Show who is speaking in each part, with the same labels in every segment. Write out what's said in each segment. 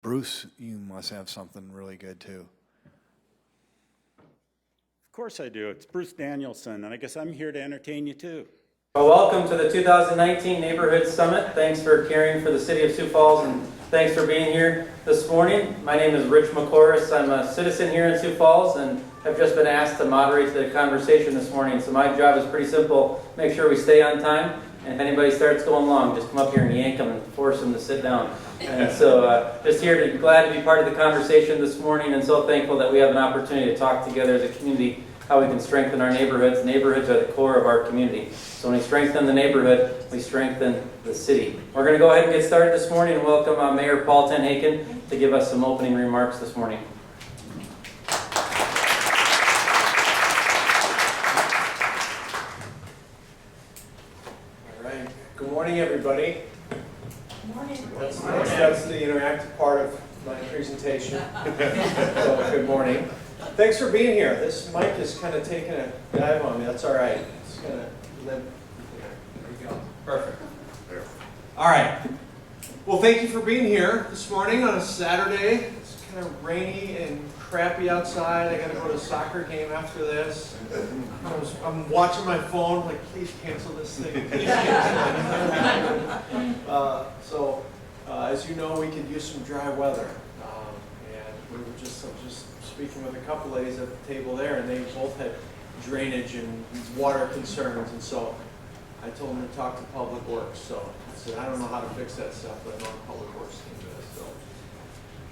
Speaker 1: Bruce, you must have something really good too.
Speaker 2: Of course I do. It's Bruce Danielson, and I guess I'm here to entertain you too.
Speaker 3: Well, welcome to the 2019 Neighborhood Summit. Thanks for caring for the city of Sioux Falls, and thanks for being here this morning. My name is Rich McCloris. I'm a citizen here in Sioux Falls and have just been asked to moderate the conversation this morning. So my job is pretty simple: make sure we stay on time, and if anybody starts going long, just come up here and yank them and force them to sit down. And so just here to glad to be part of the conversation this morning, and so thankful that we have an opportunity to talk together as a community how we can strengthen our neighborhoods. Neighborhoods are the core of our community. So when we strengthen the neighborhood, we strengthen the city. We're going to go ahead and get started this morning and welcome Mayor Paul Tenhaken to give us some opening remarks this morning.
Speaker 4: All right. Good morning, everybody.
Speaker 5: Good morning.
Speaker 4: That's the interactive part of my presentation. So, good morning. Thanks for being here. This mic is kind of taking a dive on me. That's all right. It's going to limp. There we go. Perfect. All right. Well, thank you for being here this morning on a Saturday. It's kind of rainy and crappy outside. I got to go to a soccer game after this. I'm watching my phone, like, please cancel this thing. Please cancel it. As you know, we could use some dry weather. And we were just speaking with a couple ladies at the table there, and they both had drainage and water concerns, and so I told them to talk to Public Works. So I said, I don't know how to fix that stuff, but I know Public Works can do it. So,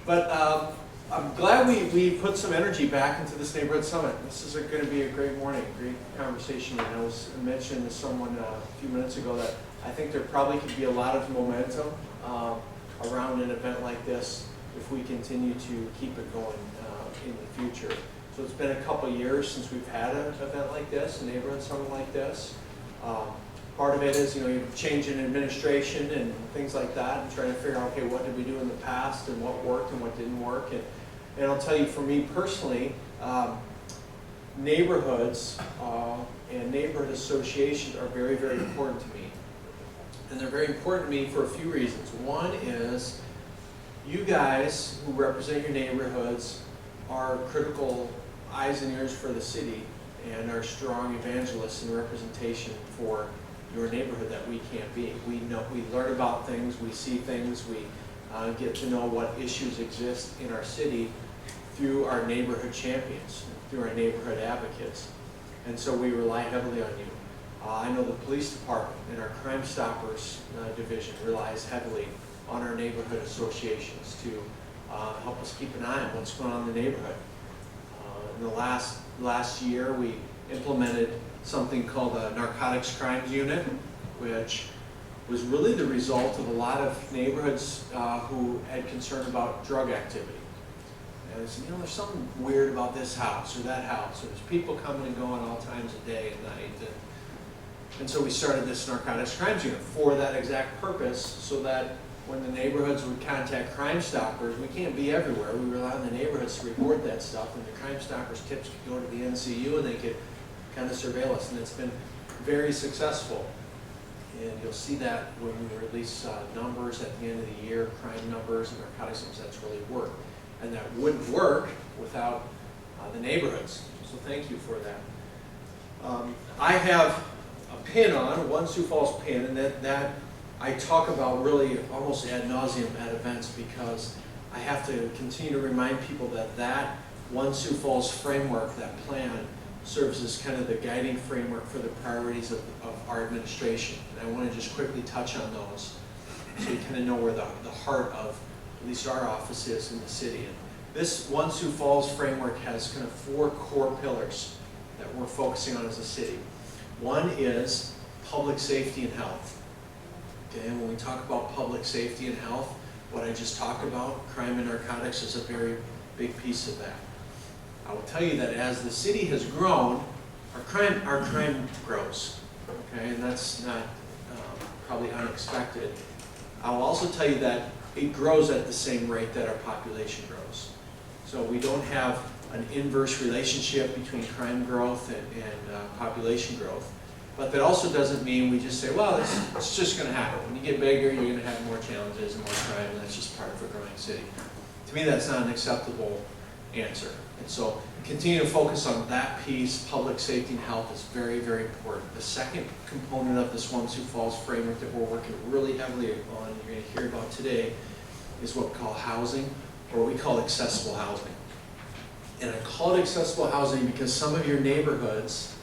Speaker 4: but I'm glad we put some energy back into this neighborhood summit. This is going to be a great morning, great conversation. And I was mentioned to someone a few minutes ago that I think there probably could be a lot of momentum around an event like this if we continue to keep it going in the future. So it's been a couple years since we've had an event like this, a neighborhood summit like this. Part of it is, you change in administration and things like that, and trying to figure out, okay, what did we do in the past and what worked and what didn't work. And I'll tell you, for me personally, neighborhoods and neighborhood associations are very, very important to me. And they're very important to me for a few reasons. One is you guys who represent your neighborhoods are critical eyes and ears for the city and are strong evangelists and representation for your neighborhood that we can't be. We learn about things, we see things, we get to know what issues exist in our city through our neighborhood champions, through our neighborhood advocates. And so we rely heavily on you. I know the police department and our Crime Stoppers division relies heavily on our neighborhood associations to help us keep an eye on what's going on in the neighborhood. In the last year, we implemented something called a Narcotics Crimes Unit, which was really the result of a lot of neighborhoods who had concern about drug activity. And said, there's something weird about this house or that house, or there's people coming and going all times of day and night. And so we started this Narcotics Crimes Unit for that exact purpose, so that when the neighborhoods would contact Crime Stoppers, we can't be everywhere. We rely on the neighborhoods to report that stuff, and the Crime Stoppers tips could go to the NCU and they could kind of surveil us, and it's been very successful. And you'll see that when we release numbers at the end of the year, crime numbers and narcotics numbers, that's really worked. And that wouldn't work without the neighborhoods. So thank you for that. I have a pin on, one Sioux Falls pin, and that I talk about really almost ad nauseum at events, because I have to continue to remind people that one Sioux Falls framework, that plan, serves as kind of the guiding framework for the priorities of our administration. And I want to just quickly touch on those so you kind of know where the heart of at least our office is in the city. And this one Sioux Falls framework has kind of 4 core pillars that we're focusing on as a city. One is public safety and health. Okay, and when we talk about public safety and health, what I just talked about, crime and narcotics, is a very big piece of that. I will tell you that as the city has grown, our crime grows. Okay, and that's not probably unexpected. I will also tell you that it grows at the same rate that our population grows. So we don't have an inverse relationship between crime growth and population growth. But that also doesn't mean we just say, well, it's just going to happen. When you get bigger, you're going to have more challenges and more crime, and that's just part of a growing city. To me, that's not an acceptable answer. And so continue to focus on that piece. Public safety and health is very, very important. The second component of this Sioux Falls framework that we're working really heavily on, you're going to hear about today, is what we call housing, or we call accessible housing. And I call it accessible housing because some of your neighborhoods,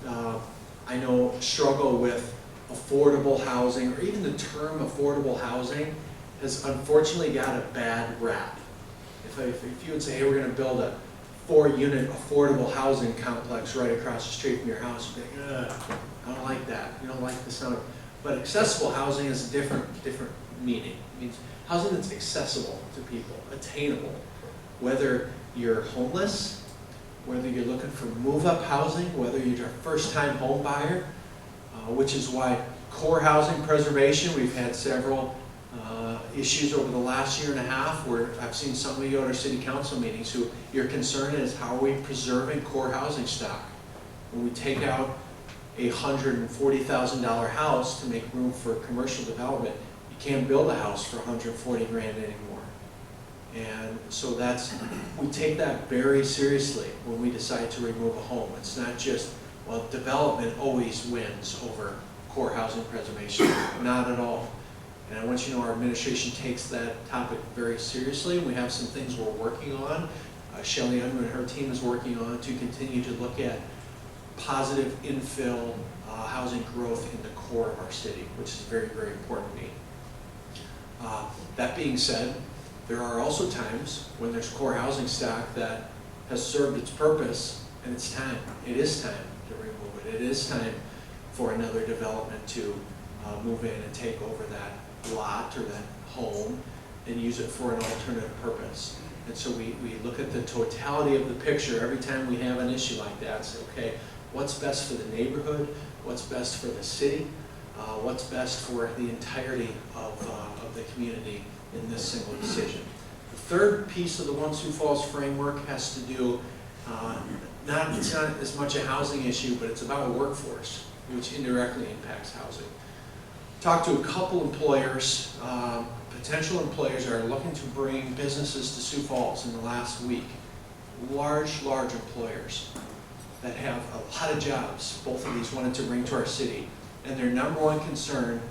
Speaker 4: I know, struggle with affordable housing, or even the term affordable housing has unfortunately got a bad rap. If you would say, hey, we're going to build a 4-unit affordable housing complex right across the street from your house, you'd be like, ugh, I don't like that. You don't like the sound. But accessible housing is a different meaning. It means housing that's accessible to people, attainable. Whether you're homeless, whether you're looking for move-up housing, whether you're a first-time home buyer, which is why core housing preservation, we've had several issues over the last year and a half where I've seen some of you at our city council meetings who your concern is how are we preserving core housing stock? When we take out a $140,000 house to make room for commercial development, you can't build a house for 140 grand anymore. And so we take that very seriously when we decide to remove a home. It's not just, well, development always wins over core housing preservation. Not at all. And I want you to know our administration takes that topic very seriously. We have some things we're working on. Shelley Unruh and her team is working on to continue to look at positive infill housing growth in the core of our city, which is very, very important to me. That being said, there are also times when there's core housing stock that has served its purpose, and it's time. It is time to remove it. It is time for another development to move in and take over that lot or that home and use it for an alternative purpose. And so we look at the totality of the picture every time we have an issue like that and say, okay, what's best for the neighborhood? What's best for the city? What's best for the entirety of the community in this single decision? The third piece of the Sioux Falls framework has to do, it's not as much a housing issue, but it's about a workforce, which indirectly impacts housing. Talked to a couple employers, potential employers that are looking to bring businesses to Sioux Falls in the last week. Large employers that have a lot of jobs. Both of these wanted to bring to our city. And their number one concern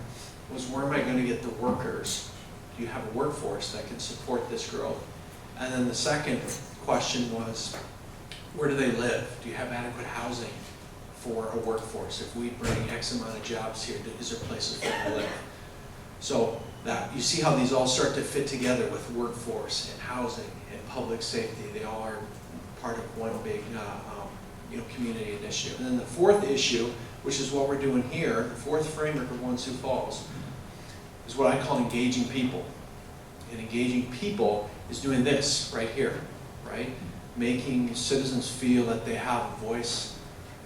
Speaker 4: was, where am I going to get the workers? Do you have a workforce that can support this growth? And then the second question was, where do they live? Do you have adequate housing for a workforce? If we bring X amount of jobs here, is there places for them to live? So that you see how these all start to fit together with workforce and housing and public safety. They all are part of one big community initiative. And then the fourth issue, which is what we're doing here, the fourth framework of Sioux Falls, is what I call engaging people. And engaging people is doing this right here, right? Making citizens feel that they have a voice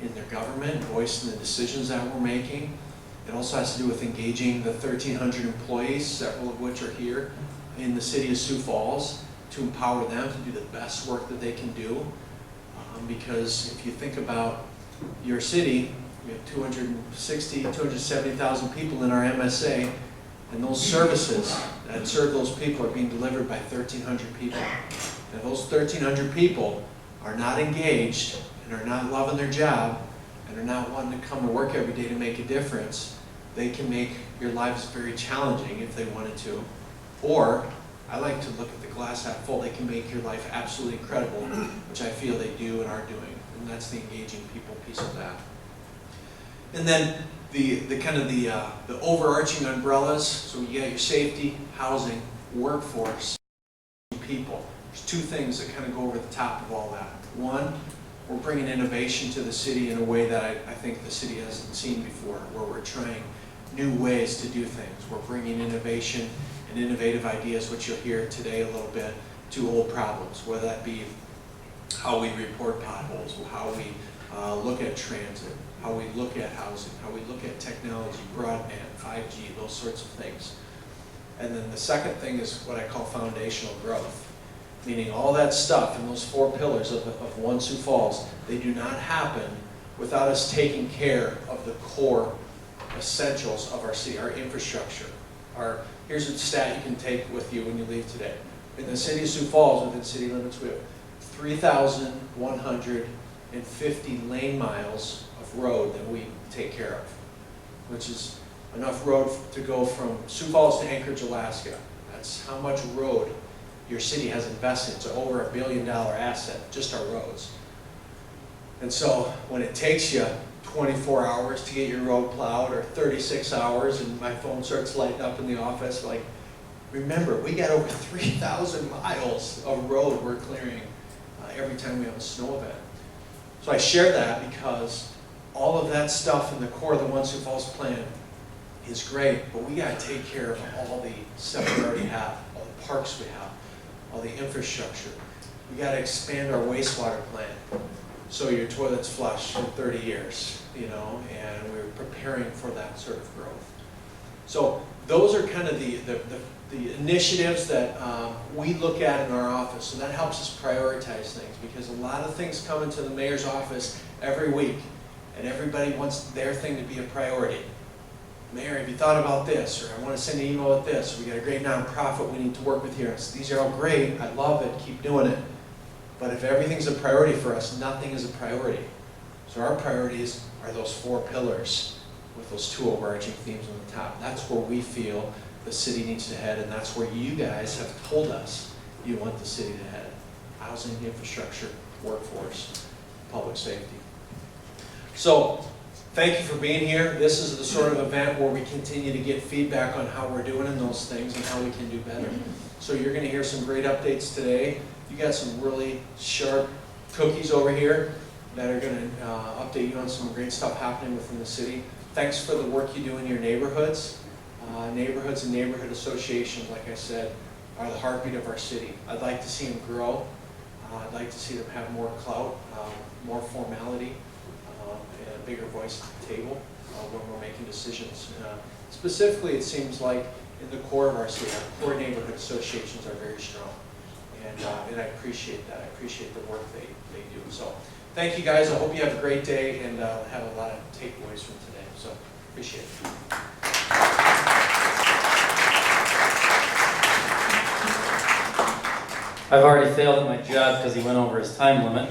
Speaker 4: in their government, voice in the decisions that we're making. It also has to do with engaging the 1,300 employees, several of which are here in the city of Sioux Falls, to empower them to do the best work that they can do. Because if you think about your city, we have 270,000 people in our MSA, and those services that serve those people are being delivered by 1,300 people. And if those 1,300 people are not engaged and are not loving their job and are not wanting to come to work every day to make a difference, they can make your lives very challenging if they wanted to. Or, I like to look at the glass half full, they can make your life absolutely incredible, which I feel they do and are doing. And that's the engaging people piece of that. And then the overarching umbrellas, so you got your safety, housing, workforce, people. There's two things that kind of go over the top of all that. One, we're bringing innovation to the city in a way that I think the city hasn't seen before, where we're trying new ways to do things. We're bringing innovation and innovative ideas, which you'll hear today a little bit, to old problems, whether that be how we report potholes, how we look at transit, how we look at housing, how we look at technology, broadband, 5G, those sorts of things. And then the second thing is what I call foundational growth, meaning all that stuff and those four pillars of Sioux Falls, they do not happen without us taking care of the core essentials of our city, our infrastructure. Here's a stat you can take with you when you leave today. In the city of Sioux Falls, within city limits, we have 3,150 lane miles of road that we take care of, which is enough road to go from Sioux Falls to Anchorage, Alaska. That's how much road your city has invested. It's over $1 billion asset, just our roads. And so when it takes you 24 hours to get your road plowed, or 36 hours, and my phone starts lighting up in the office, like, remember, we got over 3,000 miles of road we're clearing every time we have a snow event. So I share that because all of that stuff in the core of the One Sioux Falls plan is great, but we got to take care of all the stuff we already have, all the parks we have, all the infrastructure. We got to expand our wastewater plant so your toilet's flush in 30 years, you know, and we're preparing for that sort of growth. So those are kind of the initiatives that we look at in our office, so that helps us prioritize things, because a lot of things come into the mayor's office every week, and everybody wants their thing to be a priority. Mayor, have you thought about this? Or I want to send an email with this. Or we got a great nonprofit we need to work with here. So these are all great. I love it. Keep doing it. But if everything's a priority for us, nothing is a priority. So our priorities are those 4 pillars with those 2 overarching themes on the top. That's where we feel the city needs to head, and that's where you guys have told us you want the city to head. Housing, infrastructure, workforce, public safety. So thank you for being here. This is the sort of event where we continue to get feedback on how we're doing in those things and how we can do better. So you're going to hear some great updates today. You got some really sharp cookies over here that are going to update you on some great stuff happening within the city. Thanks for the work you do in your neighborhoods. Neighborhoods and neighborhood associations, like I said, are the heartbeat of our city. I'd like to see them grow. I'd like to see them have more clout, more formality, and a bigger voice at the table when we're making decisions. Specifically, it seems like in the core of our city, our core neighborhood associations are very strong. And I appreciate that. I appreciate the work they do. So thank you guys. I hope you have a great day and have a lot of takeaways from today. So appreciate it.
Speaker 3: I've already failed at my job because he went over his time limit.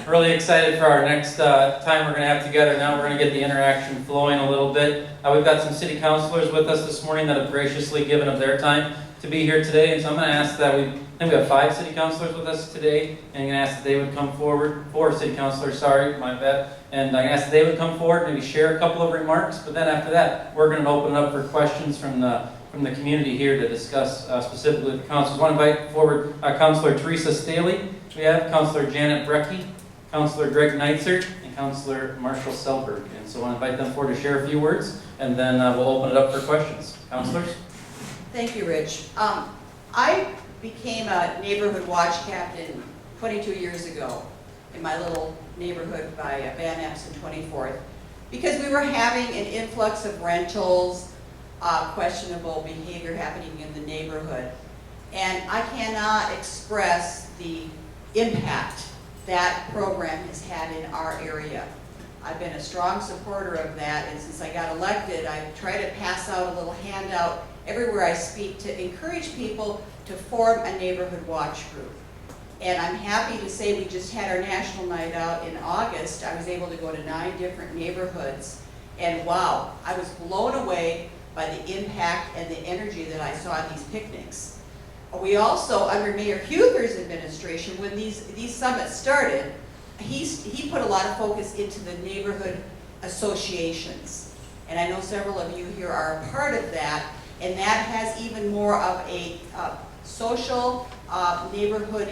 Speaker 3: Really excited for our next time we're going to have together. Now we're going to get the interaction flowing a little bit. We've got some city councilors with us this morning that have graciously given up their time to be here today. And so I'm going to ask that I think we have 5 city councilors with us today. And I'm going to ask that they would come forward. 4 city councilors, sorry, my bad. And I'm going to ask that they would come forward, maybe share a couple of remarks. But then after that, we're going to open it up for questions from the community here to discuss specifically with the councilors. I want to invite forward Councilor Teresa Staley. We have Councilor Janet Brecky, Councilor Greg Neitzer, and Councilor Marshall Selberg. And so I want to invite them forward to share a few words, and then we'll open it up for questions. Councilors?
Speaker 5: Thank you, Rich. I became a neighborhood watch captain 22 years ago in my little neighborhood by Van Epps and 24th because we were having an influx of rentals, questionable behavior happening in the neighborhood. And I cannot express the impact that program has had in our area. I've been a strong supporter of that, and since I got elected, I try to pass out a little handout everywhere I speak to encourage people to form a neighborhood watch group. And I'm happy to say we just had our national night out in August. I was able to go to 9 different neighborhoods, and wow, I was blown away by the impact and the energy that I saw at these picnics. We also, under Mayor Huether's administration, when these summits started, he put a lot of focus into the neighborhood associations. And I know several of you here are a part of that, and that has even more of a social neighborhood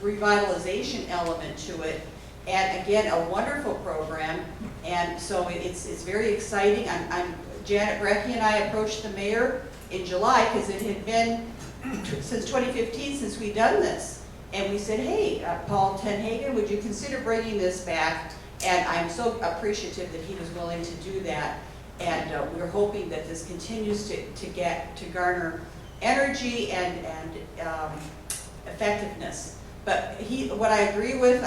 Speaker 5: revitalization element to it. And again, a wonderful program, and so it's very exciting. Janet Brecky and I approached the mayor in July because it had been since 2015 since we'd done this. And we said, hey, Paul Tenhagen, would you consider bringing this back? And I'm so appreciative that he was willing to do that. And we're hoping that this continues to garner energy and effectiveness. But what I agree with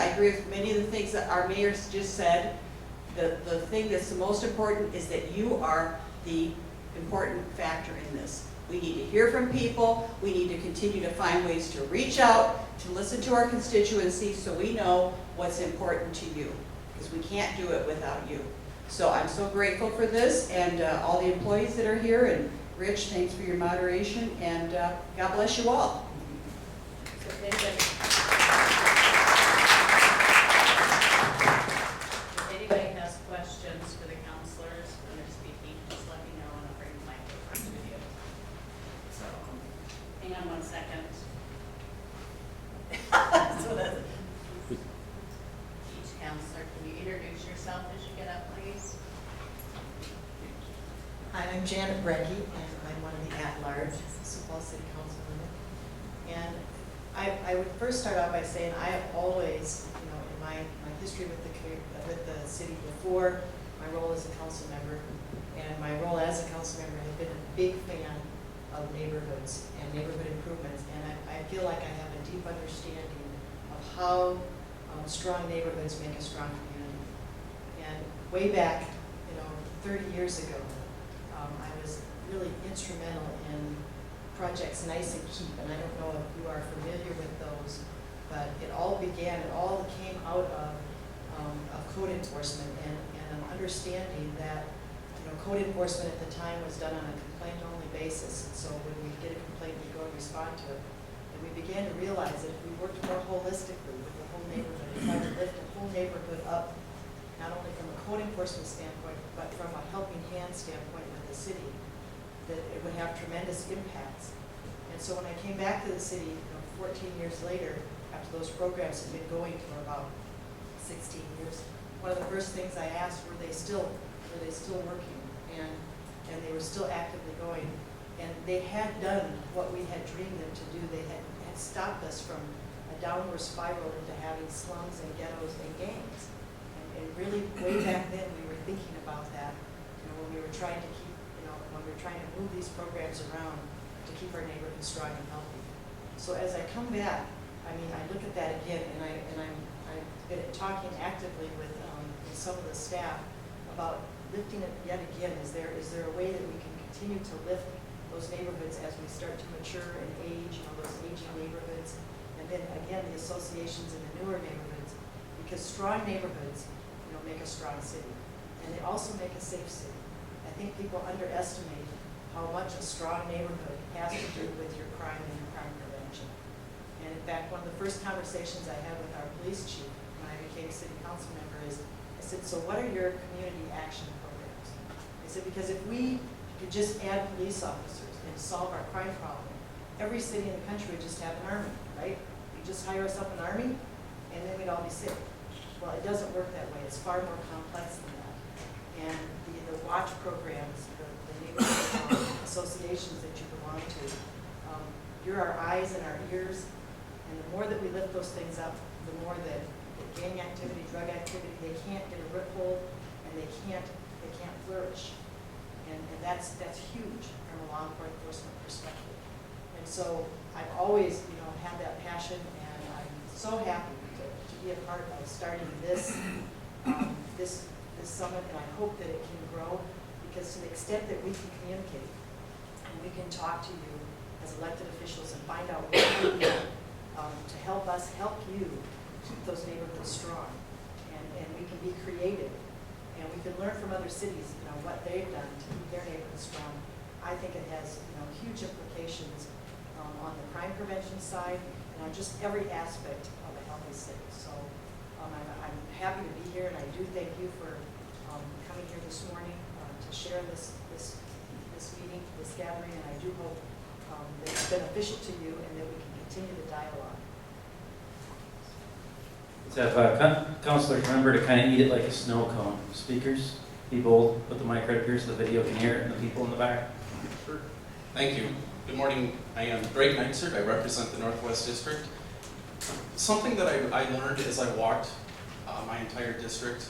Speaker 5: many of the things that our mayor's just said. The thing that's the most important is that you are the important factor in this. We need to hear from people. We need to continue to find ways to reach out, to listen to our constituency so we know what's important to you, because we can't do it without you. So I'm so grateful for this, and all the employees that are here, and Rich, thanks for your moderation, and God bless you all. So if
Speaker 6: anybody has questions for the counselors when they're speaking, just let me know and I'll bring the microphone to you. So, hang on one second. So that's, each counselor, can you introduce yourself as you get up, please?
Speaker 7: Hi, I'm Janet Brecke, and I'm one of the at-large Sioux Falls City Council women. And I would first start out by saying I have always, in my history with the city before my role as a council member and my role as a council member, have been a big fan of neighborhoods and neighborhood improvements. And I feel like I have a deep understanding of how strong neighborhoods make a strong community. And way back, 30 years ago, I was really instrumental in projects Nice and Keep, and I don't know if you are familiar with those, but it all came out of code enforcement and an understanding that code enforcement at the time was done on a complaint-only basis. And so when we get a complaint, we go and respond to it. And we began to realize that if we worked more holistically with the whole neighborhood and tried to lift the whole neighborhood up, not only from a code enforcement standpoint, but from a helping hand standpoint with the city, that it would have tremendous impacts. And so when I came back to the city, 14 years later, after those programs had been going for about 16 years, one of the first things I asked, were they still working? And they were still actively going. And they had done what we had dreamed them to do. They had stopped us from a downward spiral into having slums and ghettos and gangs. And really, way back then, we were thinking about that, when we were trying to keep, when we were trying to move these programs around to keep our neighborhood strong and healthy. So as I come back, I look at that again, and I've been talking actively with some of the staff about lifting it yet again. Is there a way that we can continue to lift those neighborhoods as we start to mature and age, those aging neighborhoods, and then again the associations in the newer neighborhoods, because strong neighborhoods make a strong city, and they also make a safe city. I think people underestimate how much a strong neighborhood has to do with your crime and your crime prevention. And in fact, one of the first conversations I had with our police chief when I became city council member is, I said, so what are your community action programs? I said, because if we could just add police officers and solve our crime problem, every city in the country would just have an army, right? You just hire us up an army, and then we'd all be safe. Well, it doesn't work that way. It's far more complex than that. And the watch programs, the neighborhood associations that you belong to, you're our eyes and our ears. And the more that we lift those things up, the more that gang activity, drug activity, they can't get a foothold, and they can't flourish. And that's huge from a law enforcement perspective. And so I've always, had that passion, and I'm so happy to be a part of starting this summit, and I hope that it can grow, because to the extent that we can communicate and we can talk to you as elected officials and find out what we do to help us help you keep those neighborhoods strong, and we can be creative, and we can learn from other cities, what they've done to keep their neighborhoods strong. I think it has huge implications on the crime prevention side and on just every aspect of a healthy city. So I'm happy to be here, and I do thank you for coming here this morning to share this meeting, this gathering, and I do hope that it's beneficial to you and that we can continue the dialogue.
Speaker 3: Let's have councilors remember to kind of eat it like a snow cone. Speakers, be bold, put the mic right up here so the video can hear it, and the people in the back.
Speaker 8: Sure. Thank you. Good morning. I am Greg Neitzert. I represent the Northwest District. Something that I learned as I walked my entire district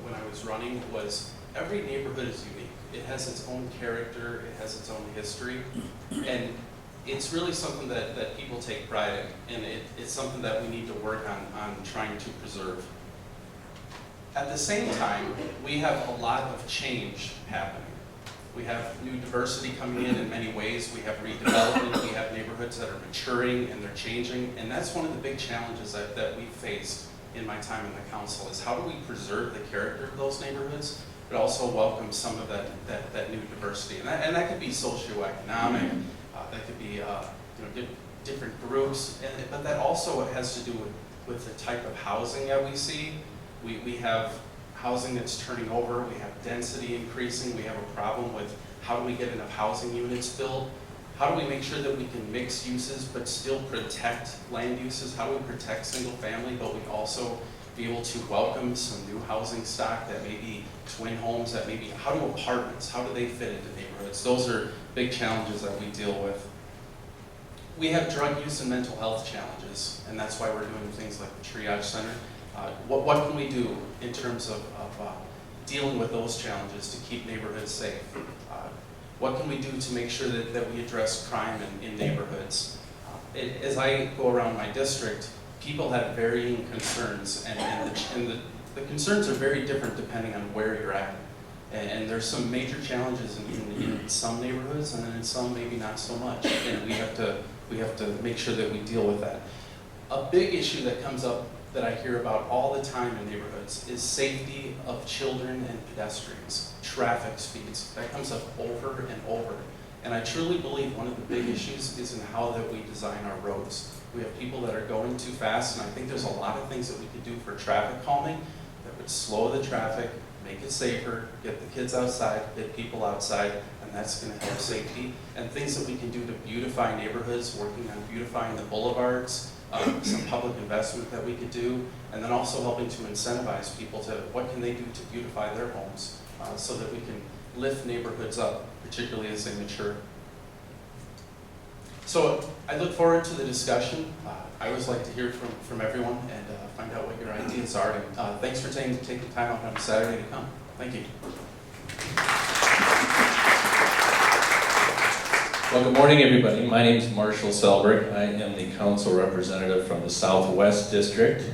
Speaker 8: when I was running was every neighborhood is unique. It has its own character, it has its own history, and it's really something that people take pride in, and it's something that we need to work on trying to preserve. At the same time, we have a lot of change happening. We have new diversity coming in many ways. We have redevelopment, we have neighborhoods that are maturing and they're changing, and that's one of the big challenges that we've faced in my time in the council is how do we preserve the character of those neighborhoods, but also welcome some of that new diversity. And that could be socioeconomic, that could be different groups, but that also has to do with the type of housing that we see. We have housing that's turning over, we have density increasing, we have a problem with how do we get enough housing units built, how do we make sure that we can mix uses but still protect land uses, how do we protect single family but we also be able to welcome some new housing stock that may be twin homes, that may be, how do apartments, how do they fit into neighborhoods? Those are big challenges that we deal with. We have drug use and mental health challenges, and that's why we're doing things like the triage center. What can we do in terms of dealing with those challenges to keep neighborhoods safe? What can we do to make sure that we address crime in neighborhoods? As I go around my district, people have varying concerns, and the concerns are very different depending on where you're at. And there's some major challenges in some neighborhoods, and then in some maybe not so much. And we have to make sure that we deal with that. A big issue that comes up that I hear about all the time in neighborhoods is safety of children and pedestrians, traffic speeds. That comes up over and over. And I truly believe one of the big issues is in how that we design our roads. We have people that are going too fast, and I think there's a lot of things that we could do for traffic calming that would slow the traffic, make it safer, get the kids outside, get people outside, and that's going to help safety. And things that we can do to beautify neighborhoods, working on beautifying the boulevards, some public investment that we could do, and then also helping to incentivize people to what can they do to beautify their homes so that we can lift neighborhoods up, particularly as they mature. So I look forward to the discussion. I always like to hear from everyone and find out what your ideas are. And thanks for taking time out on Saturday to come. Thank you.
Speaker 9: Well, good morning, everybody. My name is Marshall Selberg. I am the council representative from the Southwest District.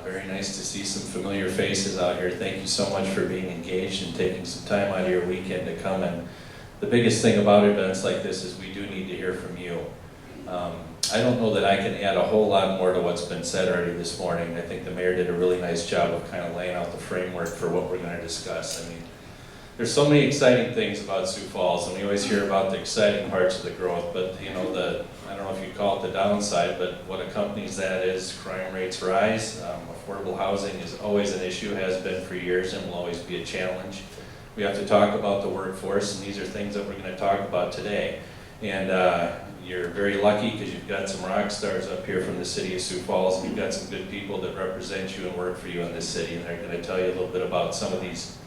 Speaker 9: Very nice to see some familiar faces out here. Thank you so much for being engaged and taking some time out of your weekend to come. And the biggest thing about events like this is we do need to hear from you. I don't know that I can add a whole lot more to what's been said already this morning. I think the mayor did a really nice job of kind of laying out the framework for what we're going to discuss. I mean, there's so many exciting things about Sioux Falls, and we always hear about the exciting parts of the growth, but you know, I don't know if you call it the downside, but what accompanies that is crime rates rise. Affordable housing is always an issue, has been for years, and will always be a challenge. We have to talk about the workforce, and these are things that we're going to talk about today. And you're very lucky because you've got some rock stars up here from the city of Sioux Falls, and you've got some good people that represent you and work for you in this city, and they're going to tell you a little bit about some of these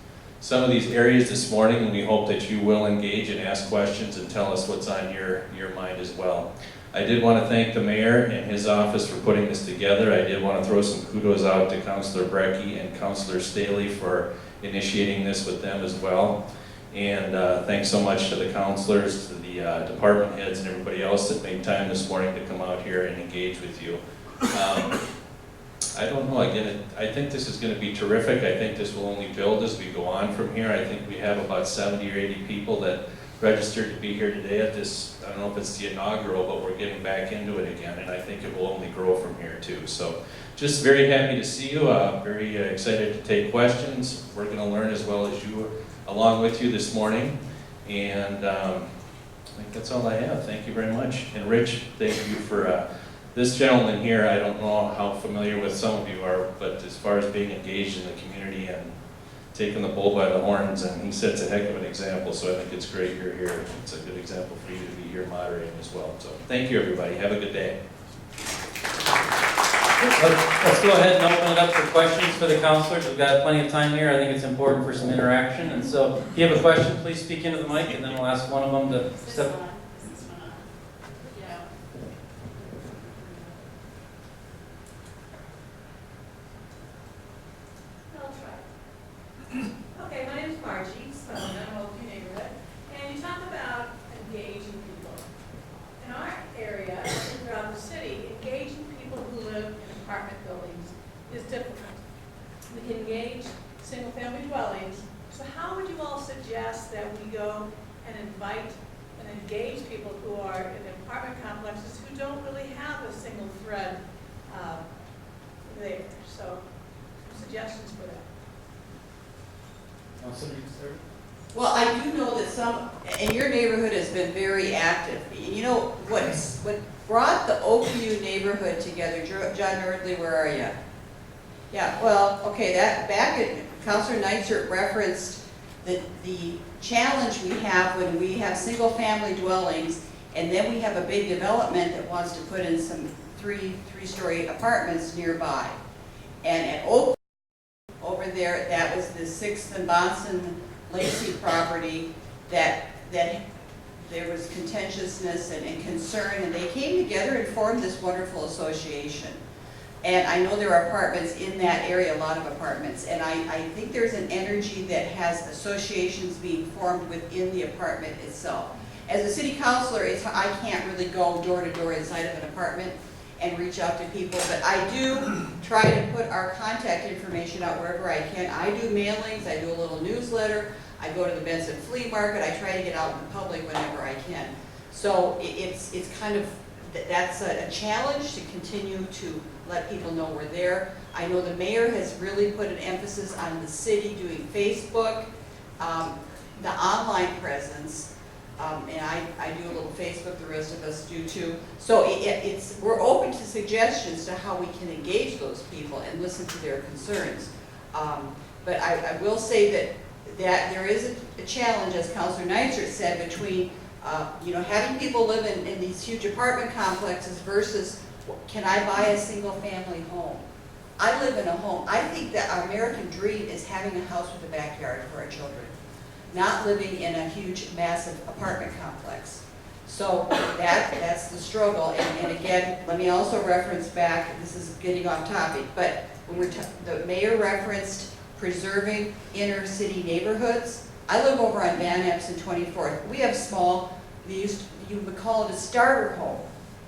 Speaker 9: areas this morning, and we hope that you will engage and ask questions and tell us what's on your mind as well. I did want to thank the mayor and his office for putting this together. I did want to throw some kudos out to Councilor Brecky and Councilor Staley for initiating this with them as well. And thanks so much to the councilors, to the department heads, and everybody else that made time this morning to come out here and engage with you. I don't know, again, I think this is going to be terrific. I think this will only build as we go on from here. I think we have about 70 or 80 people that registered to be here today at this. I don't know if it's the inaugural, but we're getting back into it again, and I think it will only grow from here too. So just very happy to see you, very excited to take questions. We're going to learn as well as you, along with you this morning, and I think that's all I have. Thank you very much. And Rich, thank you for this gentleman here. I don't know how familiar with some of you are, but as far as being engaged in the community and taking the bull by the horns, and he sets a heck of an example, so I think it's great you're here. It's a good example for you to be here moderating as well. So thank you, everybody. Have a good day.
Speaker 3: Let's go ahead and open it up for questions for the counselors. We've got plenty of time here. I think it's important for some interaction. And so if you have a question, please speak into the mic, and then we'll ask one of them to step.
Speaker 6: Is this one on? Yeah. I'll try. Okay, my name's Margie, so I'm in an old neighborhood. And you talk about engaging people. In our area, and throughout the city, engaging people who live in apartment buildings is difficult. We can engage single-family dwellings. So how would you all suggest that we go thread there. So suggestions for that.
Speaker 5: Well, I do know that some, and your neighborhood has been very active. You know, what brought the Oakview neighborhood together, John Nordley, where are you? Yeah, well, okay, that, back at, Councilor Neitzer referenced the challenge we have when we have single-family dwellings, and then we have a big development that wants to put in some three-story apartments nearby. And at Oakview, over there, that was the 6th and Bonson Lacey property that there was contentiousness and concern, and they came together and formed this wonderful association. And I know there are apartments in that area, a lot of apartments, and I think there's an energy that has associations being formed within the apartment itself. As a city councilor, I can't really go door to door inside of an apartment and reach out to people, but I do try to put our contact information out wherever I can. I do mailings, I do a little newsletter, I go to the Benson Flea Market, I try to get out in the public whenever I can. So it's kind of, that's a challenge to continue to let people know we're there. I know the mayor has really put an emphasis on the city doing Facebook, the online presence, and I do a little Facebook, the rest of us do too. So we're open to suggestions to how we can engage those people and listen to their concerns. But I will say that there is a challenge, as Councilor Neitzer said, between having people live in these huge apartment complexes versus, can I buy a single family home? I live in a home. I think that our American dream is having a house with a backyard for our children, not living in a huge, massive apartment complex. So that's the struggle. And again, let me also reference back, this is getting off topic, but when the mayor referenced preserving inner city neighborhoods. I live over on Van Ness and 24th. We have small, you would call it a starter home.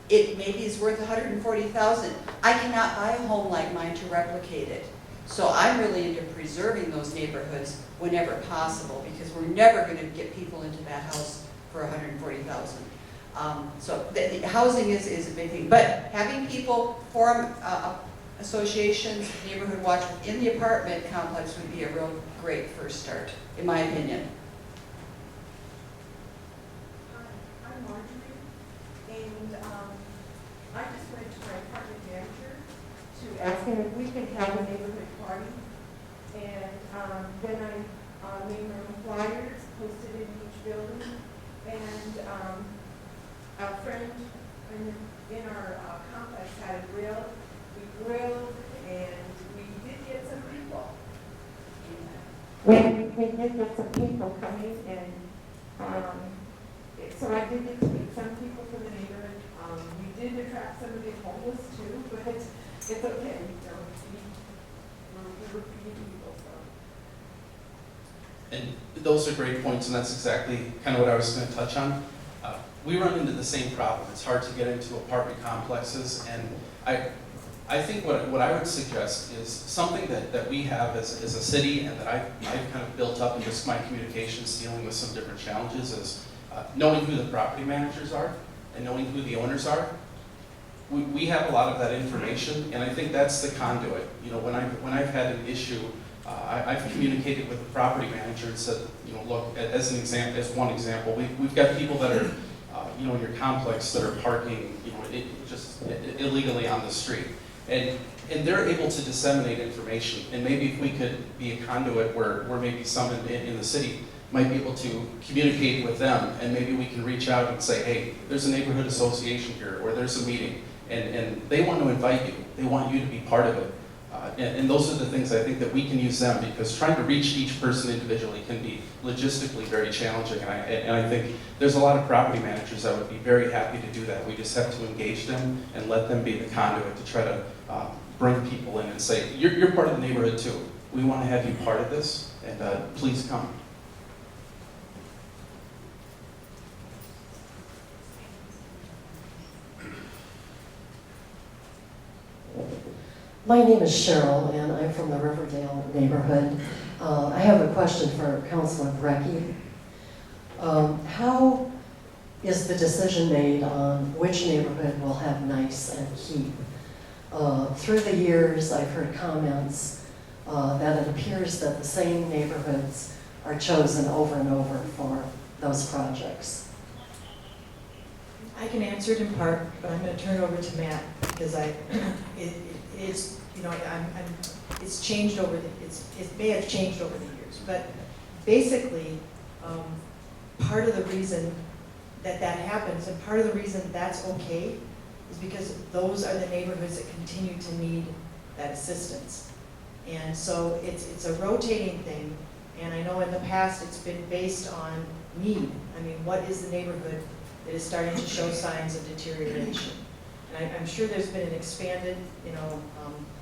Speaker 5: It maybe is worth $140,000. I cannot buy a home like mine to replicate it. So I'm really into preserving those neighborhoods whenever possible, because we're never going to get people into that house for $140,000. So the housing is a big thing. But having people form associations, neighborhood watch within the apartment complex would be a real great first start, in my opinion.
Speaker 6: I'm Marjorie, and I just went to my apartment manager to ask him if we can have a neighborhood party, and then I made my own flyers, posted in each building, and a friend in our complex had a grill. We grilled, and we did get some people. We did get some people coming, and so I did get to meet some people from the neighborhood. We did attract some of the homeless too, but it's okay. We're people, so.
Speaker 8: And those are great points, and that's exactly kind of what I was going to touch on. We run into the same problem. It's hard to get into apartment complexes, and I think what I would suggest is something that we have as a city, and that I've kind of built up in just my communications dealing with some different challenges, is knowing who the property managers are and knowing who the owners are. We have a lot of that information, and I think that's the conduit. You know, when I've had an issue, I've communicated with the property manager and said, you know, look, as one example, we've got people that are, in your complex that are parking, just illegally on the street. And they're able to disseminate information, and maybe if we could be a conduit where maybe some in the city might be able to communicate with them, and maybe we can reach out and say, hey, there's a neighborhood association here, or there's a meeting, and they want to invite you. They want you to be part of it. And those are the things I think that we can use them, because trying to reach each person individually can be logistically very challenging. And I think there's a lot of property managers that would be very happy to do that. We just have to engage them and let them be the conduit to try to bring people in and say, you're part of the neighborhood too. We want to have you part of this, and please come.
Speaker 10: My name is Cheryl, and I'm from the Riverdale neighborhood. I have a question for Councilor Brecky. How is the decision made on which neighborhood will have nice and heat. Through the years, I've heard comments that it appears that the same neighborhoods are chosen over and over for those projects.
Speaker 7: I can answer it in part, but I'm going to turn it over to Matt because it's you know it's changed over it may have changed over the years, but basically part of the reason that happens and part of the reason that's okay is because those are the neighborhoods that continue to need that assistance, and so it's a rotating thing. And I know in the past it's been based on need. I mean, what is the neighborhood that is starting to show signs of deterioration? And I'm sure there's been an expanded,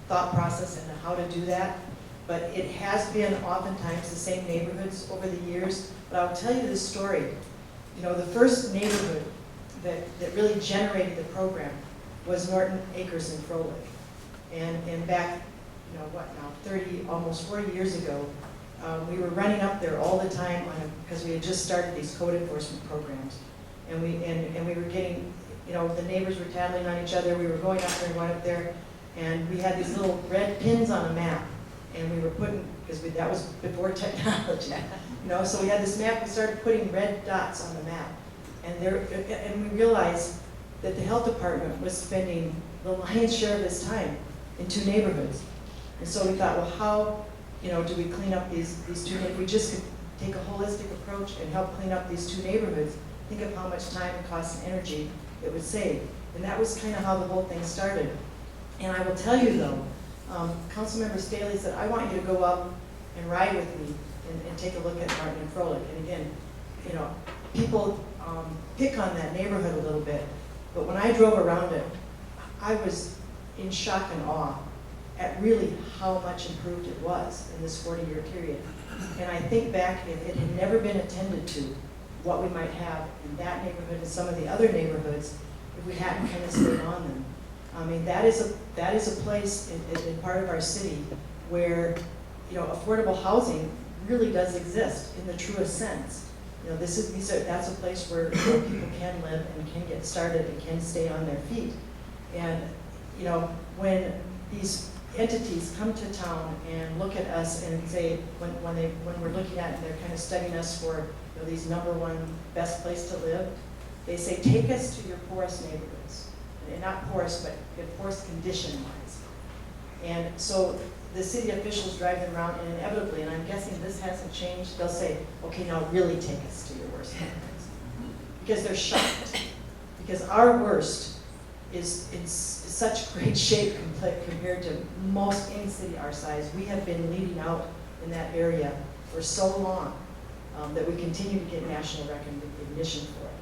Speaker 7: thought process into how to do that. But it has been oftentimes the same neighborhoods over the years. But I'll tell you this story. The first neighborhood that really generated the program was Norton Acres in Froelich. And back, almost 40 years ago, we were running up there all the time because we had just started these code enforcement programs. And we were getting, the neighbors were tattling on each other. We were going up there and going up there. And we had these little red pins on a map. And we were putting, because that was before technology, so we had this map. We started putting red dots on the map. And we realized that the health department was spending the lion's share of its time in two neighborhoods. And so we thought, well, how do we clean up these two? If we just could take a holistic approach and help clean up these two neighborhoods, think of how much time, cost, and energy it would save. And that was kind of how the whole thing started. And I will tell you though, Councilmember Staley said, I want you to go up and ride with me and take a look at Martin and Froelich. And again, people pick on that neighborhood a little bit, but when I drove around it, I was in shock and awe at really how much improved it was in this 40-year period. And I think back, if it had never been attended to, what we might have in that neighborhood and some of the other neighborhoods if we hadn't kind of stayed on them. I mean, that is a place in part of our city where, affordable housing really does exist in the truest sense. That's a place where people can live and can get started and can stay on their feet. And, when these entities come to town and look at us and say, when we're looking at it, they're kind of studying us for these #1 best place to live, they say, take us to your poorest neighborhoods. And not poorest, but poorest condition-wise. And so the city officials drive them around, and inevitably, and I'm guessing this hasn't changed, they'll say, okay, now really take us to your worst neighborhoods. Because they're shocked. Because our worst is in such great shape compared to most any city our size. We have been leading out in that area for so long that we continue to get national recognition for it.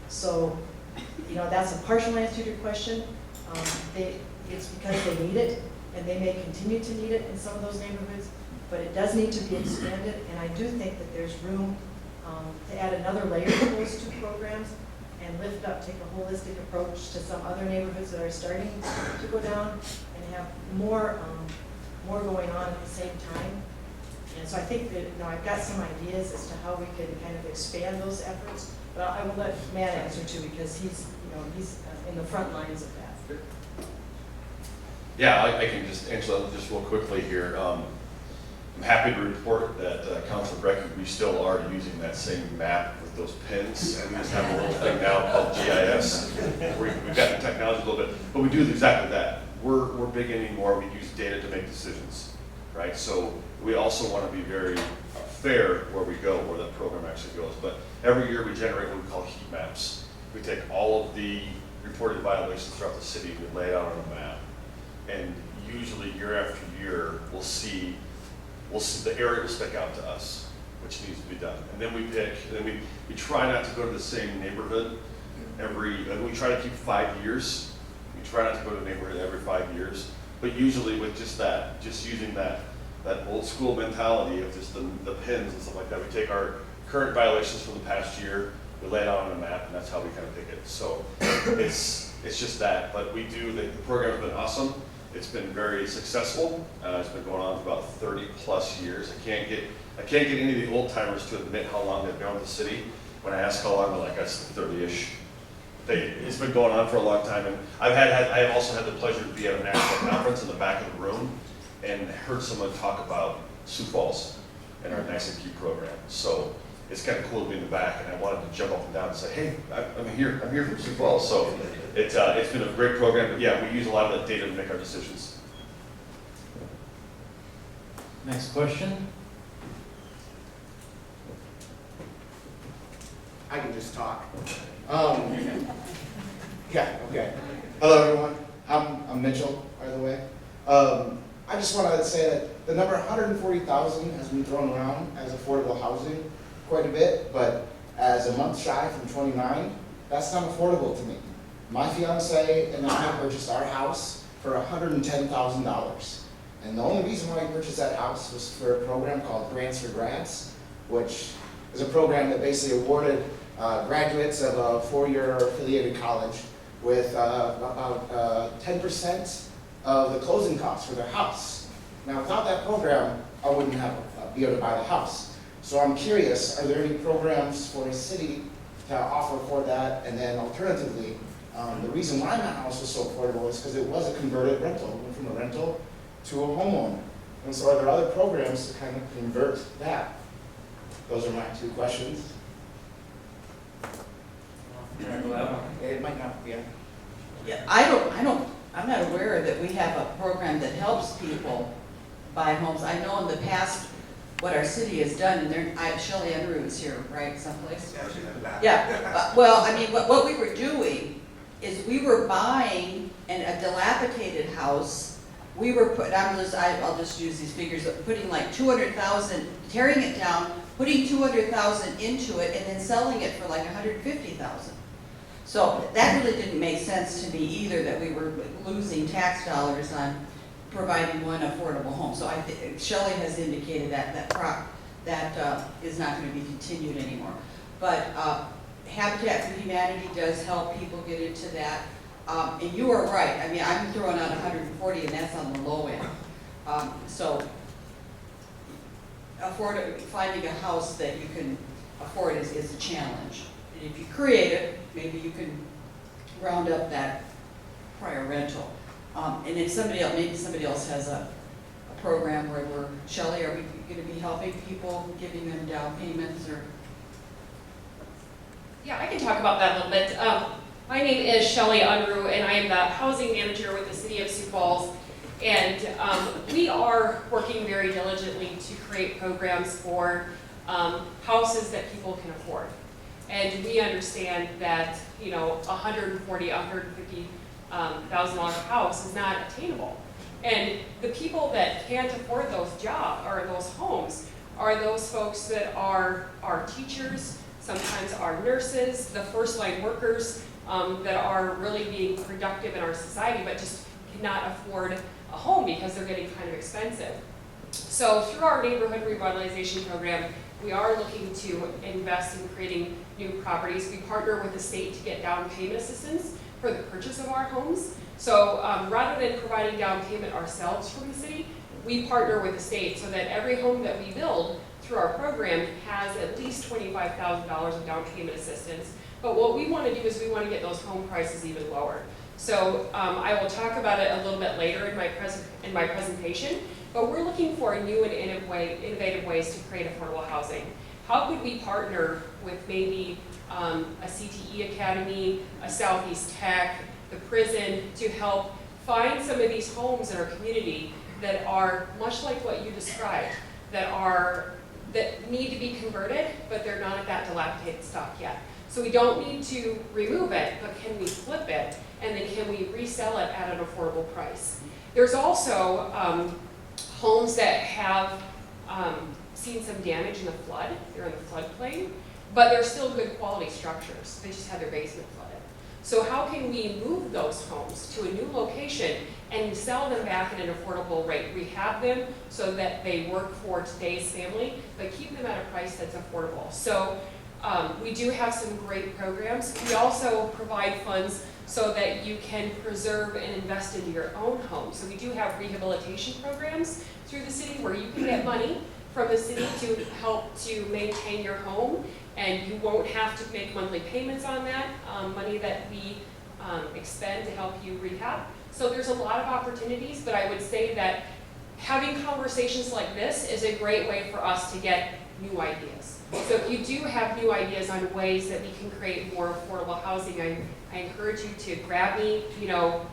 Speaker 7: So, that's a partial answer to your question. It's because they need it, and they may continue to need it in some of those neighborhoods, but it does need to be expanded, and I do think that there's room to add another layer to those two programs and lift up, take a holistic approach to some other neighborhoods that are starting to go down and have more going on at the same time. And so I think that I've got some ideas as to how we can kind of expand those efforts, but I will let Matt answer too, because he's in the front lines of that.
Speaker 11: Yeah, I can just answer that just real quickly here. I'm happy to report that Councilor Brecky, we still are using that same map with those pins, and we just have a little thing now called GIS. We've got the technology a little bit, but we do exactly that. We're big anymore. We use data to make decisions, right? So we also want to be very fair where we go, where that program actually goes. But every year we generate what we call heat maps. We take all of the reported violations throughout the city, we lay it out on a map, and usually year after year we'll see the area will stick out to us, which needs to be done. And then we pick, and then we try not to go to the same neighborhood we try to keep 5 years. We try not to go to a neighborhood every 5 years, but usually with just using that old school mentality of just the pins and stuff like that, we take our current violations from the past year, we lay it out on a map, and that's how we kind of pick it. So it's just that, but the program has been awesome. It's been very successful. It's been going on for about 30 plus years. I can't get any of the old timers to admit how long they've been with the city. When I ask how long, they're like, that's 30-ish. It's been going on for a long time, and I have also had the pleasure to be at a national conference in the back of the room and heard someone talk about Sioux Falls and our Nice and Key program. So it's kind of cool to be in the back, and I wanted to jump up and down and say, hey, I'm here from Sioux Falls. So it's been a great program, but yeah, we use a lot of that data to make our decisions.
Speaker 3: Next question.
Speaker 12: I can just talk. Yeah, okay. Hello, everyone. I'm Mitchell, by the way. I just want to say that the number 140,000 has been thrown around as affordable housing quite a bit, but as a month shy from 29, that's not affordable to me. My fiance and I purchased our house for $110,000. And the only reason why we purchased that house was for a program called Grants for Grads, which is a program that basically awarded graduates of a four-year affiliated college with about 10% of the closing costs for their house. Now, without that program, I wouldn't be able to buy the house. So I'm curious, are there any programs for a city to offer for that? And then alternatively, the reason why my house was so affordable is because it was a converted rental. It went from a rental to a homeowner. And so are there other programs to kind of convert that? Those are my two questions. It might not be.
Speaker 5: Yeah, I'm not aware that we have a program that helps people buy homes. I know in the past what our city has done, and Shelley Unruh is here, right, someplace?
Speaker 12: Yeah, she's in the back.
Speaker 5: Yeah, well, I mean, what we were doing is we were buying a dilapidated house. We were I'll just use these figures, putting like 200,000, tearing it down, putting 200,000 into it, and then selling it for like 150,000. So that really didn't make sense to me either, that we were losing tax dollars on providing one affordable home. So I think Shelley has indicated that is not going to be continued anymore. But Habitat for Humanity does help people get into that. And you are right. I mean, I'm throwing out 140, and that's on the low end. So finding a house that you can afford is a challenge. And if you create it, maybe you can round up that prior rental. And if maybe somebody else has a program where Shelley, are we going to be helping people, giving them down payments, or?
Speaker 13: Yeah, I can talk about that a little bit. My name is Shelley Unruh, and I am the housing manager with the City of Sioux Falls. And we are working very diligently to create programs for houses that people can afford. And we understand that, you know, $140,000, $150,000 house is not attainable. And the people that can't afford those those homes are those folks that are teachers, sometimes are nurses, the first line workers that are really being productive in our society, but just cannot afford a home because they're getting kind of expensive. So through our neighborhood revitalization program, we are looking to invest in creating new properties. We partner with the state to get down payment assistance for the purchase of our homes. So rather than providing down payment ourselves from the city, we partner with the state so that every home that we build through our program has at least $25,000 of down payment assistance. But what we want to do is we want to get those home prices even lower. So I will talk about it a little bit later in my presentation, but we're looking for new and innovative ways to create affordable housing. How could we partner with maybe a CTE Academy, a Southeast Tech, the prison, to help find some of these homes in our community that are much like what you described, that need to be converted, but they're not at that dilapidated stock yet. So we don't need to remove it, but can we flip it, and then can we resell it at an affordable price? There's also homes that have seen some damage in the flood. They're in the floodplain, but they're still good quality structures. They just had their basement flooded. So how can we move those homes to a new location and sell them back at an affordable rate? Rehab them so that they work for today's family, but keep them at a price that's affordable. So we do have some great programs. We also provide funds so that you can preserve and invest into your own home. So we do have rehabilitation programs through the city where you can get money from the city to help to maintain your home, and you won't have to make monthly payments on that, money that we expend to help you rehab. So there's a lot of opportunities, but I would say that having conversations like this is a great way for us to get new ideas. So if you do have new ideas on ways that we can create more affordable housing, I encourage you to grab me, you know,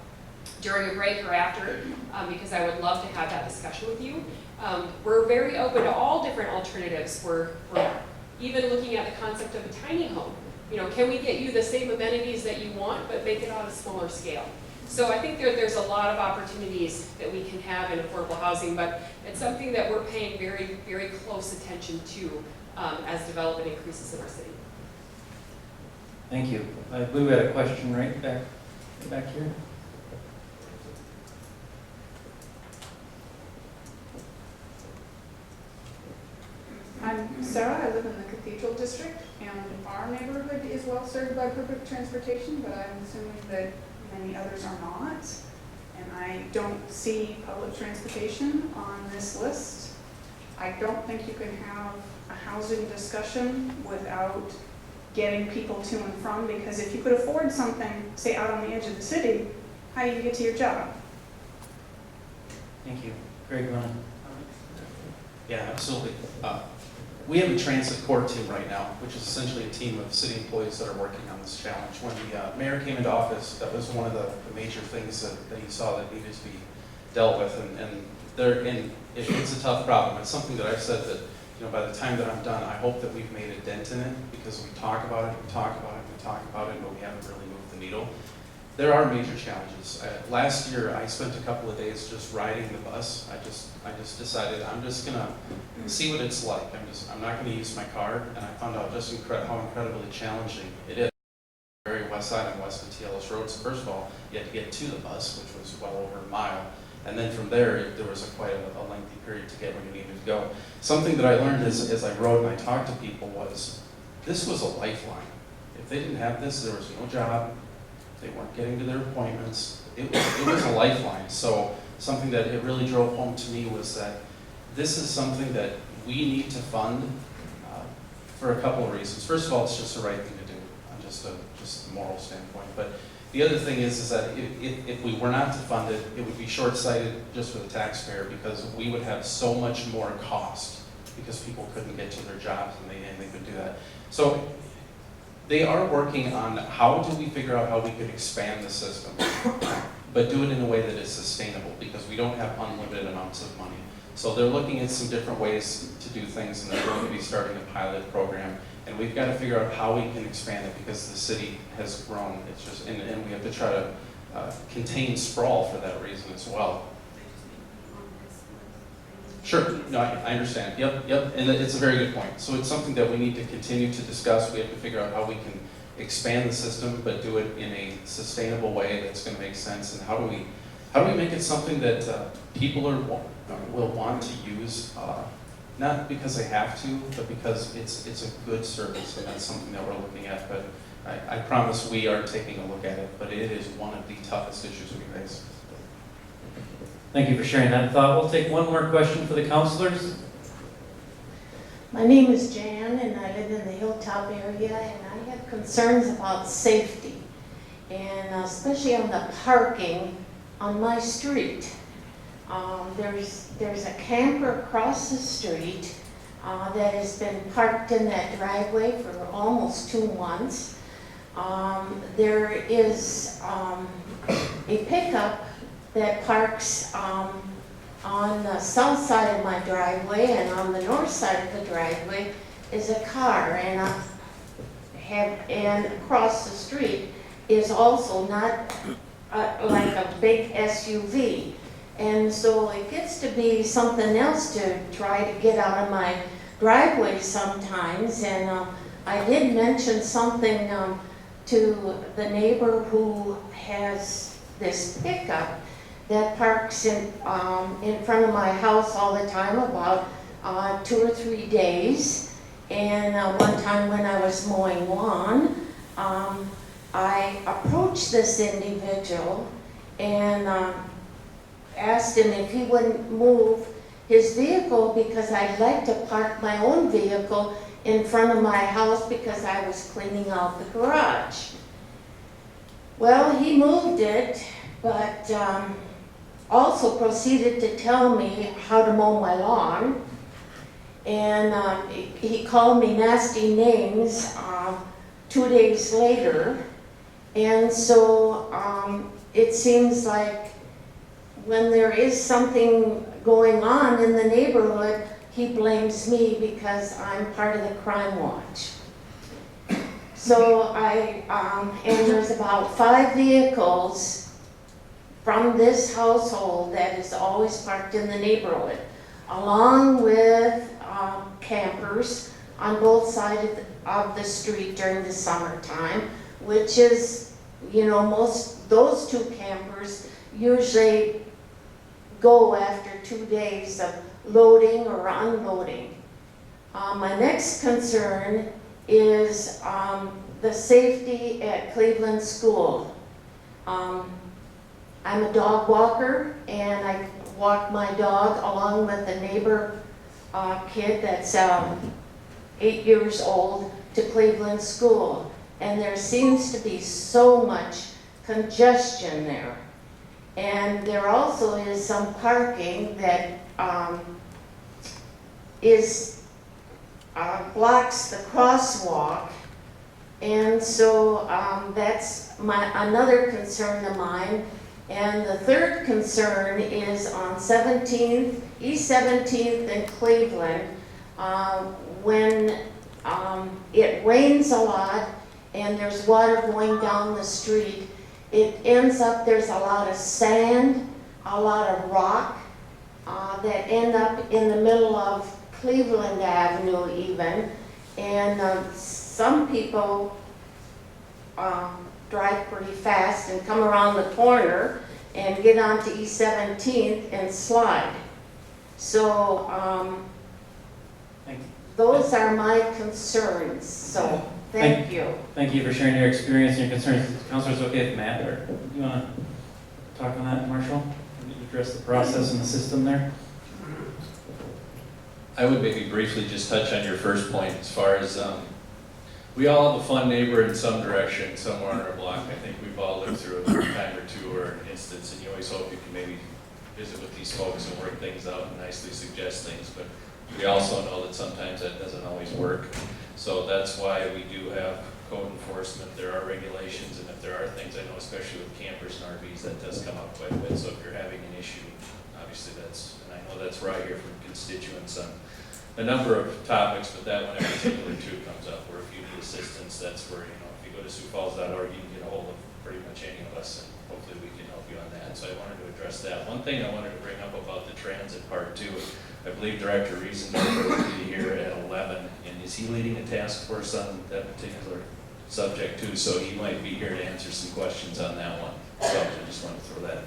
Speaker 13: during a break or after, because I would love to have that discussion with you. We're very open to all different alternatives. We're even looking at the concept of a tiny home. You know, can we get you the same amenities that you want, but make it on a smaller scale? So I think there's a lot of opportunities that we can have in affordable housing, but it's something that we're paying very, very close attention to as development increases in our city.
Speaker 3: Thank you. I believe we had a question right back here.
Speaker 14: I'm Sarah, I live in the Cathedral District, and our neighborhood is well served by public transportation, but I'm assuming that many others are not. And I don't see public transportation on this list. I don't think you can have a housing discussion without getting people to and from, because if you could afford something, say out on the edge of the city, how do you get to your job?
Speaker 3: Thank you. Greg, you want to?
Speaker 8: Yeah, absolutely. We have a transit core team right now, which is essentially a team of city employees that are working on this challenge. When the mayor came into office, that was one of the major things that he saw that needed to be dealt with. And it's a tough problem. It's something that I've said that, you know, by the time that I'm done, I hope that we've made a dent in it, because we talk about it, we talk about it, we talk about it, but we haven't really moved the needle. There are major challenges. Last year, I spent a couple of days just riding the bus. I just decided I'm just gonna see what it's like. I'm not gonna use my car, and I found out just how incredibly challenging it is. The very west side on West of TLS Road. So first of all, you had to get to the bus, which was well over a mile, and then from there was quite a lengthy period to get where you needed to go. Something that I learned as I rode and I talked to people was this was a lifeline. If they didn't have this, there was no job. They weren't getting to their appointments. It was a lifeline. So something that it really drove home to me was that this is something that we need to fund for a couple of reasons. First of all, it's just the right thing to do on just a moral standpoint. But the other thing is that if we were not to fund it, it would be short-sighted just for the taxpayer, because we would have so much more cost because people couldn't get to their jobs and they could do that. So they are working on how do we figure out how we could expand the system, but do it in a way that is sustainable, because we don't have unlimited amounts of money. So they're looking at some different ways to do things, and they're going to be starting a pilot program. And we've got to figure out how we can expand it, because the city has grown. It's just, and we have to try to contain sprawl for that reason as well. Sure, no, I understand. Yep, and it's a very good point. So it's something that we need to continue to discuss. We have to figure out how we can expand the system, but do it in a sustainable way that's going to make sense. And how do we make it something that people will want to use, not because they have to, but because it's a good service, and that's something that we're looking at. But I promise we are taking a look at it, but it is one of the toughest issues we face.
Speaker 3: Thank you for sharing that thought. We'll take one more question for the counselors.
Speaker 15: My name is Jan, and I live in the Hilltop area, and I have concerns about safety, and especially on the parking on my street. There's a camper across the street that has been parked in that driveway for almost 2 months. There is a pickup that parks on the south side of my driveway, and on the north side of the driveway is a car, and across the street is also not like a big SUV. And so it gets to be something else to try to get out of my driveway sometimes. And I did mention something to the neighbor who has this pickup that parks in front of my house all the time, about 2 or 3 days. And one time when I was mowing lawn, I approached this individual and asked him if he wouldn't move his vehicle because I'd like to park my own vehicle in front of my house because I was cleaning out the garage. Well, he moved it, but also proceeded to tell me how to mow my lawn. And he called me nasty names 2 days later. And so it seems like when there is something going on in the neighborhood, he blames me because I'm part of the crime watch. So and there's about 5 vehicles from this household that is always parked in the neighborhood, along with campers on both sides of the street during the summertime, which is, those 2 campers usually go after 2 days of loading or unloading. My next concern is the safety at Cleveland School. I'm a dog walker, and I walk my dog along with a neighbor kid that's 8 years old to Cleveland School. And there seems to be so much congestion there. And there also is some parking that blocks the crosswalk. And so that's another concern of mine. And the third concern is on 17th, East 17th in Cleveland, when it rains a lot and there's water going down the street, it ends up, there's a lot of sand, a lot of rock that end up in the middle of Cleveland Avenue even. And some people drive pretty fast and come around the corner and get onto East 17th and slide. So those are my concerns. So thank you.
Speaker 3: Thank you for sharing your experience and your concerns. Councilors, okay if Matt, or you want to talk on that, Marshall? Address the process and the system there?
Speaker 9: I would maybe briefly just touch on your first point as far as we all have a fun neighbor in some direction, somewhere on our block. I think we've all lived through a time or two or an instance, and you always hope you can maybe visit with these folks and work things out and nicely suggest things. But we also know that sometimes that doesn't always work. So that's why we do have code enforcement. There are regulations, and if there are things, I know especially with campers and RVs, that does come up quite a bit. So if you're having an issue, obviously that's, and I know that's where I hear from constituents on a number of topics, but that one in particular too comes up, where if you need assistance, that's where, if you go to SiouxFalls.org, you can get a hold of pretty much any of us, and hopefully we can help you on that. So I wanted to address that. One thing I wanted to bring up about the transit part too, I believe Director Riesendorfer will be here at 11, and is he leading a task force on that particular subject too? So he might be here to answer some questions on that one. So I just wanted to throw that.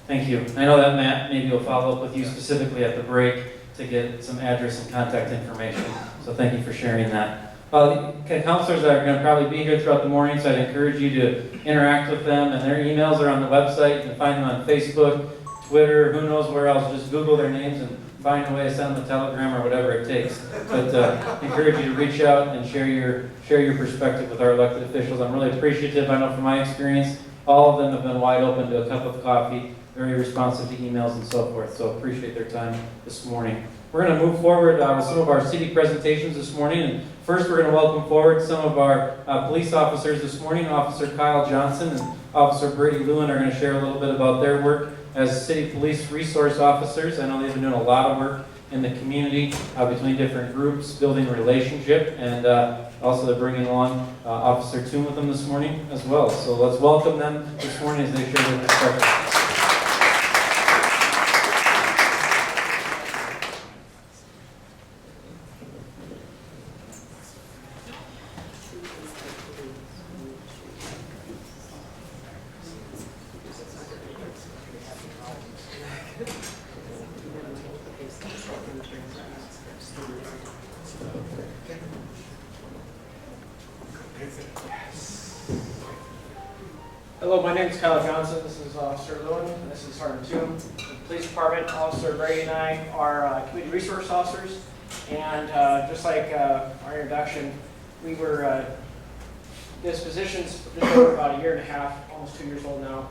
Speaker 3: Thank you. I know that Matt maybe will follow up with you specifically at the break to get some address and contact information. So thank you for sharing that. Counselors are going to probably be here throughout the morning, so I'd encourage you to interact with them, and their emails are on the website. You can find them on Facebook, Twitter, who knows where else. Just Google their names and find a way to send them a telegram or whatever it takes. But encourage you to reach out and share your perspective with our elected officials. I'm really appreciative. I know from my experience, all of them have been wide open to a cup of coffee, very responsive to emails and so forth. So appreciate their time this morning. We're going to move forward with some of our city presentations this morning. And first, we're going to welcome forward some of our police officers this morning. Officer Kyle Johnson and Officer Brady Lewin are going to share a little bit about their work as city police resource officers. I know they've been doing a lot of work in the community between different groups, building a relationship, and also they're bringing along Officer Toon with them this morning as well. So let's welcome them this morning as they share their perspective.
Speaker 16: Hello, my name is Kyle Johnson. This is Officer Lewin. This is Sergeant Toom. The Police Department, Officer Brady and I are community resource officers. And just like our introduction, we were, this position's just over about a year and a half, almost 2 years old now.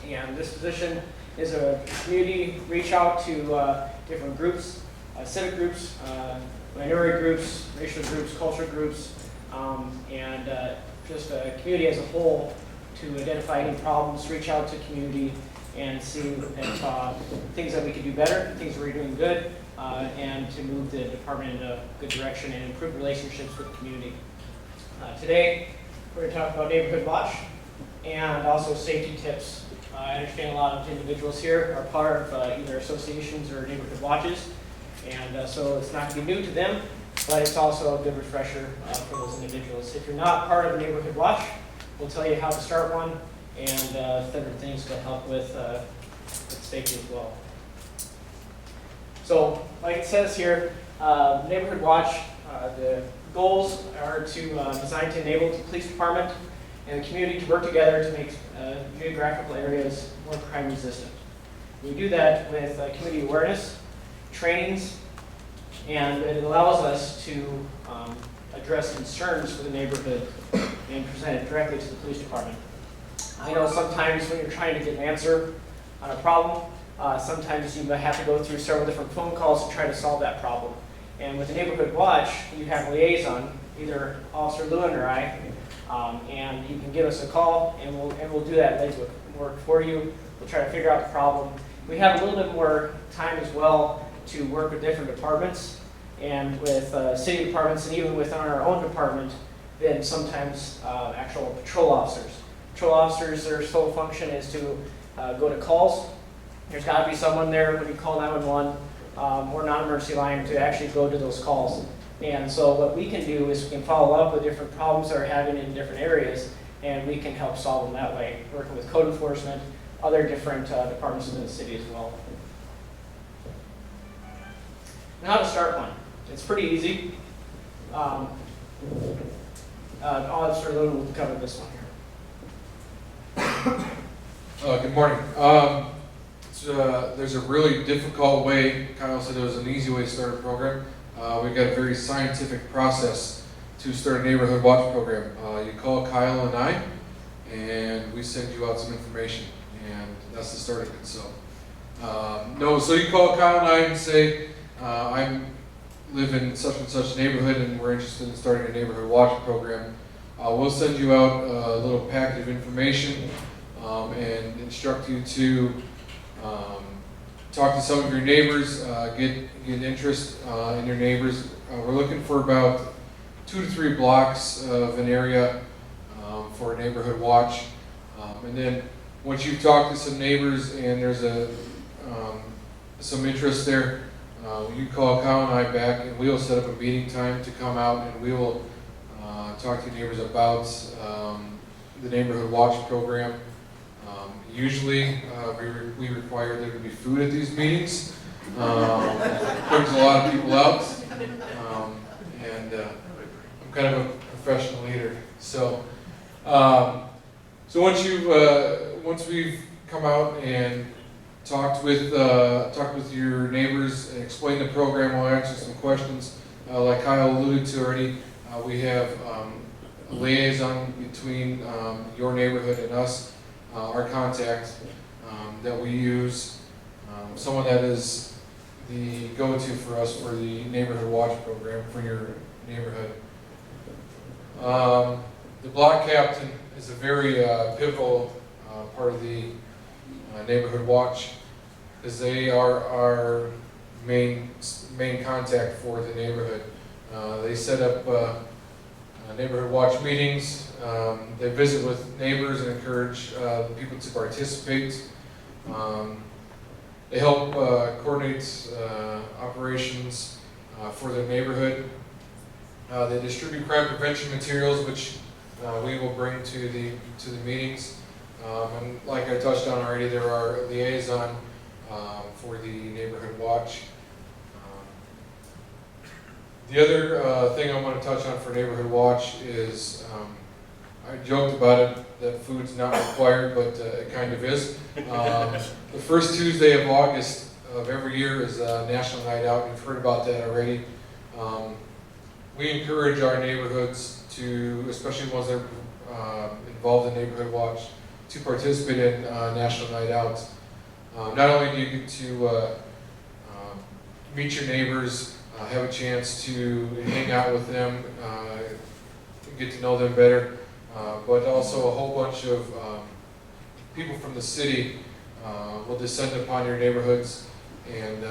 Speaker 16: And this position is a community reach out to different groups, civic groups, minority groups, racial groups, cultural groups, and just a community as a whole to identify any problems, reach out to community and see if things that we could do better, things we're doing good, and to move the department in a good direction and improve relationships with the community. Today, we're going to talk about Neighborhood Watch and also safety tips. I understand a lot of individuals here are part of either associations or neighborhood watches, and so it's not going to be new to them, but it's also a good refresher for those individuals. If you're not part of a neighborhood watch, we'll tell you how to start one and different things to help with safety as well. So, like it says here, Neighborhood Watch, the goals are designed to enable the police department and the community to work together to make geographical areas more crime resistant. We do that with community awareness, trainings, and it allows us to address concerns for the neighborhood and present it directly to the police department. I know sometimes when you're trying to get an answer on a problem, sometimes you have to go through several different phone calls to try to solve that problem. And with the Neighborhood Watch, you have a liaison, either Officer Lewin or I, and you can give us a call and we'll do that legwork for you. We'll try to figure out the problem. We have a little bit more time as well to work with different departments and with city departments and even within our own department than sometimes actual patrol officers. Patrol officers, their sole function is to go to calls. There's got to be someone there when you call 911 or non-emergency line to actually go to those calls. And so what we can do is we can follow up with different problems that are having in different areas, and we can help solve them that way, working with code enforcement, other different departments within the city as well. And how to start one. It's pretty easy. Officer Lewin will cover this one here.
Speaker 17: Good morning. There's a really difficult way. Kyle said it was an easy way to start a program. We've got a very scientific process to start a neighborhood watch program. You call Kyle and I, and we send you out some information, and that's the start of it. So, so you call Kyle and I and say, I live in such and such neighborhood, and we're interested in starting a neighborhood watch program. We'll send you out a little packet of information and instruct you to talk to some of your neighbors, get interest in your neighbors. We're looking for about 2 to 3 blocks of an area for a neighborhood watch. And then once you've talked to some neighbors and there's some interest there, you call Kyle and I back and we'll set up a meeting time to come out and we will talk to your neighbors about the neighborhood watch program. Usually, we require there to be food at these meetings. Brings a lot of people out, and I'm kind of a professional leader. So, once we've come out and talked with your neighbors and explained the program, we'll answer some questions. Like Kyle alluded to already, we have a liaison between your neighborhood and us. Our contact that we use, someone that is the go-to for us for the neighborhood watch program for your neighborhood. The block captain is a very pivotal part of the neighborhood watch, because they are our main contact for the neighborhood. They set up neighborhood watch meetings. They visit with neighbors and encourage people to participate. They help coordinate operations for their neighborhood. They distribute crime prevention materials, which we will bring to the meetings. And like I touched on already, there are liaison for the neighborhood watch. The other thing I want to touch on for Neighborhood Watch is, I joked about it, that food's not required, but it kind of is. The first Tuesday of August of every year is National Night Out. You've heard about that already. We encourage our neighborhoods to, especially the ones that are involved in Neighborhood Watch, to participate in National Night Out. Not only do you get to meet your neighbors, have a chance to hang out with them, get to know them better, but also a whole bunch of people from the city will descend upon your neighborhoods and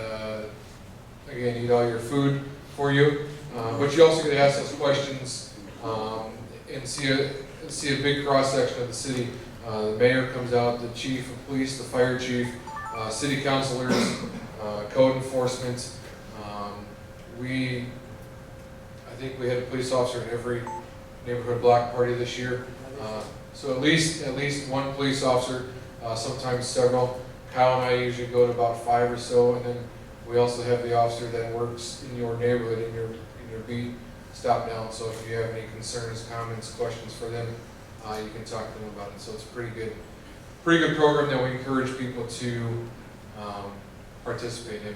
Speaker 17: again eat all your food for you. But you also get to ask those questions and see a big cross section of the city. The mayor comes out, the chief of police, the fire chief, city councilors, code enforcement. I think we had a police officer in every neighborhood block party this year. So at least one police officer, sometimes several. Kyle and I usually go to about 5 or so, and then we also have the officer that works in your neighborhood, in your beat, stop down. So if you have any concerns, comments, questions for them, you can talk to them about it. So it's a pretty good program that we encourage people to participate in.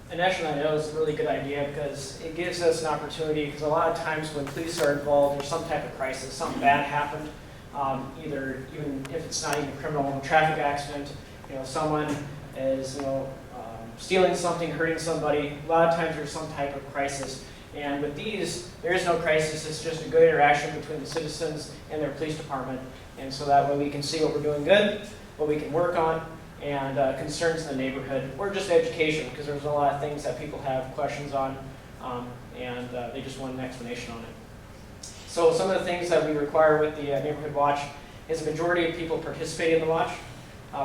Speaker 16: A National Night Out is a really good idea because it gives us an opportunity, because a lot of times when police are involved, there's some type of crisis, something bad happened, either even if it's not even a criminal traffic accident, someone is stealing something, hurting somebody. A lot of times there's some type of crisis, and with these there is no crisis. It's just a good interaction between the citizens and their police department, and so that way we can see what we're doing good, what we can work on, and concerns in the neighborhood, or just education, because there's a lot of things that people have questions on, and they just want an explanation on it. So some of the things that we require with the Neighborhood Watch is a majority of people participate in the watch.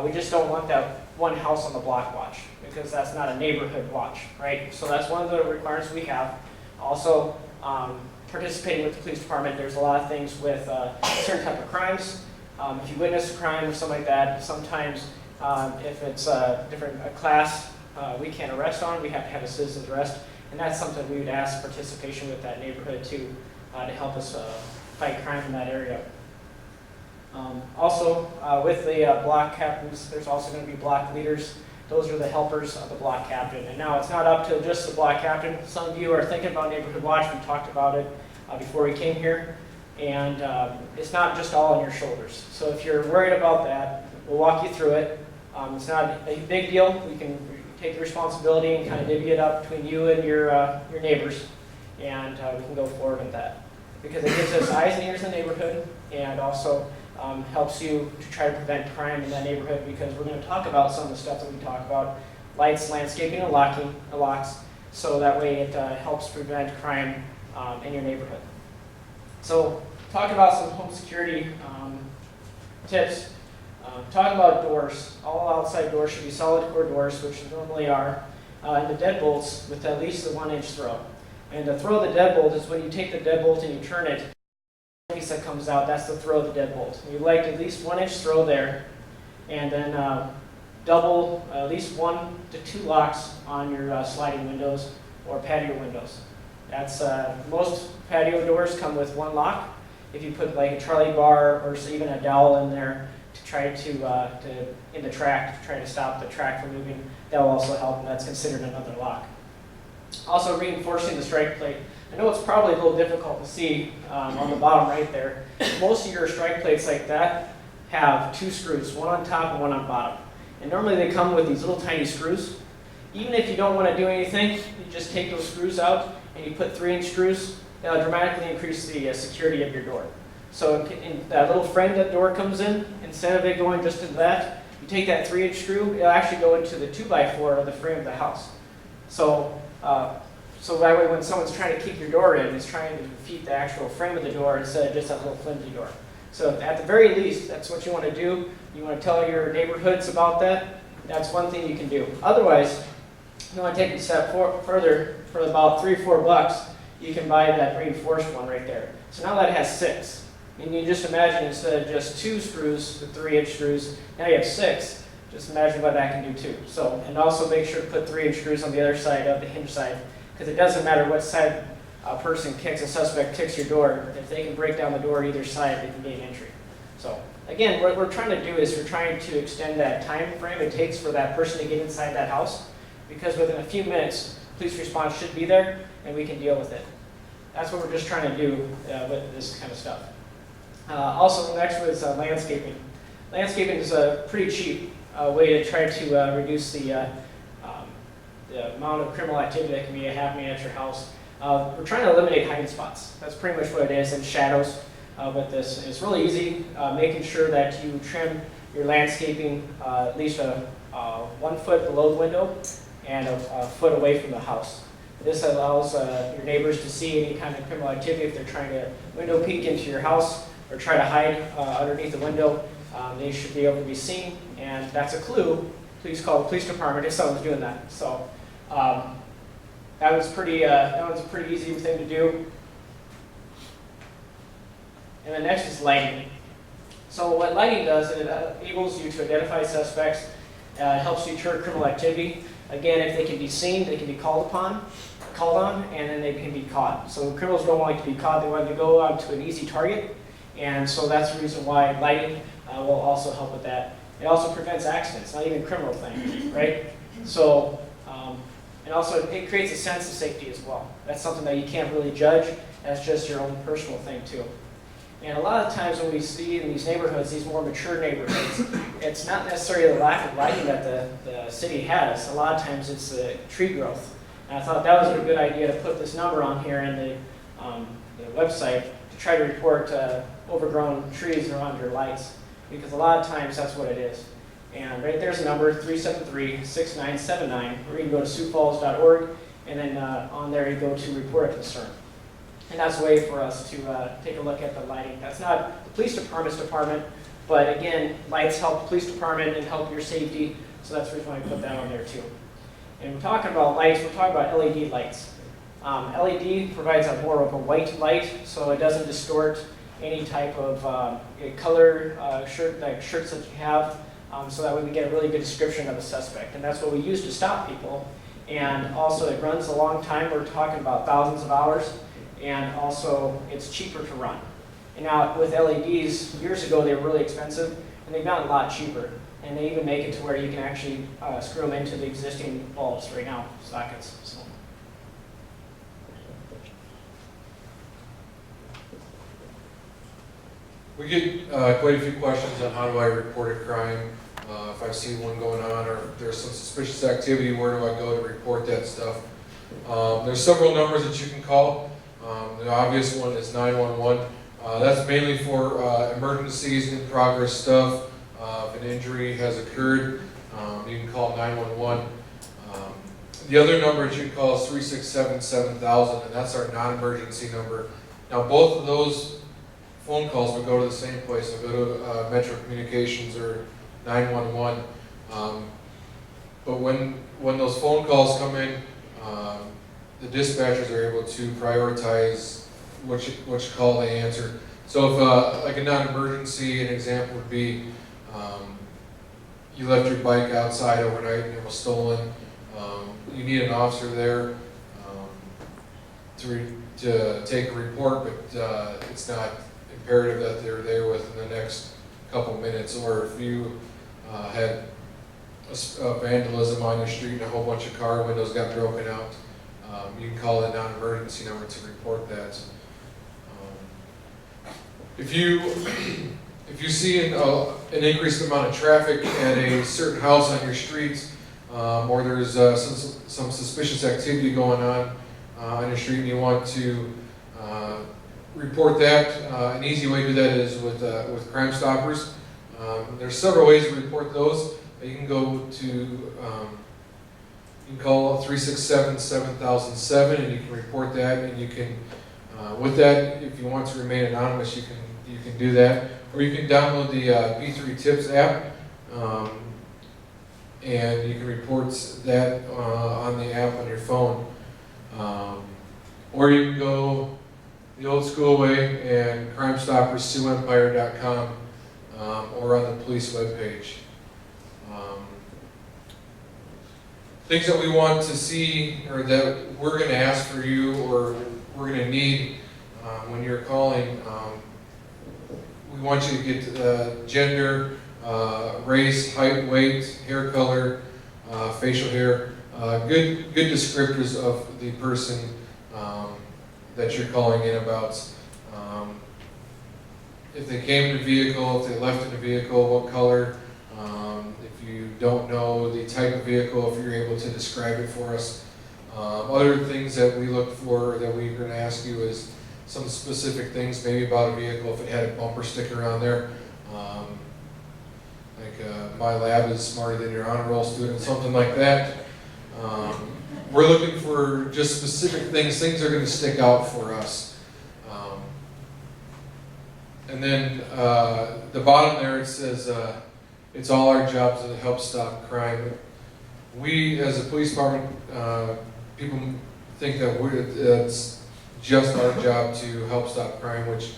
Speaker 16: We just don't want that one house on the block watch, because that's not a neighborhood watch, right? So that's one of the requirements we have. Also, participating with the police department, there's a lot of things with certain type of crimes. If you witness a crime or something like that, sometimes if it's a different class we can't arrest on, we have to have a citizen's arrest, and that's something we would ask participation with that neighborhood to help us fight crime in that area. Also, with the block captains, there's also going to be block leaders. Those are the helpers of the block captain. And now it's not up to just the block captain. Some of you are thinking about Neighborhood Watch. We talked about it before we came here. And it's not just all on your shoulders. So if you're worried about that, we'll walk you through it. It's not a big deal. We can take the responsibility and kind of divvy it up between you and your neighbors, and we can go forward with that. Because it gives us eyes and ears in the neighborhood, and also helps you to try to prevent crime in that neighborhood, because we're going to talk about some of the stuff that we talk about, lights, landscaping, and locks, so that way it helps prevent crime in your neighborhood. So talking about some home security tips. Talking about doors, all outside doors should be solid core doors, which they normally are, and the deadbolts with at least a 1-inch throw. And the throw of the deadbolt is when you take the deadbolt and you turn it, the piece that comes out, that's the throw of the deadbolt. You like at least 1-inch throw there, and then double at least 1 to 2 locks on your sliding windows or patio windows. That's most patio doors come with 1 lock. If you put like a trolley bar or even a dowel in there, to try to in the track, to try to stop the track from moving, that will also help, and that's considered another lock. Also, reinforcing the strike plate. I know it's probably a little difficult to see on the bottom right there. Most of your strike plates like that have 2 screws, one on top and one on bottom. And normally they come with these little tiny screws. Even if you don't want to do anything, you just take those screws out and you put 3-inch screws. That'll dramatically increase the security of your door. So in that little frame that door comes in, instead of it going just into that, you take that 3-inch screw, it'll actually go into the 2x4 of the frame of the house. So so that way when someone's trying to kick your door in, it's trying to defeat the actual frame of the door instead of just that little flimsy door. So at the very least, that's what you want to do. You want to tell your neighborhoods about that. That's one thing you can do. Otherwise, if you want to take it a step further, for about $3 or $4, you can buy that reinforced one right there. So now that it has 6. And you just imagine instead of just 2 screws, the 3-inch screws, now you have 6. Just imagine what that can do too. So, and also make sure to put 3-inch screws on the other side of the hinge side, because it doesn't matter what side a person kicks, a suspect kicks your door, if they can break down the door either side, they can gain entry. So again, what we're trying to do is we're trying to extend that time frame it takes for that person to get inside that house, because within a few minutes, police response should be there and we can deal with it. That's what we're just trying to do with this kind of stuff. Also, next was landscaping. Landscaping is a pretty cheap way to try to reduce the amount of criminal activity that can be happening at your house. We're trying to eliminate hiding spots. That's pretty much what it is, and shadows with this. It's really easy, making sure that you trim your landscaping at least 1 foot below the window and a foot away from the house. This allows your neighbors to see any kind of criminal activity if they're trying to window peek into your house or try to hide underneath the window. They should be able to be seen, and that's a clue. Please call the police department if someone's doing that. So that was a pretty easy thing to do. And then next is lighting. So what lighting does, it enables you to identify suspects, helps deter criminal activity. Again, if they can be seen, they can be called on, and then they can be caught. So criminals don't like to be caught, they want to go on to an easy target. And so that's the reason why lighting will also help with that. It also prevents accidents, not even criminal things, right? So, and also it creates a sense of safety as well. That's something that you can't really judge, that's just your own personal thing too. And a lot of times when we see in these neighborhoods, these more mature neighborhoods, it's not necessarily the lack of lighting that the city has. A lot of times it's the tree growth. And I thought that was a good idea to put this number on here in the website to try to report overgrown trees around your lights, because a lot of times that's what it is. And right there's a number, 373-6979, or you can go to siouxfalls.org, and then on there you go to report a concern. And that's a way for us to take a look at the lighting. That's not the police department's department, but again, lights help the police department and help your safety, so that's the reason why I put that on there too. And we're talking about lights, we're talking about LED lights. LED provides a more of a white light, so it doesn't distort any type of color shirts that you have, so that way we get a really good description of the suspect. And that's what we use to stop people. And also it runs a long time, we're talking about thousands of hours. And also, it's cheaper to run. And now with LEDs, years ago they were really expensive, and they've gotten a lot cheaper. And they even make it to where you can actually screw them into the existing bulbs right now, sockets. So.
Speaker 17: We get quite a few questions on how do I report a crime, if I see one going on, or if there's some suspicious activity, where do I go to report that stuff. There's several numbers that you can call. The obvious one is 911. That's mainly for emergencies, in progress stuff. If an injury has occurred, you can call 911. The other number that you can call is 367-7000, and that's our non-emergency number. Now both of those phone calls will go to the same place. They'll go to Metro Communications or 911. But when those phone calls come in, the dispatchers are able to prioritize which call they answer. So if like a non-emergency, an example would be you left your bike outside overnight and it was stolen. You need an officer there to take a report, but it's not imperative that they're there within the next couple minutes. Or if you had a vandalism on your street and a whole bunch of car windows got broken out, you can call the non-emergency number to report that. If you see an increased amount of traffic at a certain house on your street, or there's some suspicious activity going on your street, and you want to report that, an easy way to do that is with Crime Stoppers. There's several ways to report those. You can go to you can call 367-7007 and you can report that, and you can with that, if you want to remain anonymous, you can do that, or you can download the B3 Tips app, and you can report that on the app on your phone, or you can go the old school way and Crime Stoppers SiouxEmpire.com, or on the police webpage. Things that we want to see, or that we're going to ask for you, or we're going to need when you're calling. We want you to get gender, race, height, weight, hair color, facial hair, good descriptors of the person that you're calling in about. If they came in a vehicle, if they left in a vehicle, what color. If you don't know the type of vehicle, if you're able to describe it for us. Other things that we look for that we're going to ask you is some specific things, maybe about a vehicle, if it had a bumper sticker on there. My lab is smarter than your honor roll student, something like that. We're looking for just specific things that are going to stick out for us. And then the bottom there, it says, it's all our jobs to help stop crime. We, as a police department, people think that it's just our job to help stop crime, which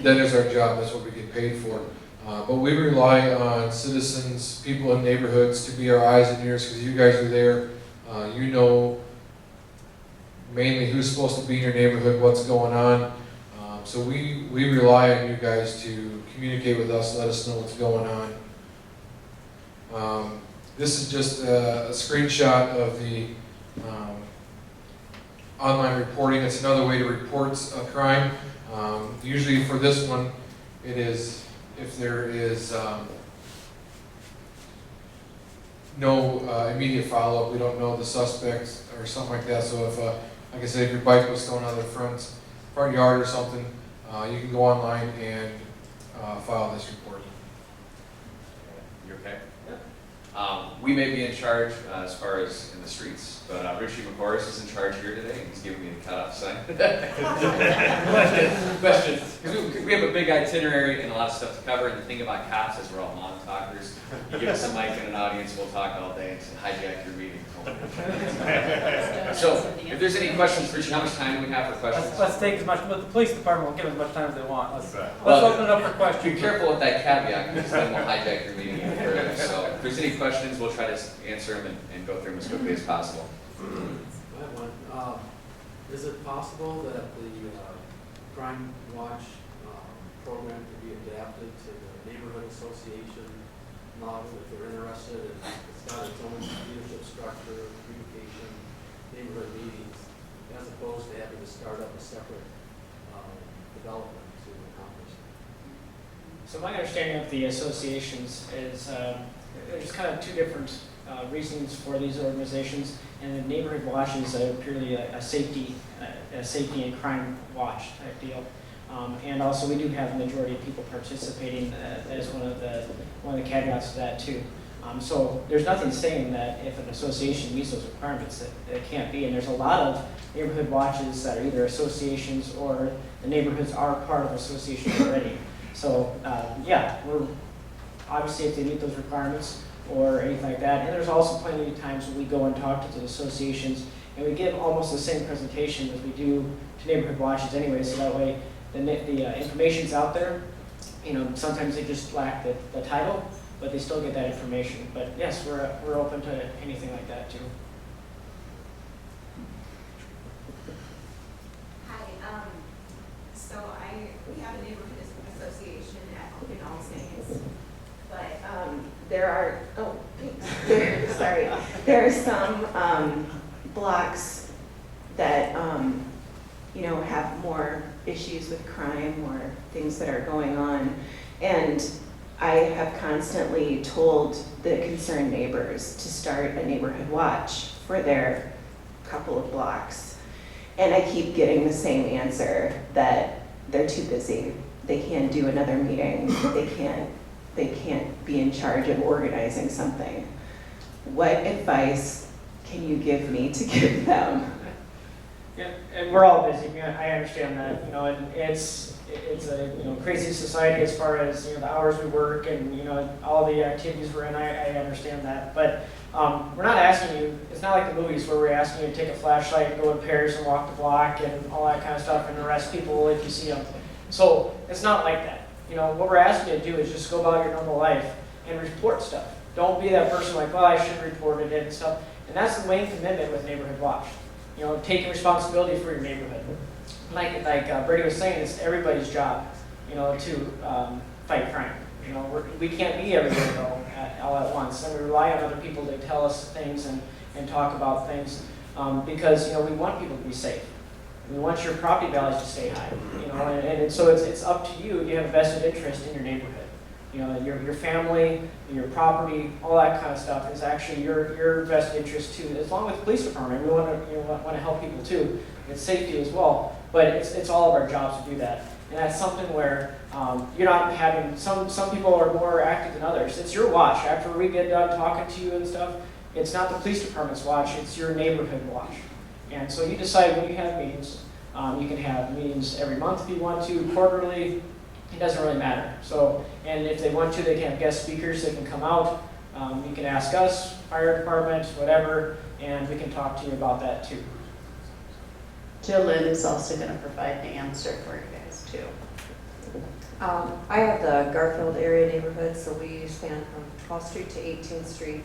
Speaker 17: that is our job, that's what we get paid for. But we rely on citizens, people in neighborhoods to be our eyes and ears, because you guys are there. You know mainly who's supposed to be in your neighborhood, what's going on. So we rely on you guys to communicate with us, let us know what's going on. This is just a screenshot of the online reporting. It's another way to report a crime. Usually for this one, it is if there is no immediate follow-up, we don't know the suspect or something like that. So if, like I said, if your bike was thrown out of the front yard or something, you can go online and file this report.
Speaker 18: You okay? We may be in charge as far as in the streets, but Richie McCorris is in charge here today. He's giving me the cutoff sign. Question. Because we have a big itinerary and a lot of stuff to cover, and the thing about cops is we're all non-talkers. You give us a mic and an audience, we'll talk all day and hijack your meeting. So, if there's any questions, Richie, how much time do we have for questions?
Speaker 16: Let's take as much, but the police department will give as much time as they want. Let's open it up for questions.
Speaker 18: Be careful with that caveat, because then we'll hijack your meeting even further. So, if there's any questions, we'll try to answer them and go through them as quickly as possible.
Speaker 19: I have one. Is it possible that the Crime Watch program could be adapted to the neighborhood association model if they're interested? It's got its own leadership structure, communication, neighborhood meetings, as opposed to having to start up a separate development to accomplish that.
Speaker 16: So my understanding of the associations is there's kind of two different reasons for these organizations, and the Neighborhood Watch is purely a safety and crime watch type deal. And also we do have a majority of people participating. That is one of the caveats to that too. So there's nothing saying that if an association meets those requirements that it can't be. And there's a lot of neighborhood watches that are either associations or the neighborhoods are part of associations already. So yeah, we're obviously if they meet those requirements or anything like that. And there's also plenty of times when we go and talk to the associations and we give almost the same presentation as we do to neighborhood watches anyway. So that way the information's out there. You know, sometimes they just lack the title, but they still get that information. But yes, we're open to anything like that too.
Speaker 20: Hi, so we have a neighborhood association in All Saints, but there are there are some blocks that you know, have more issues with crime or things that are going on, and I have constantly told the concerned neighbors to start a neighborhood watch for their couple of blocks. And I keep getting the same answer, that they're too busy. They can't do another meeting. They can't be in charge of organizing something. What advice can you give me to give them?
Speaker 16: Yeah, and we're all busy. I understand that. You know, and it's a crazy society as far as the hours we work and all the activities we're in. I understand that, but we're not asking you. It's not like the movies where we're asking you to take a flashlight and go in pairs and walk the block and all that kind of stuff and arrest people if you see them. So it's not like that. What we're asking you to do is just go about your normal life and report stuff. Don't be that person like, well, I should have reported it and stuff. And that's the main commitment with Neighborhood Watch. Taking responsibility for your neighborhood. like Brady was saying, it's everybody's job, you know, to fight crime. You know, we can't be everywhere though all at once, and we rely on other people to tell us things and talk about things because, you know, we want people to be safe. We want your property values to stay high, you know, and so it's up to you. You have a vested interest in your neighborhood. You know, your family, your property, all that kind of stuff is actually your vested interest too. As long as the police department, we want to help people too. It's safety as well, but it's all of our jobs to do that. And that's something where you're not having, some people are more active than others. It's your watch. After we get done talking to you and stuff, it's not the police department's watch, it's your neighborhood watch. And so you decide when you have meetings. You can have meetings every month if you want to, quarterly, it doesn't really matter. So, and if they want to, they can have guest speakers that can come out. You can ask us, fire department, whatever, and we can talk to you about that too.
Speaker 21: Jill Lynn is also going to provide the answer for you guys too.
Speaker 22: I have the Garfield area neighborhood, so we span from 12th Street to 18th Street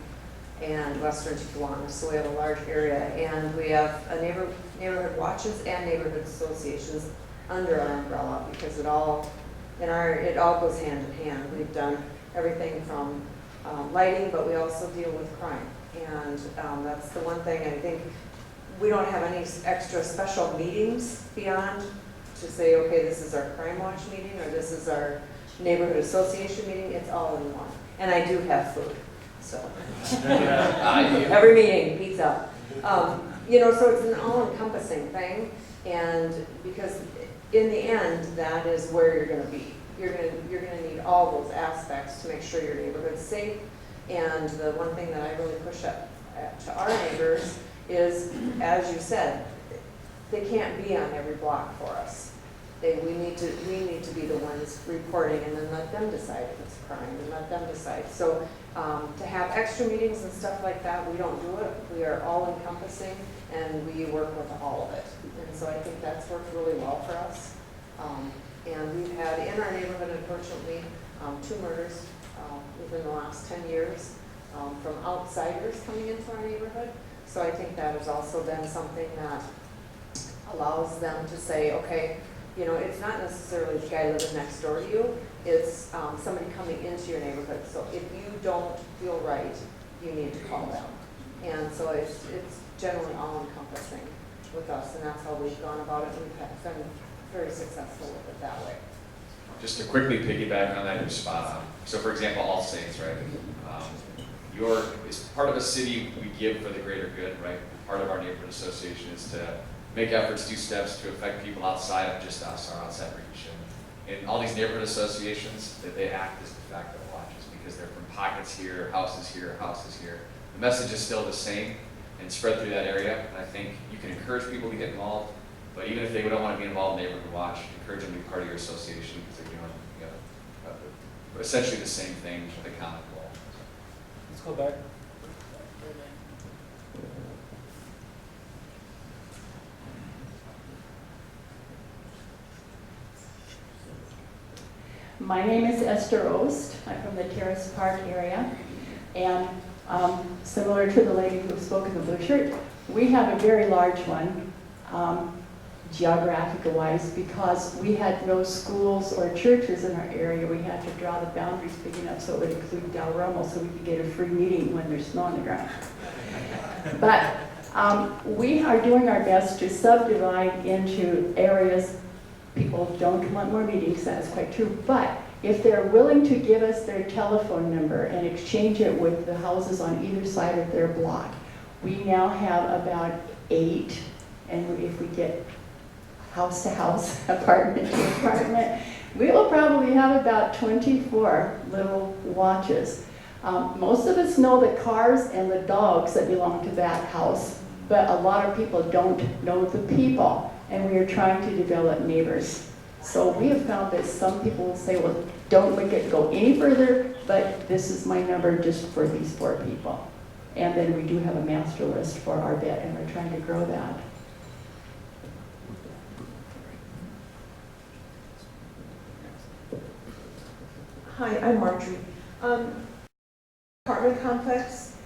Speaker 22: and western to Kiwanis, so we have a large area, and we have a neighborhood watches and neighborhood associations under our umbrella because it all goes hand in hand. We've done everything from lighting, but we also deal with crime, and that's the one thing I think we don't have any extra special meetings beyond to say, okay, this is our crime watch meeting or this is our neighborhood association meeting. It's all in one, and I do have food. So every meeting, pizza. You know, so it's an all-encompassing thing, and because in the end, that is where you're going to be. You're going to need all those aspects to make sure your neighborhood's safe. And the one thing that I really push up to our neighbors is, as you said, they can't be on every block for us. We need to be the ones reporting, and then let them decide if it's a crime, and let them decide. So to have extra meetings and stuff like that, we don't do it. We are all encompassing, and we work with all of it. And so I think that's worked really well for us. And we've had in our neighborhood, unfortunately, 2 murders within the last 10 years from outsiders coming into our neighborhood. So I think that has also been something that allows them to say, okay, you know, it's not necessarily the guy living next door to you, it's somebody coming into your neighborhood. So if you don't feel right, you need to call them. And so it's generally all encompassing with us, and that's how we've gone about it. We've been very successful with it that way.
Speaker 18: Just to quickly piggyback on that, you're spot on. So for example, All Saints, right? As part of a city, we give for the greater good, right? Part of our neighborhood association is to make efforts, do steps to affect people outside of just us, our outside reach. And all these neighborhood associations, that they act as de facto watches because they're from pockets here, houses here, houses here. The message is still the same and spread through that area. And I think you can encourage people to get involved, but even if they don't want to be involved in Neighborhood Watch, encourage them to be part of your association because they're doing essentially the same thing with a common goal.
Speaker 16: Let's go back.
Speaker 23: My name is Esther Ost. I'm from the Terrace Park area. And similar to the lady who spoke in the blue shirt, we have a very large one, geographical-wise, because we had no schools or churches in our area. We had to draw the boundaries big enough so it would include Del Romo so we could get a free meeting when there's snow on the ground. But we are doing our best to subdivide into areas. People don't want more meetings, that's quite true, but if they're willing to give us their telephone number and exchange it with the houses on either side of their block, we now have about 8, and if we get house to house, apartment to apartment, we will probably have about 24 little watches. Most of us know the cars and the dogs that belong to that house, but a lot of people don't know the people. And we are trying to develop neighbors. So we have found that some people will say, well, don't make it go any further, but this is my number just for these 4 people. And then we do have a master list for our bit, and we're trying to grow that.
Speaker 22: Hi, I'm Marjorie. Apartment complex,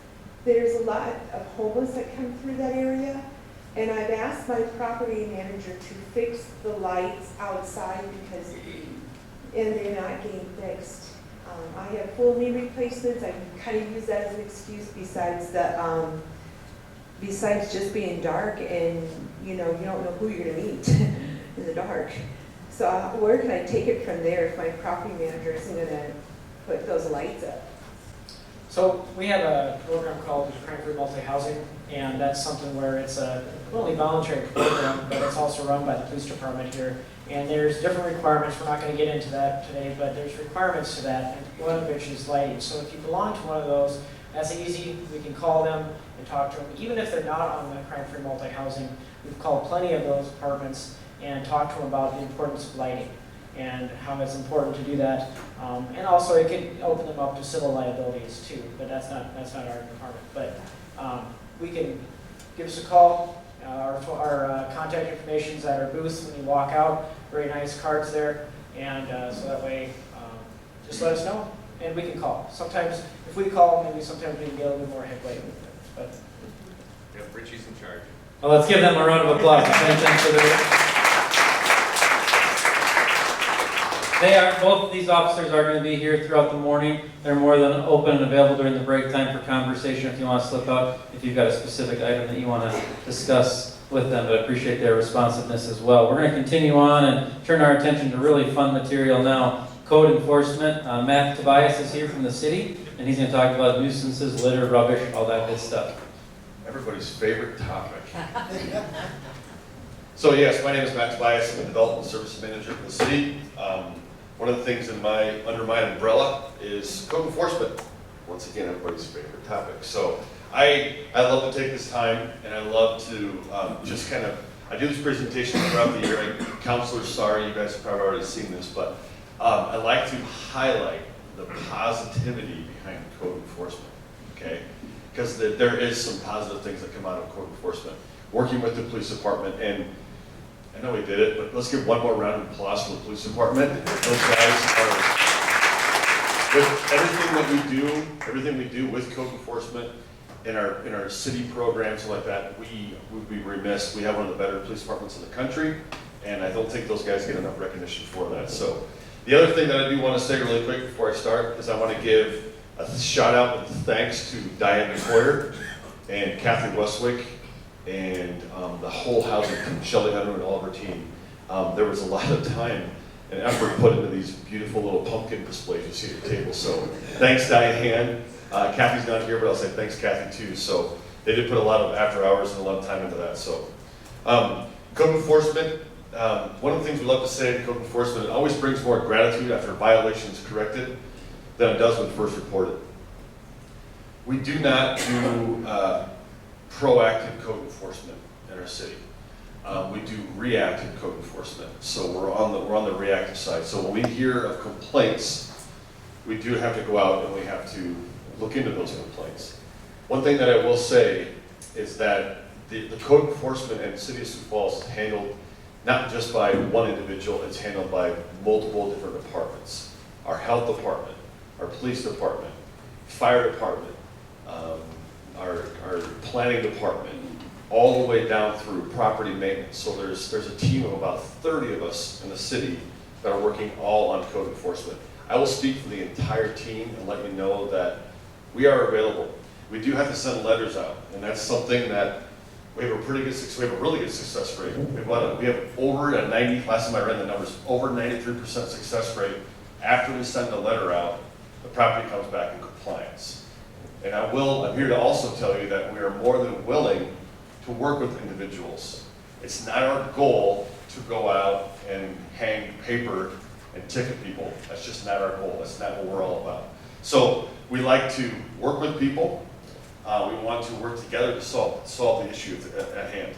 Speaker 22: there's a lot of homeless that come through that area.
Speaker 1: And I've asked my property manager to fix the lights outside because, and they're not getting fixed. I have full knee replacements. I kind of use that as an excuse besides just being dark and, you know, you don't know who you're gonna meet in the dark. So where can I take it from there if my property manager isn't gonna put those lights up?
Speaker 16: So we have a program called Crime-Free Multi-Housing, and that's something where it's a only voluntary program, but it's also run by the police department here. And there's different requirements. We're not going to get into that today, but there's requirements to that, and one of which is lighting. So if you belong to one of those, that's easy. We can call them and talk to them. Even if they're not on the Crime-Free Multi-Housing, we've called plenty of those apartments and talked to them about the importance of lighting and how it's important to do that. And also it can open them up to civil liabilities too, but that's not our department. But we can give us a call. Our contact information is at our booth when you walk out. Very nice cards there, and so that way, just let us know, and we can call. Sometimes, if we call, maybe sometimes we can get a little bit more headway with it. But
Speaker 18: Yep, Richie's in charge.
Speaker 3: Well, let's give them a round of applause. Thank them for both of these officers are going to be here throughout the morning. They're more than open and available during the break time for conversation if you want to slip out, if you've got a specific item that you want to discuss with them, but I appreciate their responsiveness as well. We're going to continue on and turn our attention to really fun material now. Code enforcement. Matt Tobias is here from the city, and he's going to talk about nuisances, litter, rubbish, all that good stuff.
Speaker 11: Everybody's favorite topic. So yes, my name is Matt Tobias. I'm a development service manager for the city. One of the things under my umbrella is code enforcement. Once again, everybody's favorite topic. So I love to take this time, and I love to just kind of, I do this presentation throughout the year. Counselors, sorry, you guys have probably already seen this, but I like to highlight the positivity behind code enforcement, okay? Because there is some positive things that come out of code enforcement. Working with the police department, and I know we did it, but let's give one more round of applause for the police department. Those guys are, with everything we do with code enforcement, in our city programs like that, we would be remiss. We have one of the better police departments in the country, and I don't think those guys get enough recognition for that. So the other thing that I do want to say really quick before I start is I want to give a shout out and thanks to Diane McCoyer and Kathy Westwick and the whole housing team, Shelly Hunter and all of her team. There was a lot of time and effort put into these beautiful little pumpkin displays you see at the table. So thanks, Diane. Kathy's not here, but I'll say thanks, Kathy, too. So they did put a lot of after hours and a lot of time into that. So code enforcement, one of the things we love to say in code enforcement, it always brings more gratitude after a violation is corrected than it does when first reported. We do not do proactive code enforcement in our city. We do reactive code enforcement. So we're on the reactive side. So when we hear of complaints, we do have to go out and we have to look into those complaints. One thing that I will say is that the code enforcement in the city of Sioux Falls is handled not just by one individual, it's handled by multiple different departments. Our health department, our police department, fire department, our planning department, all the way down through property maintenance. So there's a team of about 30 of us in the city that are working all on code enforcement. I will speak for the entire team and let you know that we are available. We do have to send letters out, and that's something that we have a really good success rate. We have over a 90, last time I read the numbers, over 93% success rate. After we send the letter out, the property comes back in compliance. And I'm here to also tell you that we are more than willing to work with individuals. It's not our goal to go out and hang paper and ticket people. That's just not our goal. That's not what we're all about. So we like to work with people. We want to work together to solve the issue at hand.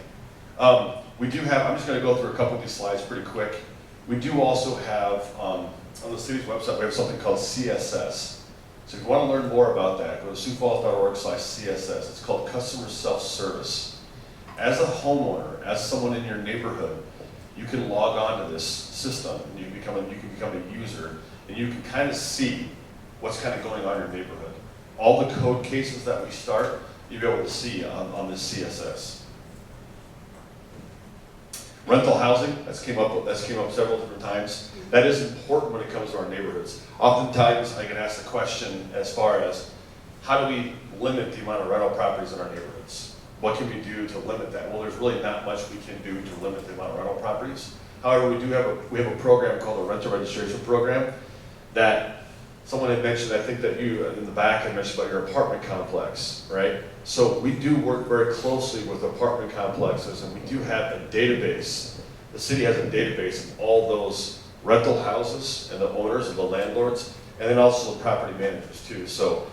Speaker 11: We do have, I'm just going to go through a couple of these slides pretty quick. We do also have, on the city's website, we have something called CSS. So if you want to learn more about that, go to siouxfalls.org/CSS. It's called Customer Self-Service. As a homeowner, as someone in your neighborhood, you can log on to this system and you can become a user, and you can kind of see what's kind of going on in your neighborhood. All the code cases that we start, you'll be able to see on this CSS. Rental housing, that's came up several different times. That is important when it comes to our neighborhoods. Oftentimes, I get asked the question as far as, how do we limit the amount of rental properties in our neighborhoods? What can we do to limit that? Well, there's really not much we can do to limit the amount of rental properties. However, we have a program called the rental registration program that someone had mentioned, I think that you in the back had mentioned about your apartment complex, right? So we do work very closely with apartment complexes, and we do have a database. The city has a database of all those rental houses and the owners and the landlords, and then also the property managers too. So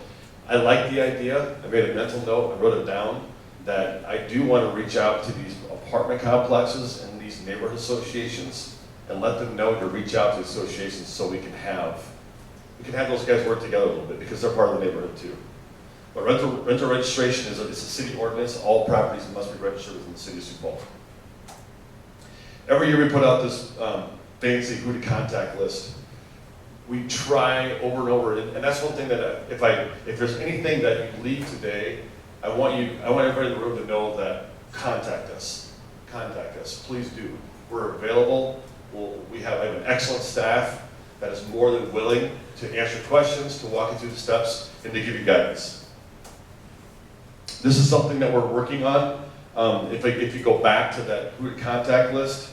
Speaker 11: I like the idea. I made a mental note, I wrote it down, that I do want to reach out to these apartment complexes and these neighborhood associations and let them know to reach out to the associations so we can have those guys work together a little bit, because they're part of the neighborhood too. But rental registration is a city ordinance. All properties must be registered within the city of Sioux Falls. Every year we put out this fancy who to contact list. We try over and over, and that's one thing that if there's anything that you leave today, I want everybody in the room to know that contact us, please do. We're available. I have an excellent staff that is more than willing to answer questions, to walk you through the steps, and to give you guidance. This is something that we're working on. If you go back to that who to contact list,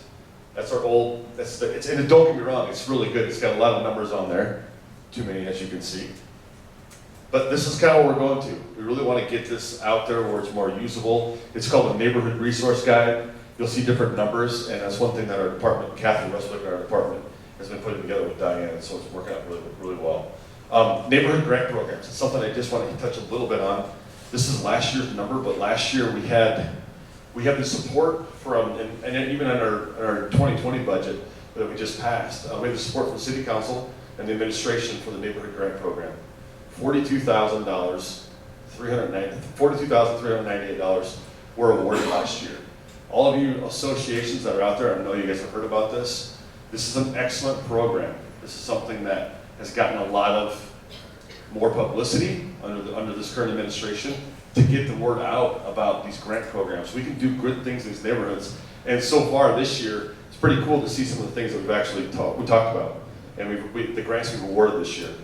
Speaker 11: that's our old, and don't get me wrong, it's really good. It's got a lot of numbers on there, too many as you can see. But this is kind of what we're going to. We really want to get this out there where it's more usable. It's called a neighborhood resource guide. You'll see different numbers, and that's one thing that our department, Kathy Westwick, our department, has been putting together with Diane, so it's working out really, really well. Neighborhood grant programs, it's something I just wanted to touch a little bit on. This is last year's number, but last year we had the support from, and even in our 2020 budget that we just passed, we had the support from City Council and the administration for the neighborhood grant program. $42,398 were awarded last year. All of you associations that are out there, I know you guys have heard about this. This is an excellent program. This is something that has gotten a lot of more publicity under this current administration to get the word out about these grant programs. We can do good things in these neighborhoods. And so far this year, it's pretty cool to see some of the things that we've actually talked about. And the grants we've awarded this year.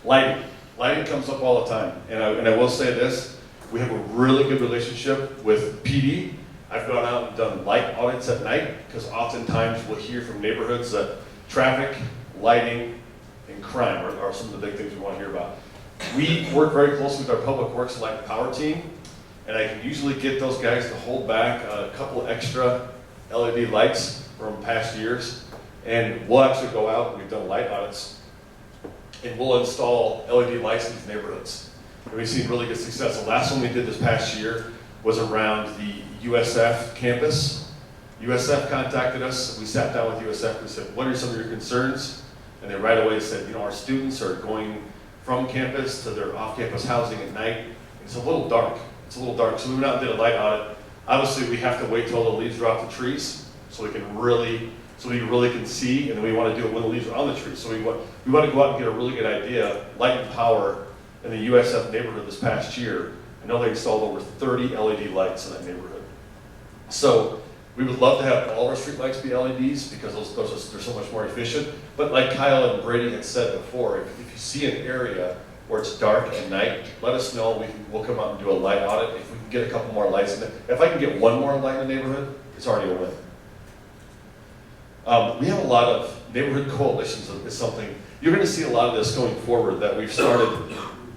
Speaker 11: Lighting comes up all the time. And I will say this, we have a really good relationship with PD. I've gone out and done light audits at night, because oftentimes we'll hear from neighborhoods that traffic, lighting, and crime are some of the big things we want to hear about. We work very closely with our Public Works Light and Power team, and I can usually get those guys to hold back a couple extra LED lights from past years, and we'll actually go out, we've done light audits, and we'll install LED lights in these neighborhoods. And we've seen really good success. The last one we did this past year was around the USF campus. USF contacted us, we sat down with USF and said, what are some of your concerns? And they right away said, our students are going from campus to their off-campus housing at night. It's a little dark, so we went out and did a light audit. Obviously, we have to wait till the leaves are off the trees so we really can see, and then we want to do it when the leaves are on the trees. So we want to go out and get a really good idea. Light and Power in the USF neighborhood this past year, I know they installed over 30 LED lights in that neighborhood. So we would love to have all our street lights be LEDs, because they're so much more efficient. But like Kyle and Brady had said before, if you see an area where it's dark at night, let us know. We'll come out and do a light audit. If we can get a couple more lights in there. If I can get one more light in the neighborhood, it's already a win. We have a lot of neighborhood coalitions. Is something you're going to see a lot of this going forward. That we've started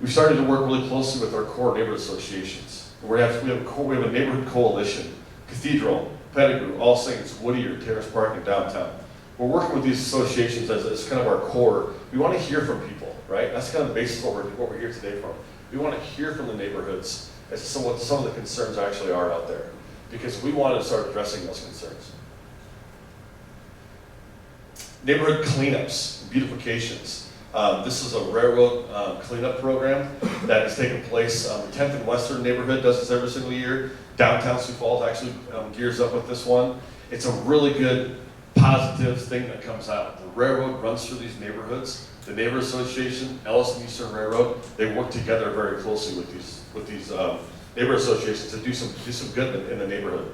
Speaker 11: to work really closely with our core neighborhood associations. We have a neighborhood coalition, Cathedral, Pettigrew, All Saints, Whittier, Terrace Park, and downtown. We're working with these associations as kind of our core. We want to hear from people, right? That's kind of the basis of what we're here today for. We want to hear from the neighborhoods as to what some of the concerns actually are out there, because we want to start addressing those concerns. Neighborhood cleanups, beautifications. This is a railroad cleanup program that is taking place. The 10th and Western neighborhood does this every single year. Downtown Sioux Falls actually gears up with this one. It's a really good, positive thing that comes out. The railroad runs through these neighborhoods. The Neighbor Association, Ellis and Eastern Railroad, they work together very closely with these neighbor associations to do some good in the neighborhood.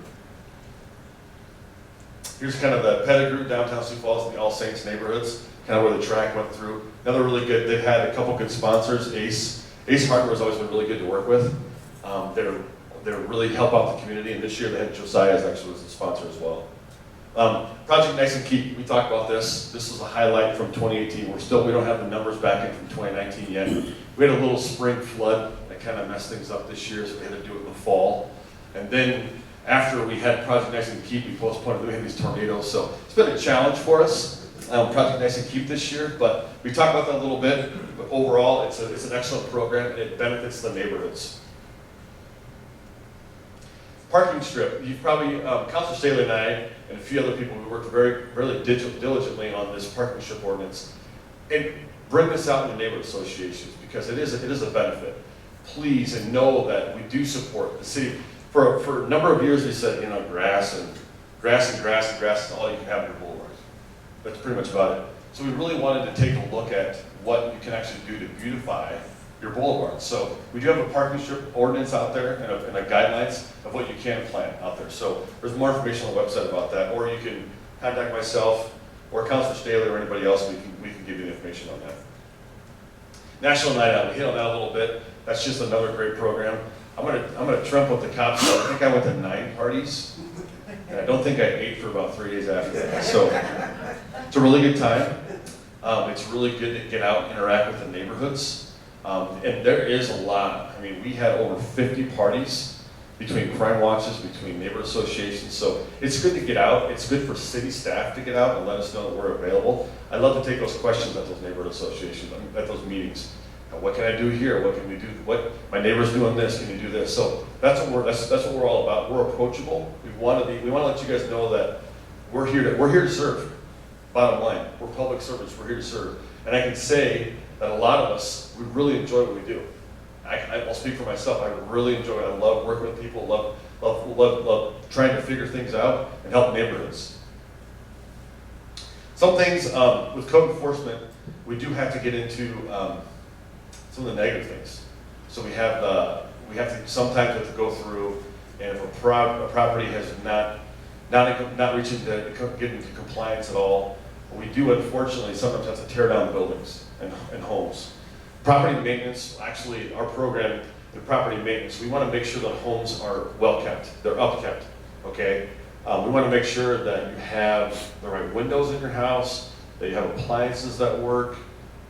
Speaker 11: Here's kind of the Pettigrew, downtown Sioux Falls, and the All Saints neighborhoods, kind of where the track went through. Another really good, they've had a couple good sponsors. Ace Hardware has always been really good to work with. They're really help out the community, and this year they had Josiah actually was a sponsor as well. Project Nice and Keep, we talked about this. This is a highlight from 2018. We don't have the numbers back in from 2019 yet. We had a little spring flood that kind of messed things up this year, so we had to do it in the fall. And then after we had Project Nice and Keep, we postponed it. We had these tornadoes, so it's been a challenge for us. Project Nice and Keep this year, but we talked about that a little bit. But overall, it's an excellent program, and it benefits the neighborhoods. Parking strip. You've probably, Councilor Staley and I, and a few other people, we worked really diligently on this parking strip ordinance. And bring this out in the neighborhood associations, because it is a benefit. Please, and know that we do support the city. For a number of years, we said, grass is all you can have in your boulevard. That's pretty much about it. So we really wanted to take a look at what you can actually do to beautify your boulevard. So we do have a parking strip ordinance out there and a guidelines of what you can plant out there. So there's more information on the website about that, or you can contact myself or Councilor Staley or anybody else. We can give you the information on that. National Night Out, we hit on that a little bit. That's just another great program. I'm gonna trump what the cops said. I think I went to 9 parties, and I don't think I ate for about 3 days after that. So it's a really good time. It's really good to get out and interact with the neighborhoods. And there is a lot. I mean, we had over 50 parties between crime watches, between neighborhood associations. So it's good to get out. It's good for city staff to get out and let us know that we're available. I love to take those questions at those neighborhood associations, at those meetings. What can I do here? What can we do? What my neighbor's doing this? Can you do this? So that's what we're all about. We're approachable. We want to let you guys know that we're here to serve. Bottom line, we're public servants. We're here to serve. And I can say that a lot of us, we really enjoy what we do. I'll speak for myself. I really enjoy it. I love working with people. Love trying to figure things out and help neighborhoods. Some things with code enforcement, we do have to get into some of the negative things. So we have to sometimes have to go through, and if a property has not reaching to get into compliance at all, we do unfortunately sometimes have to tear down buildings and homes. Property maintenance, actually our program in property maintenance, we want to make sure that homes are well kept, they're upkept, okay? We want to make sure that you have the right windows in your house, that you have appliances that work,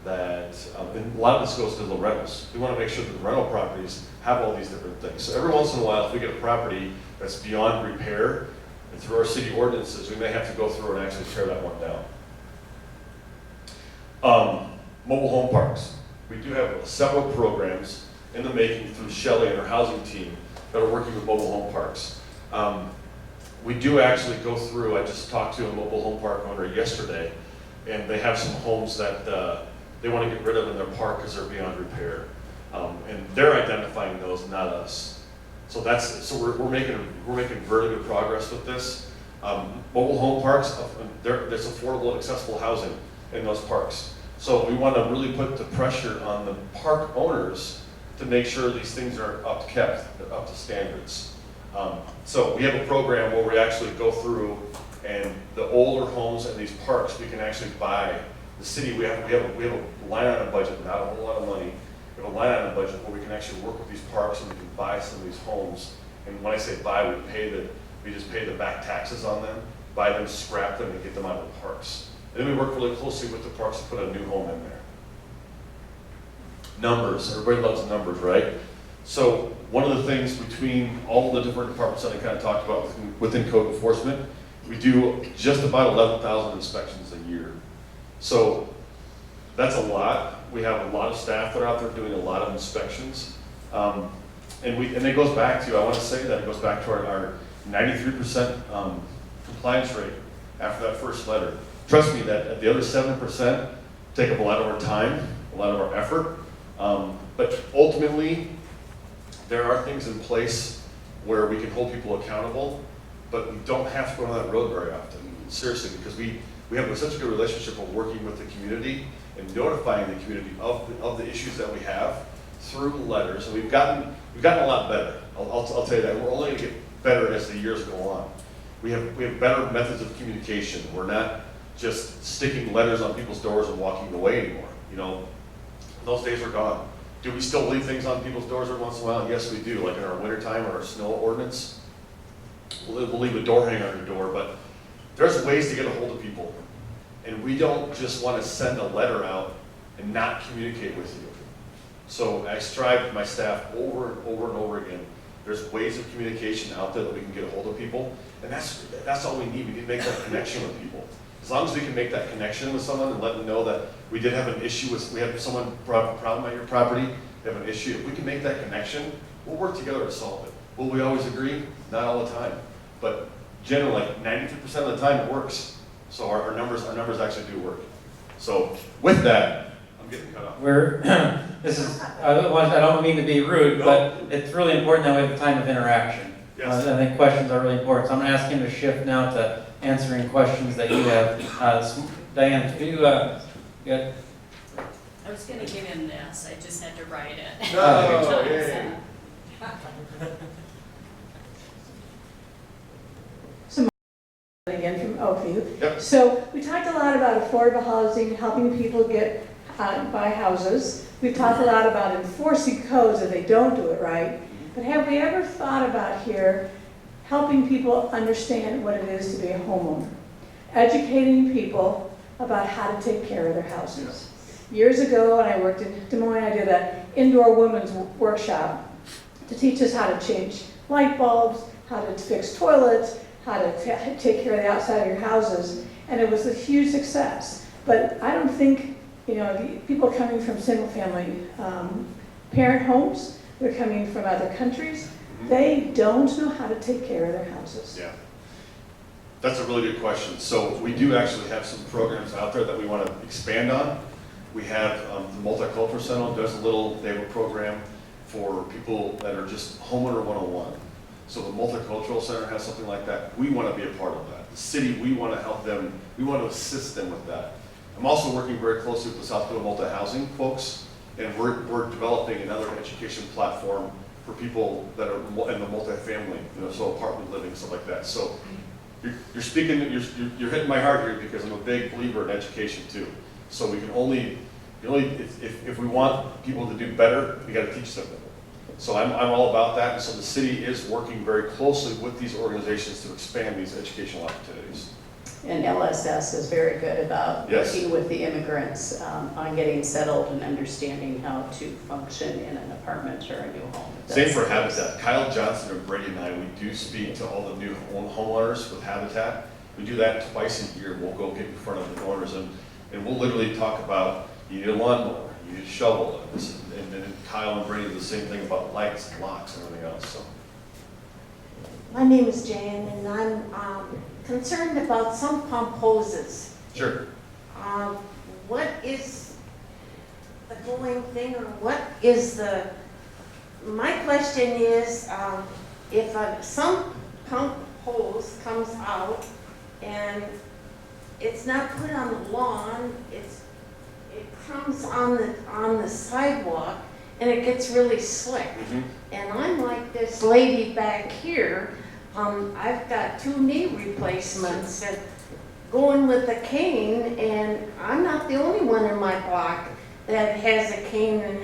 Speaker 11: that and a lot of this goes to the rentals. We want to make sure that the rental properties have all these different things. So every once in a while, if we get a property that's beyond repair, and through our city ordinances, we may have to go through and actually tear that one down. Mobile home parks. We do have several programs in the making through Shelley and her housing team that are working with mobile home parks. We do actually go through, I just talked to a mobile home park owner yesterday, and they have some homes that they want to get rid of in their park because they're beyond repair. And they're identifying those, not us. So we're making very good progress with this. Mobile home parks, there's affordable, accessible housing in those parks. So we want to really put the pressure on the park owners to make sure these things are upkept, they're up to standards. So we have a program where we actually go through, and the older homes in these parks we can actually buy. The city, we have a line item budget, not a whole lot of money. We have a line item budget where we can actually work with these parks and we can buy some of these homes. And when I say buy, we just pay the back taxes on them, buy them, scrap them, and get them out of the parks. And then we work really closely with the parks to put a new home in there. Numbers, everybody loves numbers, right? So one of the things between all the different departments that I kind of talked about within code enforcement, we do just about 11,000 inspections a year. So that's a lot. We have a lot of staff that are out there doing a lot of inspections. And it goes back to, I want to say that it goes back to our 93% compliance rate after that first letter. Trust me that the other 7% take up a lot of our time, a lot of our effort. But ultimately, there are things in place where we can hold people accountable, but we don't have to go down that road very often, seriously, because we have such a good relationship of working with the community and notifying the community of the issues that we have through letters, and we've gotten a lot better. I'll tell you that. We're only going to get better as the years go on. We have better methods of communication. We're not just sticking letters on people's doors and walking away anymore. You know, those days are gone. Do we still leave things on people's doors every once in a while? Yes, we do, like in our wintertime or our snow ordinance. We'll leave a door hanger on your door, but there's ways to get a hold of people. And we don't just want to send a letter out and not communicate with you. So I strive with my staff over and over and over again. There's ways of communication out there that we can get a hold of people. And that's all we need. We need to make that connection with people. As long as we can make that connection with someone and let them know that we did have an issue with, we had someone brought up a problem at your property, they have an issue. If we can make that connection, we'll work together to solve it. Will we always agree? Not all the time. But generally, like 92% of the time it works. So our numbers actually do work. So with that, I'm getting cut off.
Speaker 3: I don't mean to be rude, but it's really important that we have a time of interaction.
Speaker 11: Yes.
Speaker 3: I think questions are really important. So I'm going to ask him to shift now to answering questions that you have. Diane, do you get?
Speaker 2: I was going to give him this, I just had to write it.
Speaker 11: Oh, yay.
Speaker 14: Again from Oakview.
Speaker 11: Yep.
Speaker 14: So we talked a lot about affordable housing, helping people get buy houses. We've talked a lot about enforcing codes if they don't do it right. But have we ever thought about here helping people understand what it is to be a homeowner? Educating people about how to take care of their houses. Years ago, when I worked in Des Moines, I did an indoor women's workshop to teach us how to change light bulbs, how to fix toilets, how to take care of the outside of your houses, and it was a huge success. But I don't think, you know, the people coming from single-family parent homes, they're coming from other countries, they don't know how to take care of their houses.
Speaker 11: Yeah. That's a really good question. So we do actually have some programs out there that we want to expand on. We have the Multicultural Center they have a program for people that are just homeowner 101. So the Multicultural Center has something like that. We want to be a part of that. The city, we want to help them, we want to assist them with that. I'm also working very closely with the South Dakota Multi-Housing folks, and we're developing another education platform for people that are in the multifamily, you know, so apartment living, stuff like that. So you're speaking, you're hitting my heart here because I'm a big believer in education too. So we can only if we want people to do better, we got to teach them. So I'm all about that, and so the city is working very closely with these organizations to expand these educational opportunities.
Speaker 21: And LSS is very good about
Speaker 11: Yes.
Speaker 21: working with the immigrants on getting settled and understanding how to function in an apartment or a new home.
Speaker 11: Same for Habitat. Kyle Johnson and Brady and I, we do speak to all the new homeowners with Habitat. We do that twice a year. We'll go get in front of the owners and we'll literally talk about, you need a lawnmower, you need a shovel, and then Kyle and Brady do the same thing about lights and locks and everything else. So.
Speaker 15: My name is Jan, and I'm concerned about some pump hoses.
Speaker 11: Sure.
Speaker 15: What is the going thing, or what is the, my question is, if some pump hose comes out and it's not put on the lawn, it comes on the sidewalk and it gets really slick. And I'm like this lady back here, I've got 2 knee replacements and going with a cane, and I'm not the only one in my block that has a cane and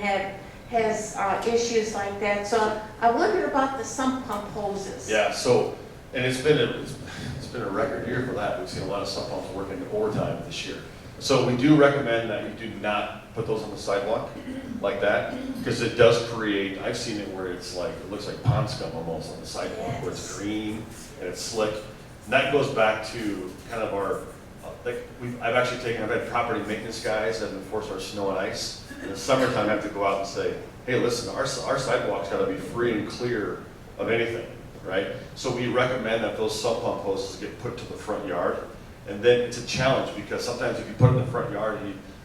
Speaker 15: has issues like that. So I wonder about the sump pump hoses.
Speaker 11: Yeah, so, and it's been a record year for that. We've seen a lot of sump pumps working overtime this year. So we do recommend that you do not put those on the sidewalk like that, because it does create, I've seen it where it's like, it looks like pond scum almost on the sidewalk, where it's green and it's slick. And that goes back to kind of our, I've had property maintenance guys that enforce our snow and ice. In the summertime, I have to go out and say, hey, listen, our sidewalk's gotta be free and clear of anything, right? So we recommend that those sump pump hoses get put to the front yard. And then it's a challenge, because sometimes if you put it in the front yard,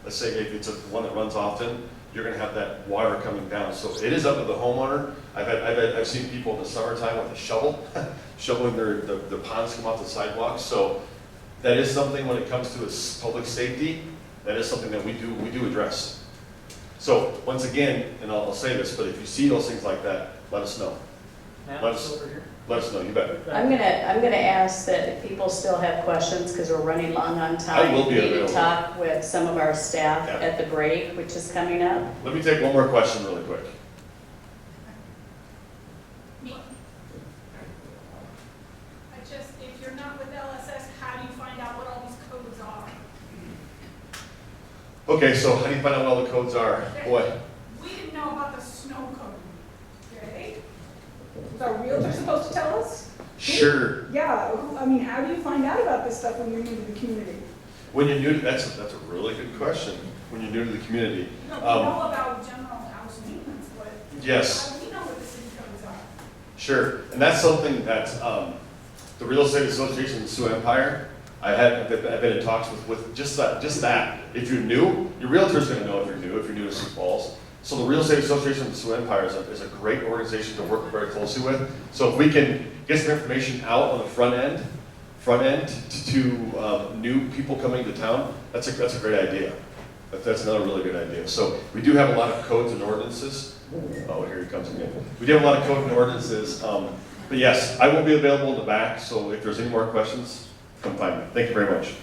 Speaker 11: let's say if it's one that runs often, you're going to have that water coming down. So it is up to the homeowner. I've seen people in the summertime with a shovel, shoveling the ponds come off the sidewalk. So that is something, when it comes to public safety, that is something that we do address. So once again, and I'll say this, but if you see those things like that, let us know.
Speaker 16: Matt,
Speaker 11: Let us,
Speaker 16: over here.
Speaker 11: let us know, you bet.
Speaker 21: I'm gonna ask that if people still have questions, because we're running long on time.
Speaker 11: I will be
Speaker 21: maybe
Speaker 11: available.
Speaker 21: talk with some of our staff
Speaker 11: Yeah.
Speaker 21: at the break, which is coming up.
Speaker 11: Let me take one more question really quick.
Speaker 4: If you're not with LSS, how do you find out what all these codes are?
Speaker 11: Okay, so how do you find out what all the codes are? Boy,
Speaker 4: We didn't know about the snow code, okay? Is our realtor supposed to tell us?
Speaker 11: sure.
Speaker 4: Yeah, I mean, how do you find out about this stuff when you're new to the community?
Speaker 11: When you're new, that's a really good question. When you're new to the community.
Speaker 4: No, we know about general house maintenance, but
Speaker 11: Yes.
Speaker 4: how do we know what the city codes are?
Speaker 11: Sure, and that's something that the Real Estate Association of the Sioux Empire, I've been in talks with just that. If you're new, your realtor's going to know if you're new to Sioux Falls. So the Real Estate Association of the Sioux Empire is a great organization to work very closely with. So if we can get some information out on the front end to new people coming to town, that's a great idea. That's another really good idea. So we do have a lot of codes and ordinances. Oh, here he comes again. We do have a lot of code and ordinances. But yes, I will be available in the back, so if there's any more questions, come find me. Thank you very much.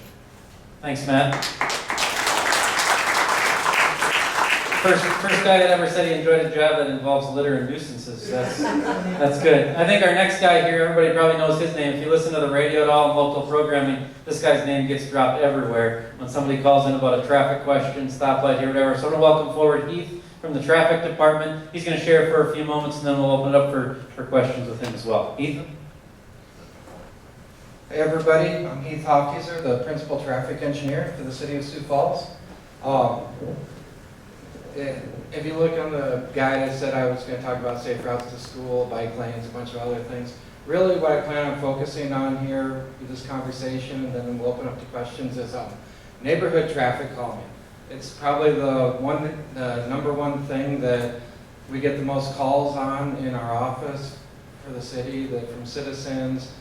Speaker 3: Thanks, Matt. First guy that ever said he enjoyed a job that involves litter and nuisances. That's good. I think our next guy here, everybody probably knows his name. If you listen to the radio at all, local programming, this guy's name gets dropped everywhere when somebody calls in about a traffic question, stoplight here, whatever. So I want to welcome forward Heath from the traffic department. He's going to share for a few moments, and then we'll open it up for questions with him as well. Heath?
Speaker 6: Hey everybody, I'm Heath Hofkeiser, the Principal Traffic Engineer for the City of Sioux Falls. If you look on the guide, I said I was going to talk about safe routes to school, bike lanes, a bunch of other things. Really what I plan on focusing on here with this conversation, and then we'll open up to questions, is neighborhood traffic calming. It's probably the number one thing that we get the most calls on in our office for the city, from citizens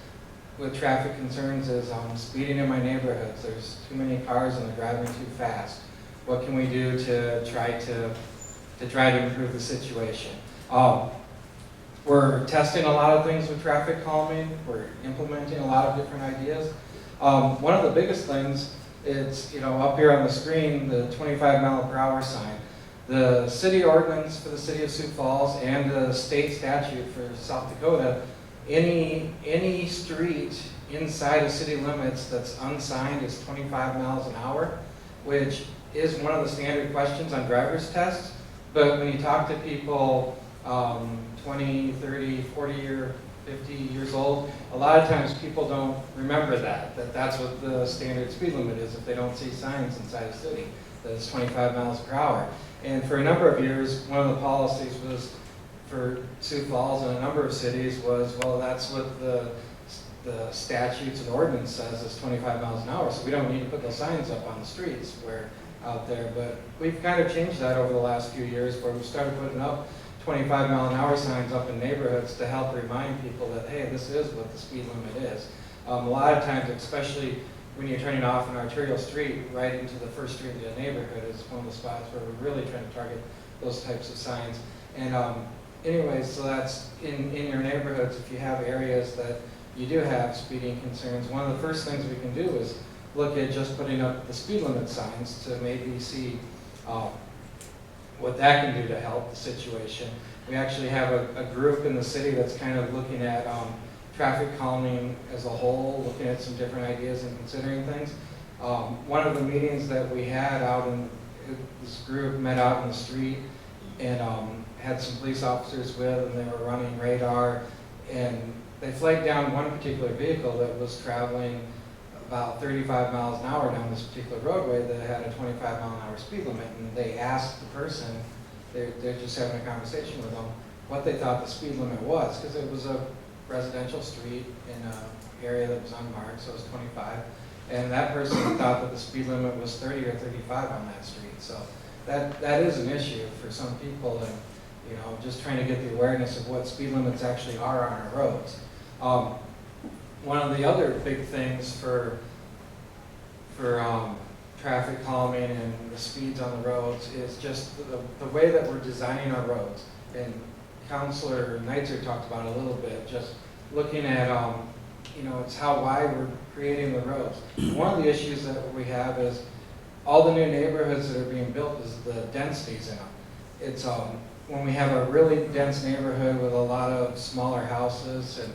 Speaker 6: with traffic concerns, is speeding in my neighborhoods. There's too many cars and they're driving too fast. What can we do to try to improve the situation? We're testing a lot of things with traffic calming. We're implementing a lot of different ideas. One of the biggest things is, up here on the screen, the 25-mile-per-hour sign. The city ordinance for the city of Sioux Falls and the state statute for South Dakota, any street inside the city limits that's unsigned is 25 miles an hour, which is one of the standard questions on driver's tests. But when you talk to people 20, 30, 40, or 50 years old, a lot of times people don't remember that's what the standard speed limit is if they don't see signs inside a city, that it's 25 miles per hour. And for a number of years, one of the policies was for Sioux Falls and a number of cities was, well, that's what the statutes and ordinance says is 25 miles an hour, so we don't need to put those signs up on the streets out there. But we've kind of changed that over the last few years, where we've started putting up 25-mile-an-hour signs up in neighborhoods to help remind people that, hey, this is what the speed limit is. A lot of times, especially when you're turning off an arterial street right into the first street of the neighborhood, is one of the spots where we're really trying to target those types of signs. And anyways, so that's in your neighborhoods, if you have areas that you do have speeding concerns, one of the first things we can do is look at just putting up the speed limit signs to maybe see what that can do to help the situation. We actually have a group in the city that's kind of looking at traffic calming as a whole, looking at some different ideas and considering things. One of the meetings that we had this group met out in the street and had some police officers with, and they were running radar, and they flagged down one particular vehicle that was traveling about 35 miles an hour down this particular roadway that had a 25-mile-an-hour speed limit, and they asked the person, they're just having a conversation with them, what they thought the speed limit was, because it was a residential street in an area that was unmarked, so it was 25, and that person thought that the speed limit was 30 or 35 on that street. So that is an issue for some people, and just trying to get the awareness of what speed limits actually are on our roads. One of the other big things for traffic calming and the speeds on the roads is just the way that we're designing our roads. And Councilor Neitzer talked about it a little bit, just looking at, it's how wide we're creating the roads. One of the issues that we have is all the new neighborhoods that are being built is the densities in them. It's when we have a really dense neighborhood with a lot of smaller houses, and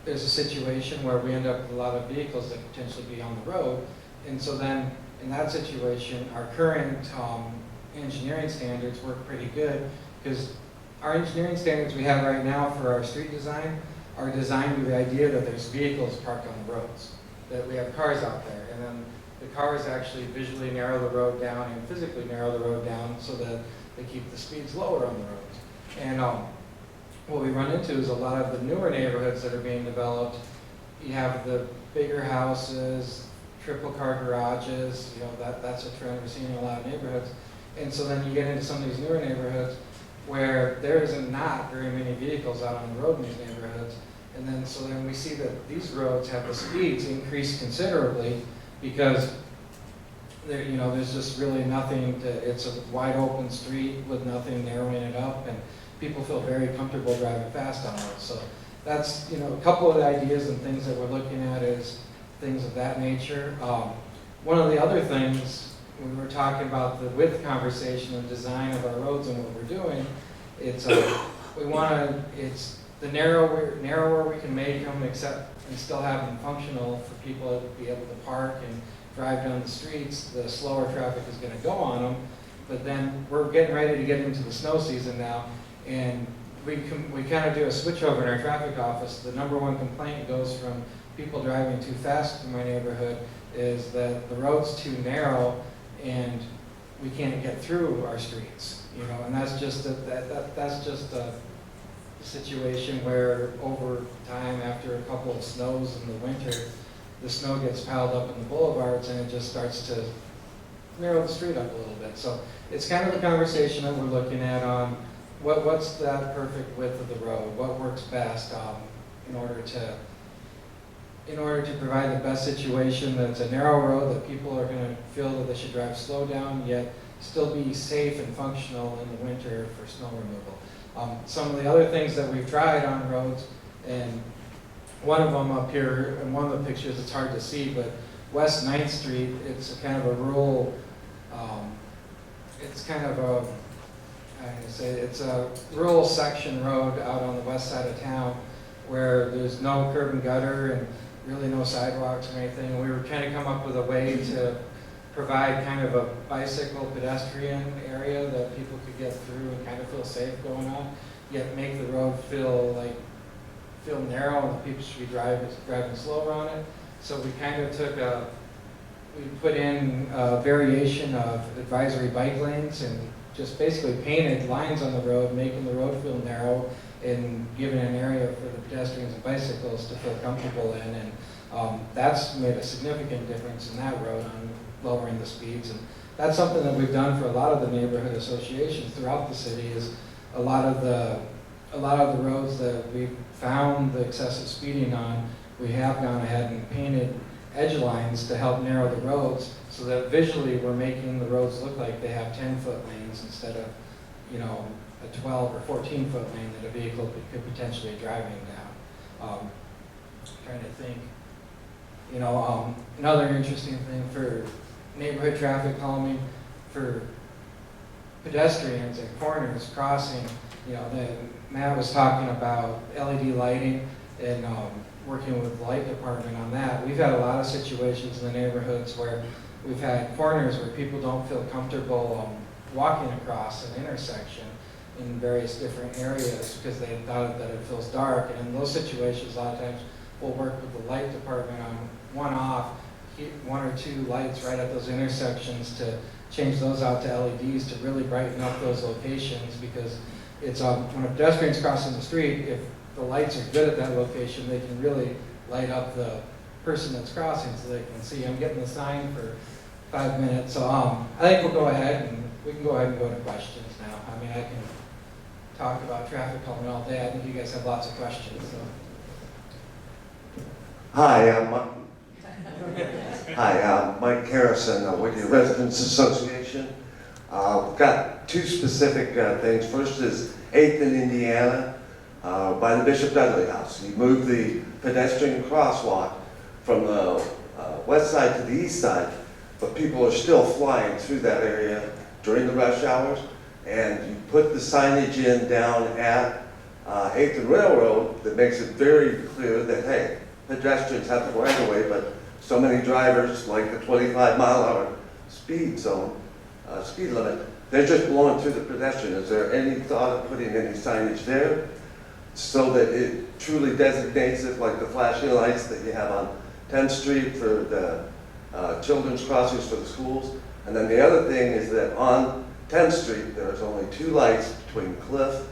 Speaker 6: there's a situation where we end up with a lot of vehicles that potentially be on the road. And so then in that situation, our current engineering standards work pretty good, because our engineering standards we have right now for our street design are designed with the idea that there's vehicles parked on the roads, that we have cars out there, and then the cars actually visually narrow the road down and physically narrow the road down so that they keep the speeds lower on the roads. And what we run into is a lot of the newer neighborhoods that are being developed. You have the bigger houses, triple car garages, that's a trend we're seeing in a lot of neighborhoods. And so then you get into some of these newer neighborhoods where there isn't not very many vehicles out on the road in these neighborhoods. And then so then we see that these roads have the speeds increased considerably because there's just really nothing it's a wide open street with nothing narrowing it up, and people feel very comfortable driving fast on those. So that's, a couple of the ideas and things that we're looking at is things of that nature. One of the other things, when we were talking about the width conversation and design of our roads and what we're doing, it's the narrower we can make them, except and still have them functional for people to be able to park and drive down the streets, the slower traffic is going to go on them. But then we're getting ready to get into the snow season now, and we kind of do a switchover in our traffic office. The number one complaint goes from people driving too fast in my neighborhood is that the road's too narrow and we can't get through our streets, and that's just a situation where over time, after a couple of snows in the winter, the snow gets piled up in the boulevards and it just starts to narrow the street up a little bit. So it's kind of the conversation that we're looking at on what's that perfect width of the road, what works best in order to provide the best situation that's a narrow road that people are going to feel that they should drive slow down, yet still be safe and functional in the winter for snow removal. Some of the other things that we've tried on roads, and one of them up here, in one of the pictures it's hard to see, but West 9th Street, it's kind of a rural, it's a rural section road out on the west side of town where there's no curb and gutter and really no sidewalks or anything. And we were trying to come up with a way to provide kind of a bicycle pedestrian area that people could get through and kind of feel safe going on, yet make the road feel narrow and the people should be driving slower on it. So we kind of we put in a variation of advisory bike lanes and just basically painted lines on the road, making the road feel narrow and giving an area for the pedestrians and bicycles to feel comfortable in. And that's made a significant difference in that road on lowering the speeds. And that's something that we've done for a lot of the neighborhood associations throughout the city. Is a lot of the roads that we've found the excessive speeding on, we have gone ahead and painted edge lines to help narrow the roads so that visually we're making the roads look like they have 10-foot lanes instead of, a 12 or 14-foot lane that a vehicle could potentially be driving down. Trying to think, another interesting thing for neighborhood traffic calming, for pedestrians and corners crossing, Matt was talking about LED lighting and working with the light department on that. We've had a lot of situations in the neighborhoods where we've had corners where people don't feel comfortable walking across an intersection in various different areas because they thought that it feels dark. And in those situations, a lot of times we'll work with the light department on one or two lights right at those intersections to change those out to LEDs to really brighten up those locations, because it's when a pedestrian's crossing the street, if the lights are good at that location, they can really light up the person that's crossing so they can see. I'm getting the sign for 5 minutes, so I think we'll go ahead and we can go ahead and go to questions now. I mean, I can talk about traffic calming all day. I think you guys have lots of questions. So.
Speaker 7: Hi, I'm Mike Harrison with the Residents Association. We've got two specific things. First is 8th in Indiana. by the Bishop Dudley House. He moved the pedestrian crosswalk from the west side to the east side, but people are still flying through that area during the rush hours. And you put the signage in down at 8th and Railroad that makes it very clear that, hey, pedestrians have the right of way, but so many drivers like the 25-mile-an-hour speed zone, speed limit, they're just blowing through the pedestrian. Is there any thought of putting any signage there so that it truly designates it, like the flashing lights that you have on 10th Street for the children's crossings for the schools? And then the other thing is that on 10th Street, there's only 2 lights between Cliff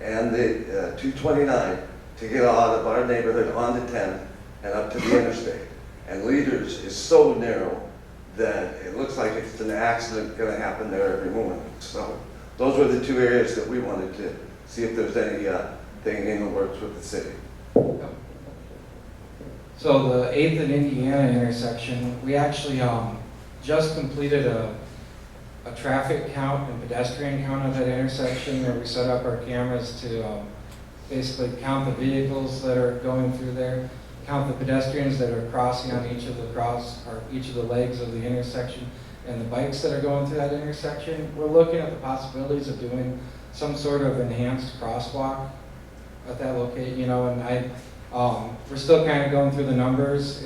Speaker 7: and the 229 to get out of our neighborhood onto 10th and up to the interstate. And Leaders is so narrow that it looks like it's an accident going to happen there every morning. So those were the 2 areas that we wanted to see if there's any thing in the works with the city.
Speaker 6: So the 8th and Indiana intersection, we actually just completed a traffic count and pedestrian count of that intersection, where we set up our cameras to basically count the vehicles that are going through there, count the pedestrians that are crossing on each of the legs of the intersection, and the bikes that are going through that intersection. We're looking at the possibilities of doing some sort of enhanced crosswalk at that location, and we're still kind of going through the numbers.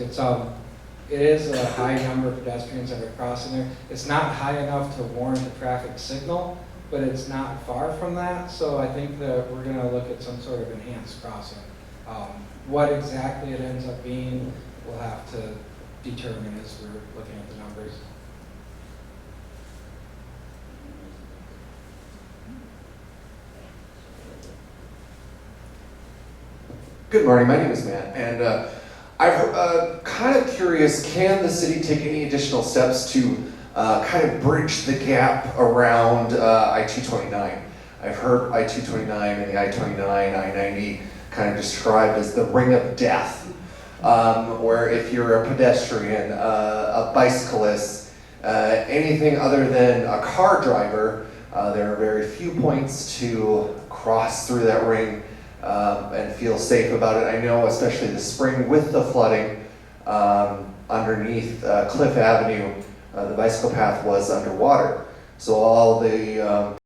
Speaker 6: It is a high number of pedestrians that are crossing there. It's not high enough to warrant a traffic signal, but it's not far from that. So I think that we're going to look at some sort of enhanced crossing. What exactly it ends up being, we'll have to determine as we're looking at the numbers.
Speaker 5: Good morning, my name is Matt, and I'm kind of curious, can the city take any additional steps to kind of bridge the gap around I-229? I've heard I-229 and the I-29, I-90 kind of described as the ring of death, where if you're a pedestrian, a bicyclist, anything other than a car driver, there are very few points to cross through that ring and feel safe about it. I know, especially this spring with the flooding underneath Cliff Avenue, the bicycle path was underwater. So all the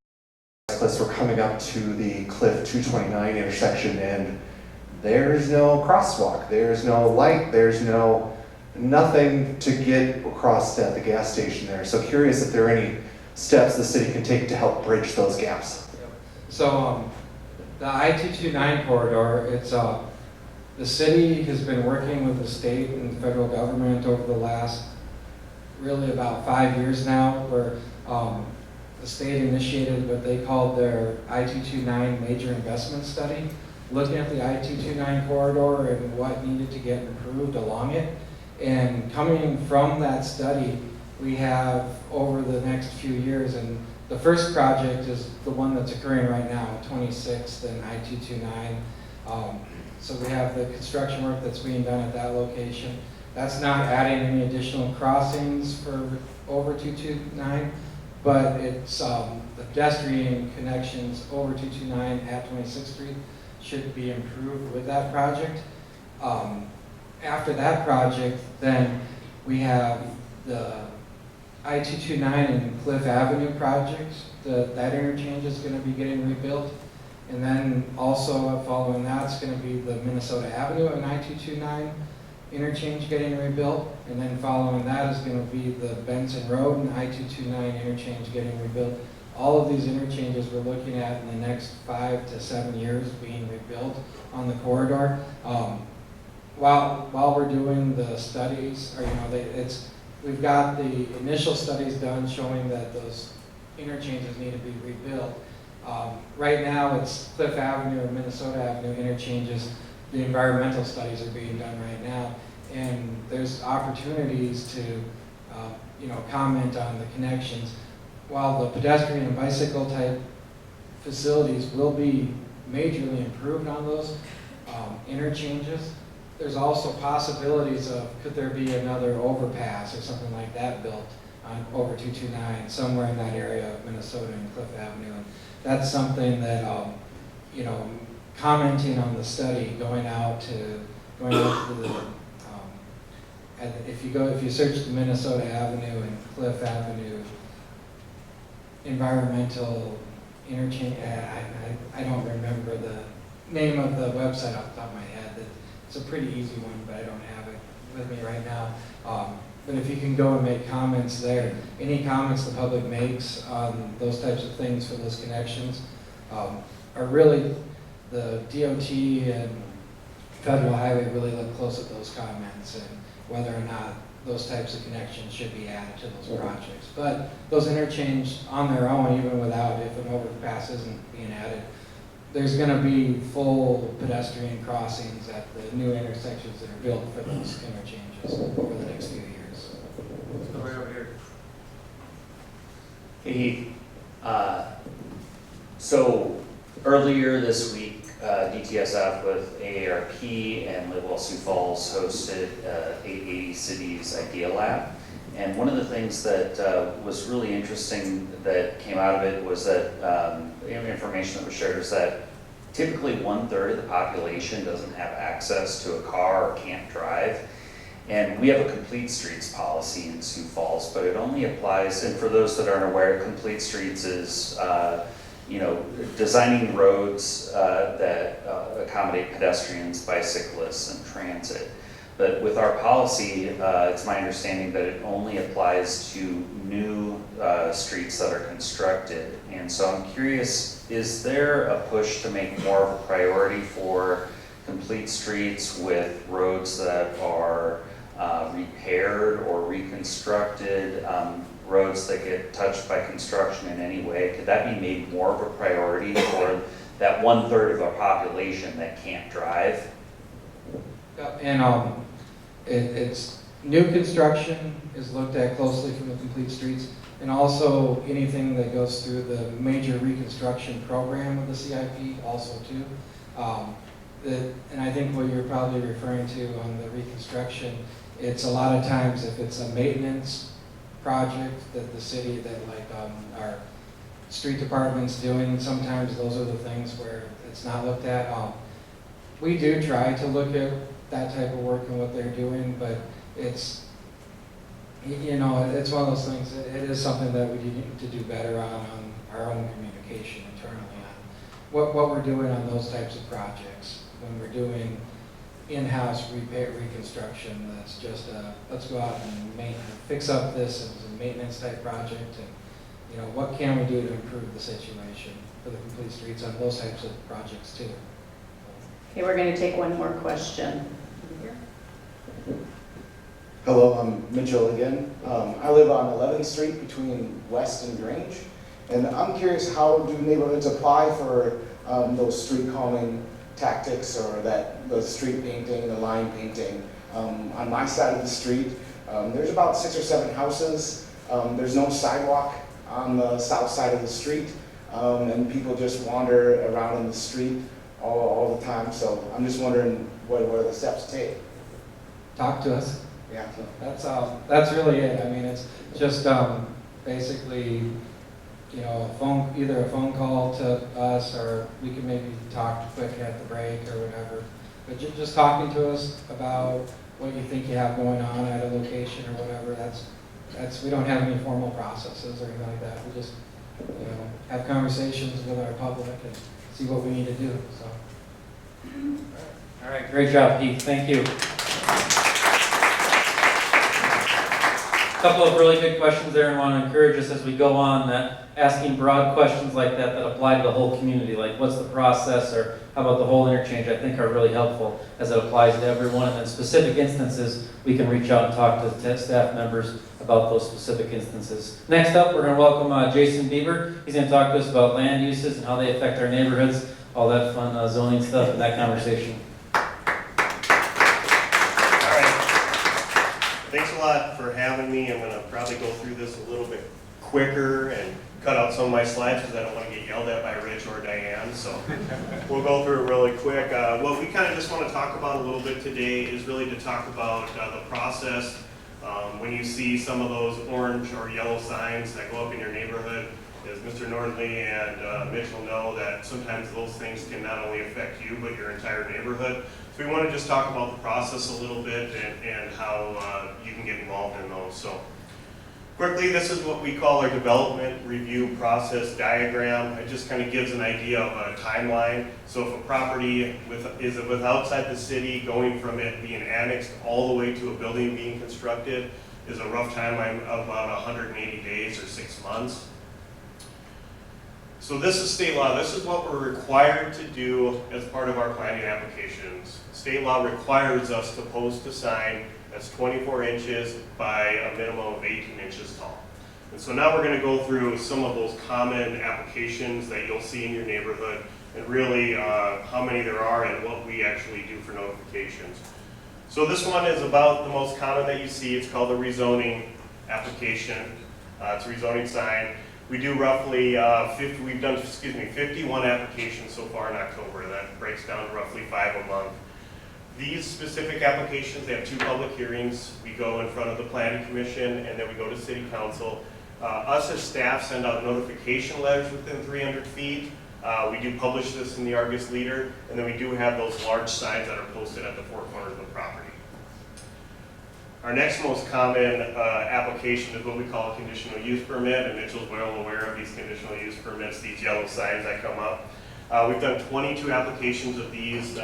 Speaker 5: bicyclists were coming up to the Cliff 229 intersection, and there's no crosswalk, there's no light, there's nothing to get across at the gas station there. So curious if there are any steps the city can take to help bridge those gaps.
Speaker 6: So the I-229 corridor, it's the city has been working with the state and federal government over the last really about 5 years now, where the state initiated what they called their I-229 major investment study, looking at the I-229 corridor and what needed to get improved along it. And coming from that study, we have over the next few years, and the first project is the one that's occurring right now, 26th and I-229. So we have the construction work that's being done at that location. That's not adding any additional crossings for over 229, but it's the pedestrian connections over 229 at 26th Street should be improved with that project. After that project, then we have the I-229 and Cliff Avenue projects. That interchange is going to be getting rebuilt. And then also following that is going to be the Minnesota Avenue and I-229 interchange getting rebuilt. And then following that is going to be the Benson Road and I-229 interchange getting rebuilt. All of these interchanges we're looking at in the next 5 to 7 years being rebuilt on the corridor. While we're doing the studies, or we've got the initial studies done showing that those interchanges need to be rebuilt. Right now it's Cliff Avenue and Minnesota Avenue interchanges. The environmental studies are being done right now, and there's opportunities to comment on the connections. While the pedestrian and bicycle type facilities will be majorly improved on those interchanges, there's also possibilities of, could there be another overpass or something like that built on over 229 somewhere in that area of Minnesota and Cliff Avenue. And that's something that commenting on the study, going out to the, and if you search the Minnesota Avenue and Cliff Avenue environmental interchange, I don't remember the name of the website off the top of my head. It's a pretty easy one, but I don't have it with me right now. But if you can go and make comments there, any comments the public makes on those types of things for those connections are really, the DOT and Federal Highway really look close at those comments and whether or not those types of connections should be added to those projects. But those interchange on their own, even without, if an overpass isn't being added, there's going to be full pedestrian crossings at the new intersections that are built for those interchanges over the next few years.
Speaker 19: Let's go right over here.
Speaker 10: Hey, so earlier this week, DTSF with AARP and Live Well Sioux Falls hosted 880 Cities Idea Lab. And one of the things that was really interesting that came out of it was that information that was shared is that typically 1/3 of the population doesn't have access to a car or can't drive. And we have a complete streets policy in Sioux Falls, but it only applies, and for those that aren't aware, complete streets is designing roads that accommodate pedestrians, bicyclists, and transit. But with our policy, it's my understanding that it only applies to new streets that are constructed. And so I'm curious, is there a push to make more of a priority for complete streets with roads that are repaired or reconstructed, roads that get touched by construction in any way? Could that be made more of a priority for that 1/3 of our population that can't drive?
Speaker 6: And it's new construction is looked at closely from the complete streets, and also anything that goes through the major reconstruction program of the CIP also too. And I think what you're probably referring to on the reconstruction, it's a lot of times if it's a maintenance project that the city, that like our street department's doing, sometimes those are the things where it's not looked at. We do try to look at that type of work and what they're doing, but it's, it's one of those things, it is something that we need to do better on our own communication internally on what we're doing on those types of projects. When we're doing in-house repair, reconstruction, that's just let's go out and fix up this as a maintenance type project, and what can we do to improve the situation for the complete streets on those types of projects too.
Speaker 21: Okay, we're going to take one more question.
Speaker 12: Hello, I'm Mitchell again. I live on 11th Street between West and Grange, and I'm curious, how do neighborhoods apply for those street calming tactics, or the street painting, the line painting? On my side of the street, there's about 6 or 7 houses. There's no sidewalk on the south side of the street, and people just wander around in the street all the time. So I'm just wondering, what are the steps to take?
Speaker 6: Talk to us.
Speaker 12: Yeah.
Speaker 6: That's really it. I mean, it's just basically, either a phone call to us, or we can maybe talk quick at the break or whatever. But just talking to us about what you think you have going on at a location or whatever. That's we don't have any formal processes or anything like that. We just have conversations with our public and see what we need to do. So.
Speaker 3: All right, great job, Heath. Thank you. A couple of really good questions there, and want to encourage us as we go on that asking broad questions like that apply to the whole community, like what's the process, or how about the whole interchange, I think are really helpful as it applies to everyone. And in specific instances, we can reach out and talk to the staff members about those specific instances. Next up, we're going to welcome Jason Bieber. He's going to talk to us about land uses and how they affect our neighborhoods, all that fun zoning stuff in that conversation.
Speaker 13: Thanks a lot for having me. I'm going to probably go through this a little bit quicker and cut out some of my slides because I don't want to get yelled at by Rich or Diane. So we'll go through it really quick. What we kind of just want to talk about a little bit today is really to talk about the process. When you see some of those orange or yellow signs that go up in your neighborhood, is Mr. Nordley and Mitchell know, that sometimes those things can not only affect you, but your entire neighborhood. So we want to just talk about the process a little bit and how you can get involved in those. So quickly, this is what we call our development review process diagram. It just kind of gives an idea of a timeline. So if a property is outside the city, going from it being annexed all the way to a building being constructed is a rough timeline of about 180 days or 6 months. So this is state law. This is what we're required to do as part of our planning applications. State law requires us to post a sign that's 24 inches by a minimum of 18 inches tall. And so now we're going to go through some of those common applications that you'll see in your neighborhood, and really how many there are and what we actually do for notifications. So this one is about the most common that you see. It's called a rezoning application. It's a rezoning sign. We do roughly 51 applications so far in October. That breaks down to roughly 5 a month. These specific applications, they have 2 public hearings. We go in front of the Planning Commission, and then we go to City Council. Us as staff send out notification letters within 300 feet. We do publish this in the Argus Leader, and then we do have those large signs that are posted at the 4 corners of the property. Our next most common application is what we call a conditional use permit, and Mitchell's well aware of these conditional use permits, these yellow signs that come up. We've done 22 applications of these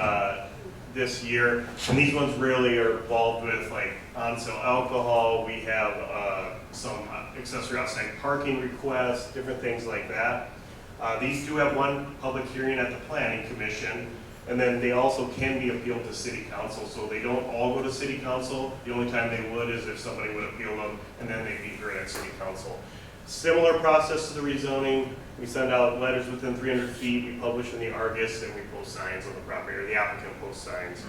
Speaker 13: this year, and these ones really are involved with like on-sale alcohol. We have some accessory outside parking requests, different things like that. These do have 1 public hearing at the Planning Commission, and then they also can be appealed to City Council, so they don't all go to City Council. The only time they would is if somebody would appeal them, and then they'd be heard at City Council. Similar process to the rezoning. We send out letters within 300 feet, we publish in the Argus, and we post signs on the property, or the applicant posts signs.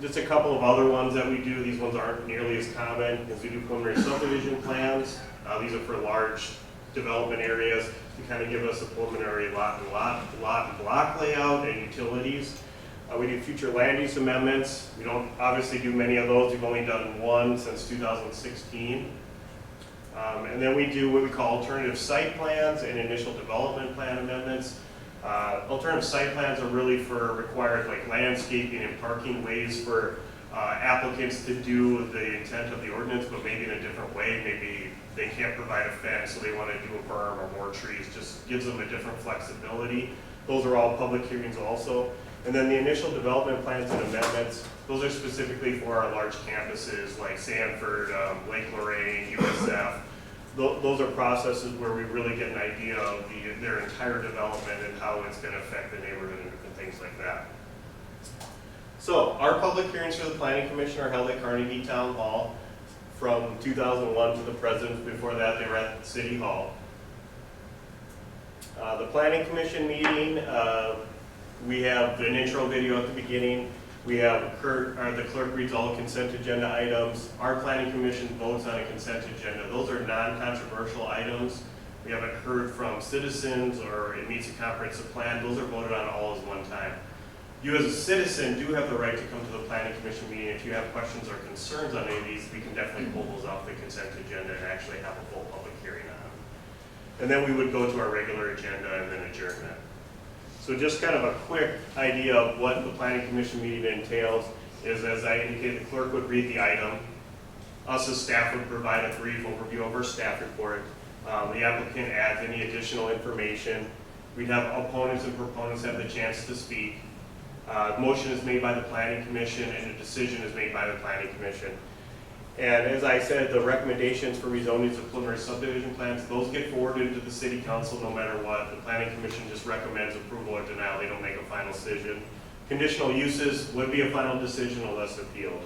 Speaker 13: Just a couple of other ones that we do. These ones aren't nearly as common, as we do preliminary subdivision plans. These are for large development areas to kind of give us a preliminary lot and block layout and utilities. We do future land use amendments. We don't obviously do many of those. We've only done 1 since 2016. And then we do what we call alternative site plans and initial development plan amendments. Alternative site plans are really for required like landscaping and parking ways for applicants to do the intent of the ordinance, but maybe in a different way. Maybe they can't provide a fence, so they want to do a berm or more trees. Just gives them a different flexibility. Those are all public hearings also. And then the initial development plans and amendments, those are specifically for our large campuses like Sanford, Lake Lorraine, USF. Those are processes where we really get an idea of their entire development and how it's going to affect the neighborhood and different things like that. So our public hearings for the Planning Commission are held at Carnegie Town Hall from 2001 to the present. Before that, they were at City Hall. The Planning Commission meeting, we have an intro video at the beginning. We have the clerk reads all the consent agenda items. Our Planning Commission votes on a consent agenda. Those are non-controversial items. We haven't heard from citizens or it meets a comprehensive plan. Those are voted on all as one time. You as a citizen do have the right to come to the Planning Commission meeting. If you have questions or concerns on any of these, we can definitely pull those off the consent agenda and actually have a full public hearing on them. And then we would go to our regular agenda and then adjournment. So just kind of a quick idea of what the Planning Commission meeting entails is, as I indicated, the clerk would read the item. Us as staff would provide a brief overview of our staff report. The applicant adds any additional information. We'd have opponents and proponents have the chance to speak. Motion is made by the Planning Commission and a decision is made by the Planning Commission. And as I said, the recommendations for rezonings of preliminary subdivision plans, those get forwarded to the City Council no matter what. The Planning Commission just recommends approval or denial. They don't make a final decision. Conditional uses would be a final decision unless appealed.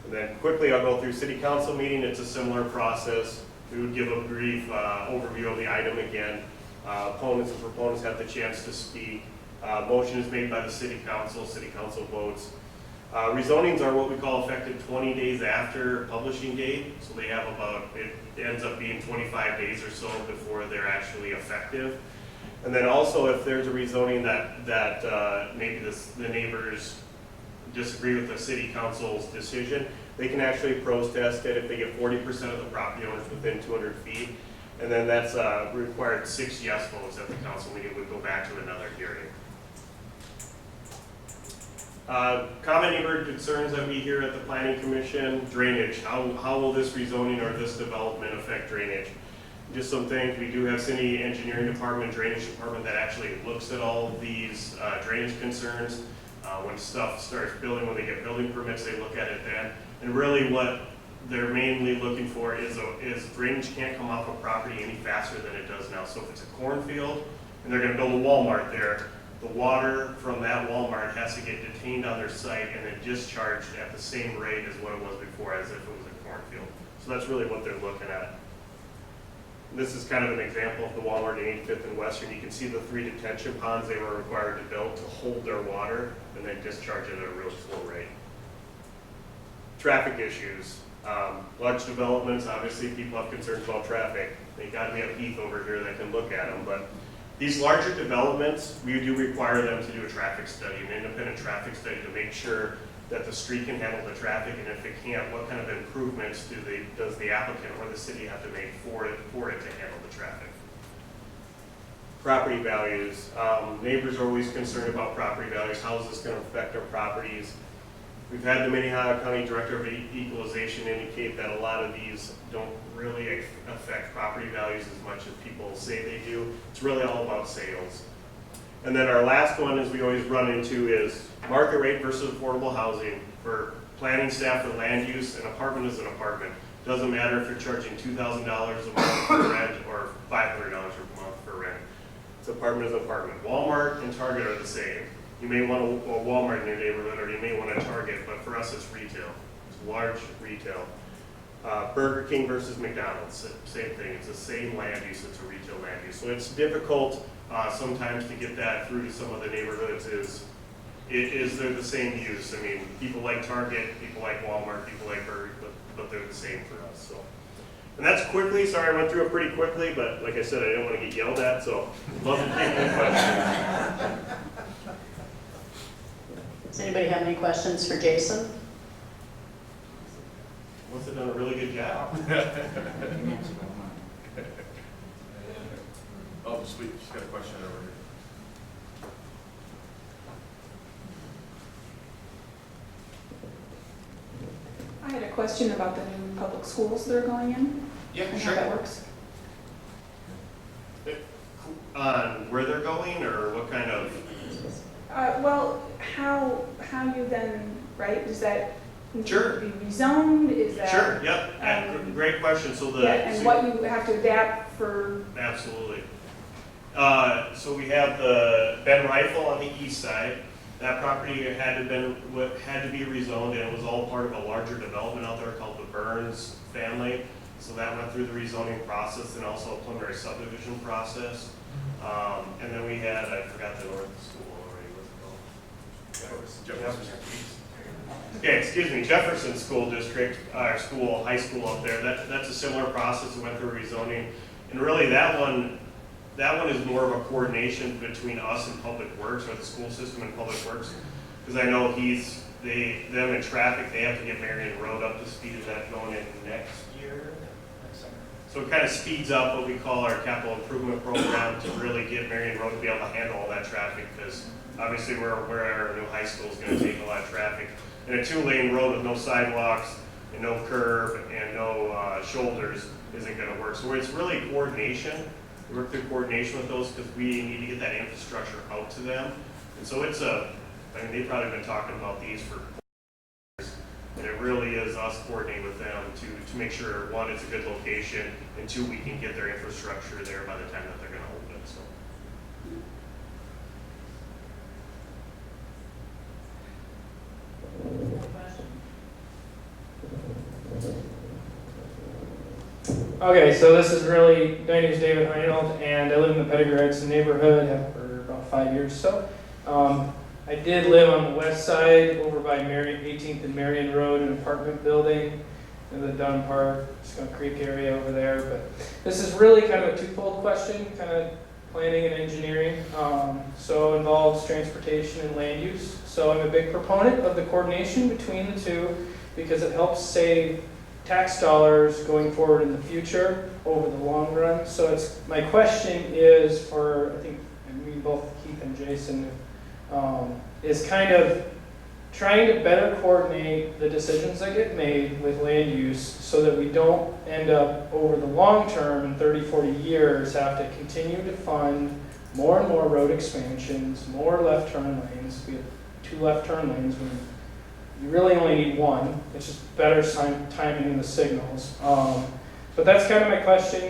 Speaker 13: And then quickly, I'll go through City Council meeting. It's a similar process. We would give a brief overview of the item again. Opponents and proponents have the chance to speak. Motion is made by the City Council votes. Rezonings are what we call effective 20 days after publishing date. So they have it ends up being 25 days or so before they're actually effective. And then also if there's a rezoning that maybe the neighbors disagree with the City Council's decision, they can actually protest it if they get 40% of the property owners within 200 feet. And then that's required 6 yes votes at the council meeting, would go back to another hearing. Common neighborhood concerns that we hear at the Planning Commission: drainage. How will this rezoning or this development affect drainage? Just some things. We do have city engineering department, drainage department that actually looks at all of these drainage concerns. When stuff starts building, when they get building permits, they look at it then. And really what they're mainly looking for is drainage can't come off a property any faster than it does now. So if it's a cornfield and they're going to build a Walmart there, the water from that Walmart has to get detained on their site and then discharged at the same rate as what it was before, as if it was a cornfield. So that's really what they're looking at. This is kind of an example of the Walmart in 85th and Western. You can see the 3 detention ponds they were required to build to hold their water and then discharge it at a real slow rate. Traffic issues. Large developments, obviously people have concerns about traffic. They got me a Heath over here that can look at them, but these larger developments, we do require them to do a traffic study, an independent traffic study, to make sure that the street can handle the traffic, and if it can't, what kind of improvements does the applicant or the city have to make for it to handle the traffic. Property values. Neighbors are always concerned about property values. How is this going to affect our properties? We've had the Minnehaha County Director of Equalization indicate that a lot of these don't really affect property values as much as people say they do. It's really all about sales. And then our last one is we always run into is market rate versus affordable housing. For planning staff for land use, an apartment is an apartment. Doesn't matter if you're charging $2,000 a month for rent or $500 a month for rent. It's apartment is apartment. Walmart and Target are the same. You may want a Walmart in your neighborhood, or you may want a Target, but for us it's retail. It's large retail. Burger King versus McDonald's, same thing. It's the same land use, it's a retail land use. So it's difficult sometimes to get that through to some of the neighborhoods. Is they're the same use. I mean, people like Target, people like Walmart, people like Burger, but they're the same for us. So, and that's quickly. Sorry, I went through it pretty quickly, but like I said, I didn't want to get yelled at, so love to take any questions.
Speaker 21: Does anybody have any questions for Jason?
Speaker 13: Must have done a really good job.
Speaker 11: Oh, sweet. She's got a question over here.
Speaker 14: I had a question about the new public schools that are going in.
Speaker 13: Yeah,
Speaker 14: and
Speaker 13: sure.
Speaker 14: how that works.
Speaker 13: On where they're going, or what kind of?
Speaker 14: Well, how you then, right? Does that need
Speaker 13: Sure.
Speaker 14: to be rezoned? Is that
Speaker 13: Sure. Yep. Great question. So the
Speaker 14: and what you have to adapt for?
Speaker 13: Absolutely. So we have the Ben Rifle on the east side. That property had to be rezoned, and it was all part of a larger development out there called the Burns family. So that went through the rezoning process and also a preliminary subdivision process. And then we had, I forgot the north school already. What's it called? Jefferson. Okay, excuse me, Jefferson School District, our school, high school up there. That's a similar process. It went through rezoning, and really that one is more of a coordination between us and Public Works, or the school system and Public Works, because I know them in traffic, they have to get Marion Road up to speed. Is that going in next year? So it kind of speeds up what we call our capital improvement program to really get Marion Road to be able to handle all that traffic, because obviously where our new high school is going to take a lot of traffic. And a 2-lane road with no sidewalks and no curb and no shoulders isn't going to work. So it's really coordination. We work through coordination with those because we need to get that infrastructure out to them. And so they've probably been talking about these for years. And it really is us coordinating with them to make sure, one, it's a good location, and two, we can get their infrastructure there by the time that they're going to open it. So.
Speaker 16: Okay, so this is really, my name is David Heinold, and I live in the Pettigrew Heights neighborhood, have for about 5 years or so. I did live on the west side, over by 18th and Marion Road, an apartment building in the Dunn Park, Skunk Creek area over there. But this is really kind of a twofold question, kind of planning and engineering. So it involves transportation and land use. So I'm a big proponent of the coordination between the two because it helps save tax dollars going forward in the future over the long run. So my question is for, I think, I mean both Keith and Jason, is kind of trying to better coordinate the decisions that get made with land use so that we don't end up over the long term in 30, 40 years have to continue to fund more and more road expansions, more left turn lanes. We have 2 left turn lanes when you really only need 1. It's just better timing in the signals. But that's kind of my question,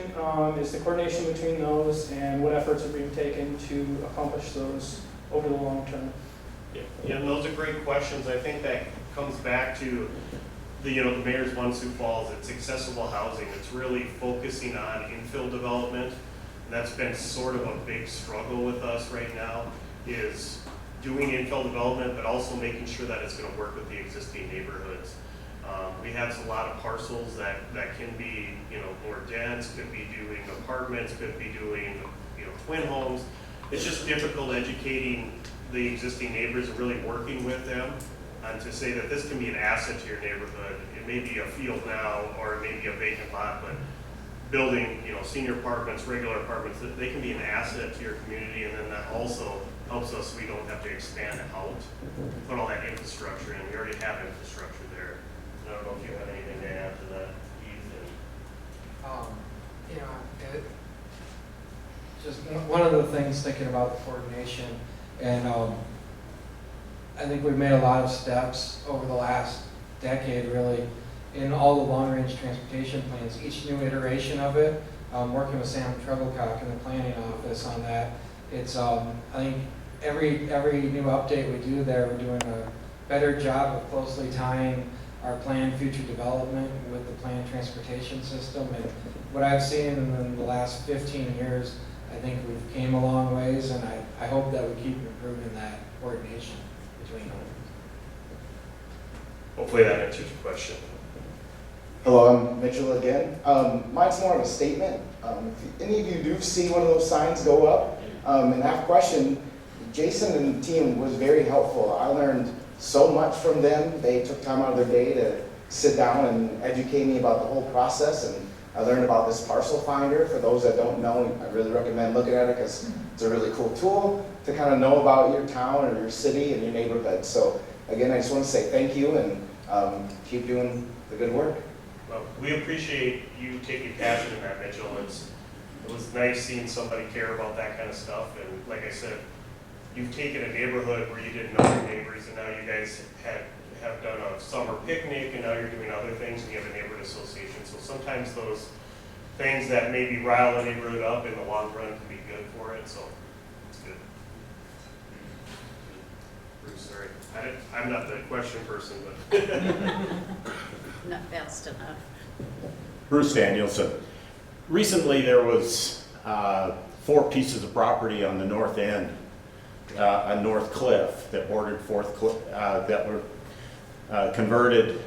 Speaker 16: is the coordination between those and what efforts are being taken to accomplish those over the long term.
Speaker 13: Yeah, and those are great questions. I think that comes back to the mayor's one Sioux Falls. It's accessible housing. It's really focusing on infill development. And that's been sort of a big struggle with us right now, is doing infill development, but also making sure that it's going to work with the existing neighborhoods. We have a lot of parcels that can be more dense, could be doing apartments, could be doing twin homes. It's just difficult educating the existing neighbors and really working with them and to say that this can be an asset to your neighborhood. It may be a field now or it may be a vacant lot, but building senior apartments, regular apartments, they can be an asset to your community, and then that also helps us so we don't have to expand out, put all that infrastructure in. We already have infrastructure there. I don't know if you have anything to add to that, Keith.
Speaker 6: Just one of the things thinking about the coordination, and I think we've made a lot of steps over the last decade, really, in all the long-range transportation plans. Each new iteration of it, working with Sam Treblecock in the planning office on that. It's I think every new update we do there, we're doing a better job of closely tying our planned future development with the planned transportation system. And what I've seen in the last 15 years, I think we've came a long ways, and I hope that we keep improving that coordination between them.
Speaker 13: Hopefully that answers your question.
Speaker 12: Hello, I'm Mitchell again. Mine's more of a statement. If any of you do see one of those signs go up and have a question, Jason and the team was very helpful. I learned so much from them. They took time out of their day to sit down and educate me about the whole process, and I learned about this parcel finder. For those that don't know, I really recommend looking at it because it's a really cool tool to kind of know about your town or your city and your neighborhood. So again, I just want to say thank you and keep doing the good work.
Speaker 13: Well, we appreciate you taking passion in that, Mitchell. It was nice seeing somebody care about that kind of stuff. And like I said, you've taken a neighborhood where you didn't know your neighbors, and now you guys have done a summer picnic, and now you're doing other things, and you have a neighborhood association. So sometimes those things that maybe rile a neighborhood up in the long run can be good for it. So it's good. Bruce, sorry. I'm not the question person, but
Speaker 2: Not fast enough.
Speaker 8: Bruce Danielson. Recently there was 4 pieces of property on the north end, on North Cliff, that bordered Fourth Cliff, that were converted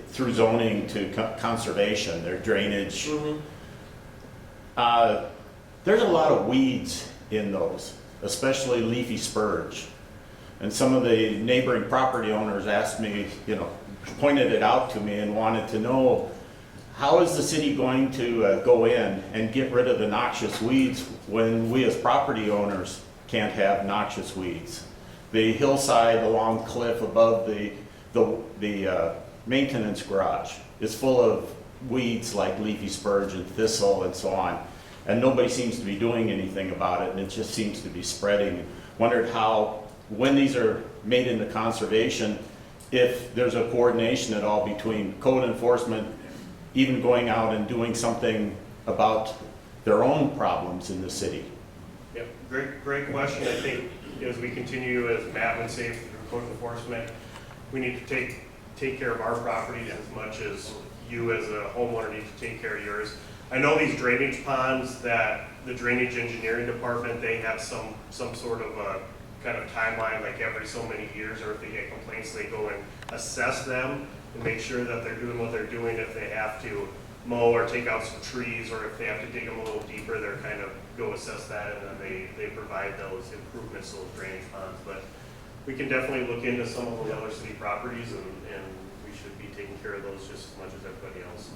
Speaker 8: through zoning to conservation, their drainage. There's a lot of weeds in those, especially leafy spurge. And some of the neighboring property owners asked me, pointed it out to me and wanted to know, how is the city going to go in and get rid of the noxious weeds when we as property owners can't have noxious weeds? The hillside along Cliff above the maintenance garage is full of weeds like leafy spurge and thistle and so on. And nobody seems to be doing anything about it, and it just seems to be spreading. Wondered how, when these are made into conservation, if there's a coordination at all between code enforcement, even going out and doing something about their own problems in the city.
Speaker 13: Yep, great question. I think as we continue, as Matt would say, through code enforcement, we need to take care of our properties as much as you as a homeowner need to take care of yours. I know these drainage ponds that the drainage engineering department, they have some sort of a kind of timeline, like every so many years, or if they get complaints, they go and assess them and make sure that they're doing what they're doing. If they have to mow or take out some trees, or if they have to dig them a little deeper, they're kind of go assess that, and then they provide those improvements to those drainage ponds. But we can definitely look into some of the other city properties, and we should be taking care of those just as much as everybody else.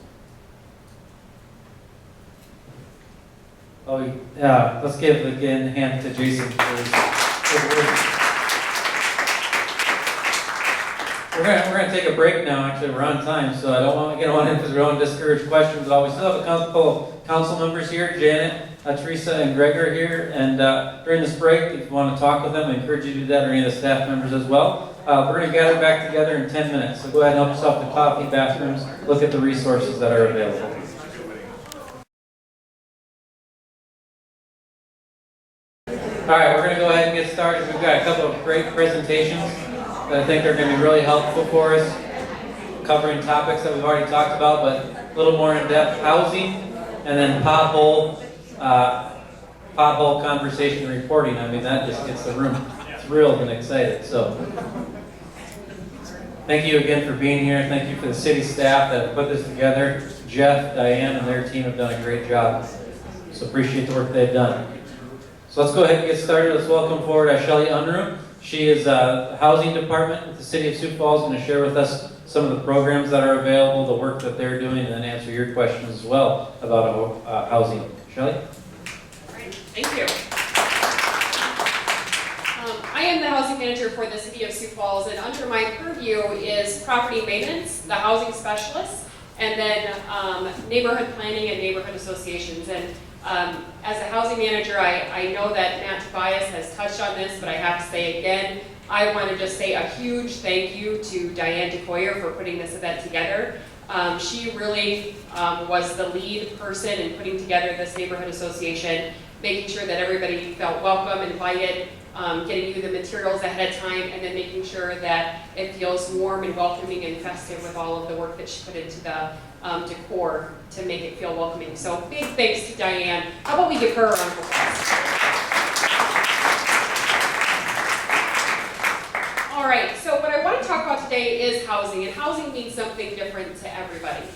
Speaker 3: Oh, yeah, let's give again a hand to Jason for his good work. We're gonna take a break now. Actually, we're on time, so I don't want to get on in because we don't want to discourage questions at all. We still have a couple of council members here, Janet, Teresa, and Greg are here. And during this break, if you want to talk with them, I encourage you to do that, or any of the staff members as well. We're going to gather back together in 10 minutes. So go ahead and help yourself to coffee, bathrooms, look at the resources that are available. All right, we're going to go ahead and get started. We've got a couple of great presentations that I think are going to be really helpful for us, covering topics that we've already talked about, but a little more in-depth: housing, and then pothole conversation reporting. I mean, that just gets the room thrilled and excited. So thank you again for being here. Thank you for the city staff that have put this together. Jeff, Diane, and their team have done a great job. So appreciate the work they've done. So let's go ahead and get started. Let's welcome forward Shelly Unruh. She is the housing department with the city of Sioux Falls, going to share with us some of the programs that are available, the work that they're doing, and then answer your questions as well about housing. Shelly?
Speaker 9: All right, thank you. I am the housing manager for the city of Sioux Falls, and under my purview is property maintenance, the housing specialist, and then neighborhood planning and neighborhood associations. And as a housing manager, I know that Matt Tobias has touched on this, but I have to say again, I want to just say a huge thank you to Diane DeCoyer for putting this event together. She really was the lead person in putting together this neighborhood association, making sure that everybody felt welcome, invited, getting you the materials ahead of time, and then making sure that it feels warm and welcoming and festive with all of the work that she put into the decor to make it feel welcoming. So big thanks to Diane. How about we give her a round of applause? All right, so what I want to talk about today is housing, and housing means something different to everybody.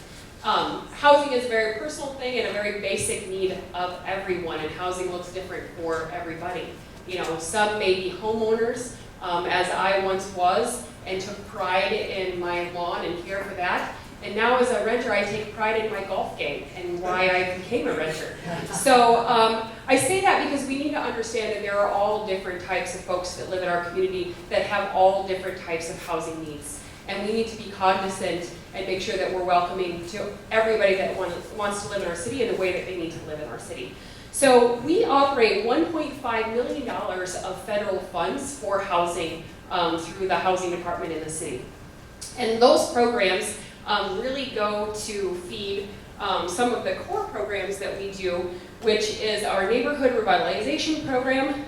Speaker 9: Housing is a very personal thing and a very basic need of everyone, and housing looks different for everybody. You know, some may be homeowners, as I once was, and took pride in my lawn and care for that. And now as a renter, I take pride in my golf game and why I became a renter. So I say that because we need to understand that there are all different types of folks that live in our community that have all different types of housing needs. And we need to be cognizant and make sure that we're welcoming to everybody that wants to live in our city in the way that they need to live in our city. So we operate $1.5 million of federal funds for housing through the housing department in the city. And those programs really go to feed some of the core programs that we do, which is our neighborhood revitalization program,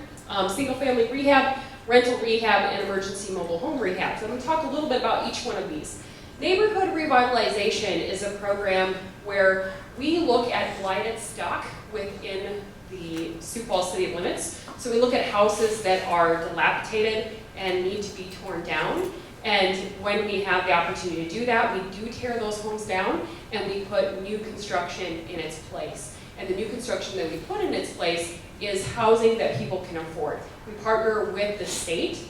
Speaker 9: single-family rehab, rental rehab, and emergency mobile home rehab. So I'm going to talk a little bit about each one of these. Neighborhood revitalization is a program where we look at blighted stock within the Sioux Falls city limits. So we look at houses that are dilapidated and need to be torn down. And when we have the opportunity to do that, we do tear those homes down and we put new construction in its place. And the new construction that we put in its place is housing that people can afford. We partner with the state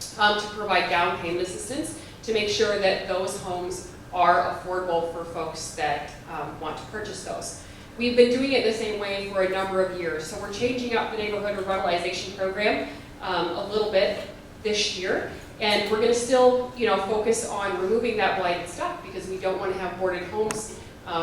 Speaker 9: to provide down payment assistance to make sure that those homes are affordable for folks that want to purchase those. We've been doing it the same way for a number of years. So we're changing up the neighborhood revitalization program a little bit this year. And we're going to still, focus on removing that blighted stock because we don't want to have boarded homes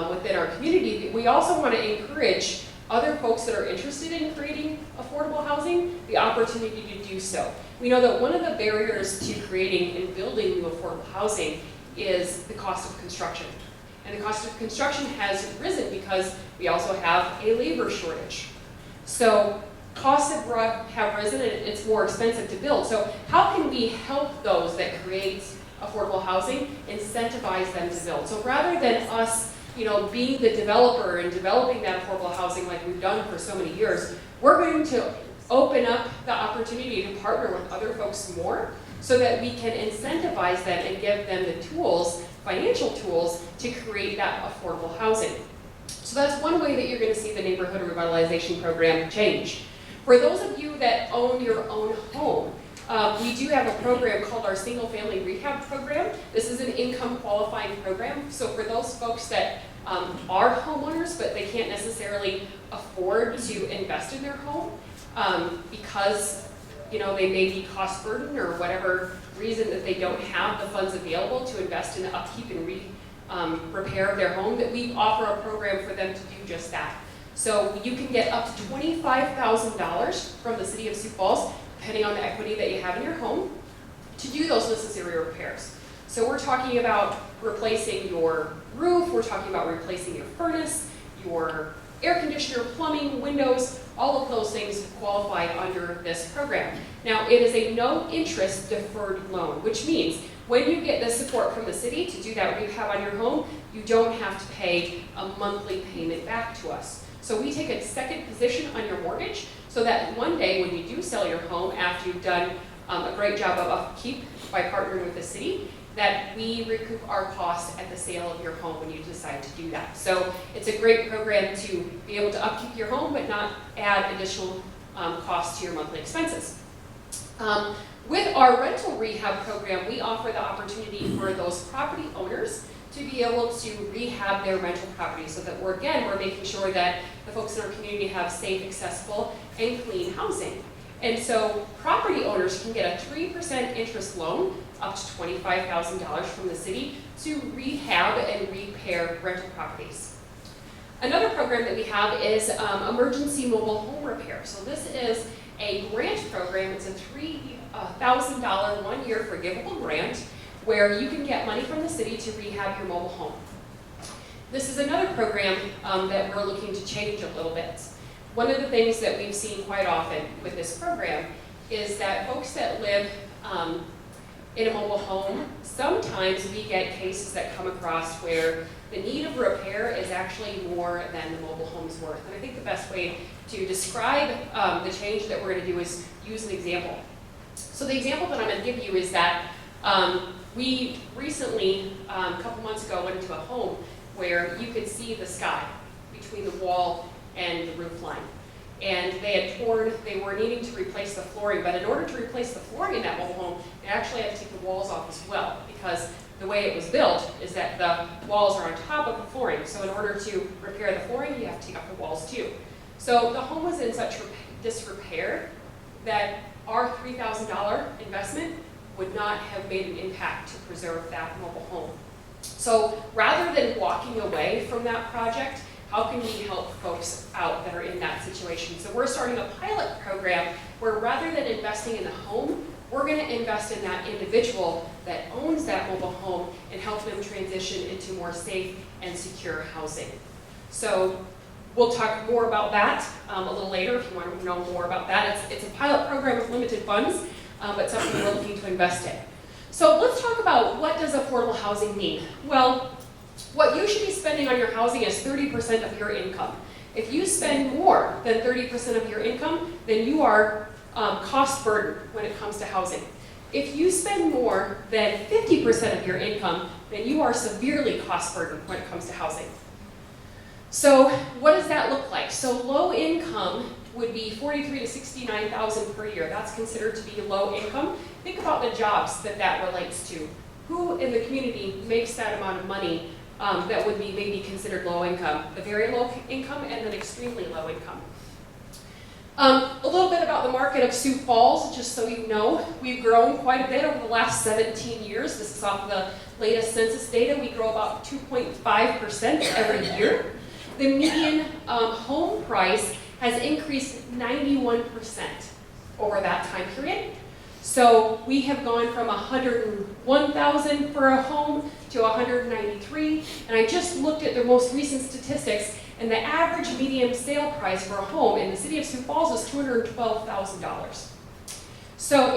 Speaker 9: within our community. We also want to encourage other folks that are interested in creating affordable housing the opportunity to do so. We know that one of the barriers to creating and building new affordable housing is the cost of construction. And the cost of construction has risen because we also have a labor shortage. So costs have risen and it's more expensive to build. So how can we help those that create affordable housing, incentivize them to build? So rather than us, being the developer and developing that affordable housing like we've done for so many years, we're going to open up the opportunity to partner with other folks more so that we can incentivize them and give them the tools, financial tools, to create that affordable housing. So that's one way that you're going to see the neighborhood revitalization program change. For those of you that own your own home, we do have a program called our Single Family Rehab Program. This is an income qualifying program. So for those folks that are homeowners, but they can't necessarily afford to invest in their home because they may be cost burdened or whatever reason that they don't have the funds available to invest in the upkeep and repair of their home, that we offer a program for them to do just that. So you can get up to $25,000 from the City of Sioux Falls, depending on the equity that you have in your home, to do those necessary repairs. So we're talking about replacing your roof, we're talking about replacing your furnace, your air conditioner, plumbing, windows, all of those things qualify under this program. Now, it is a no-interest deferred loan, which means when you get the support from the city to do that rehab on your home, you don't have to pay a monthly payment back to us. So we take a second position on your mortgage so that one day when you do sell your home after you've done a great job of upkeep by partnering with the city, that we recoup our costs at the sale of your home when you decide to do that. So it's a great program to be able to upkeep your home but not add additional costs to your monthly expenses. With our rental rehab program, we offer the opportunity for those property owners to be able to rehab their rental property so that we're making sure that the folks in our community have safe, accessible, and clean housing. And so property owners can get a 3% interest loan up to $25,000 from the city to rehab and repair rental properties. Another program that we have is emergency mobile home repair. So this is a grant program. It's a $3,000 one-year forgivable grant where you can get money from the city to rehab your mobile home. This is another program that we're looking to change a little bit. One of the things that we've seen quite often with this program is that folks that live in a mobile home, sometimes we get cases that come across where the need of repair is actually more than the mobile home's worth. And I think the best way to describe the change that we're going to do is use an example. So the example that I'm going to give you is that we recently, a couple months ago, went into a home where you could see the sky between the wall and the roof line. And they were needing to replace the flooring, but in order to replace the flooring in that mobile home, they actually had to take the walls off as well, because the way it was built is that the walls are on top of the flooring. So in order to repair the flooring, you have to take off the walls too. So the home was in such disrepair that our $3,000 investment would not have made an impact to preserve that mobile home. So rather than walking away from that project, how can we help folks out that are in that situation? So we're starting a pilot program where rather than investing in the home, we're going to invest in that individual that owns that mobile home and help them transition into more safe and secure housing. So we'll talk more about that a little later if you want to know more about that. It's a pilot program with limited funds, but something we're looking to invest in. So let's talk about what does affordable housing mean? Well, what you should be spending on your housing is 30% of your income. If you spend more than 30% of your income, then you are cost burdened when it comes to housing. If you spend more than 50% of your income, then you are severely cost burdened when it comes to housing. So what does that look like? So low income would be $43,000 to $69,000 per year. That's considered to be low income. Think about the jobs that relates to. Who in the community makes that amount of money that would be maybe considered low income? The very low income and then extremely low income. A little bit about the market of Sioux Falls, just so you know. We've grown quite a bit over the last 17 years. This is off the latest census data. We grow about 2.5% every year. The median home price has increased 91% over that time period. So we have gone from $101,000 for a home to $193,000, and I just looked at the most recent statistics, and the average median sale price for a home in the city of Sioux Falls is $212,000. So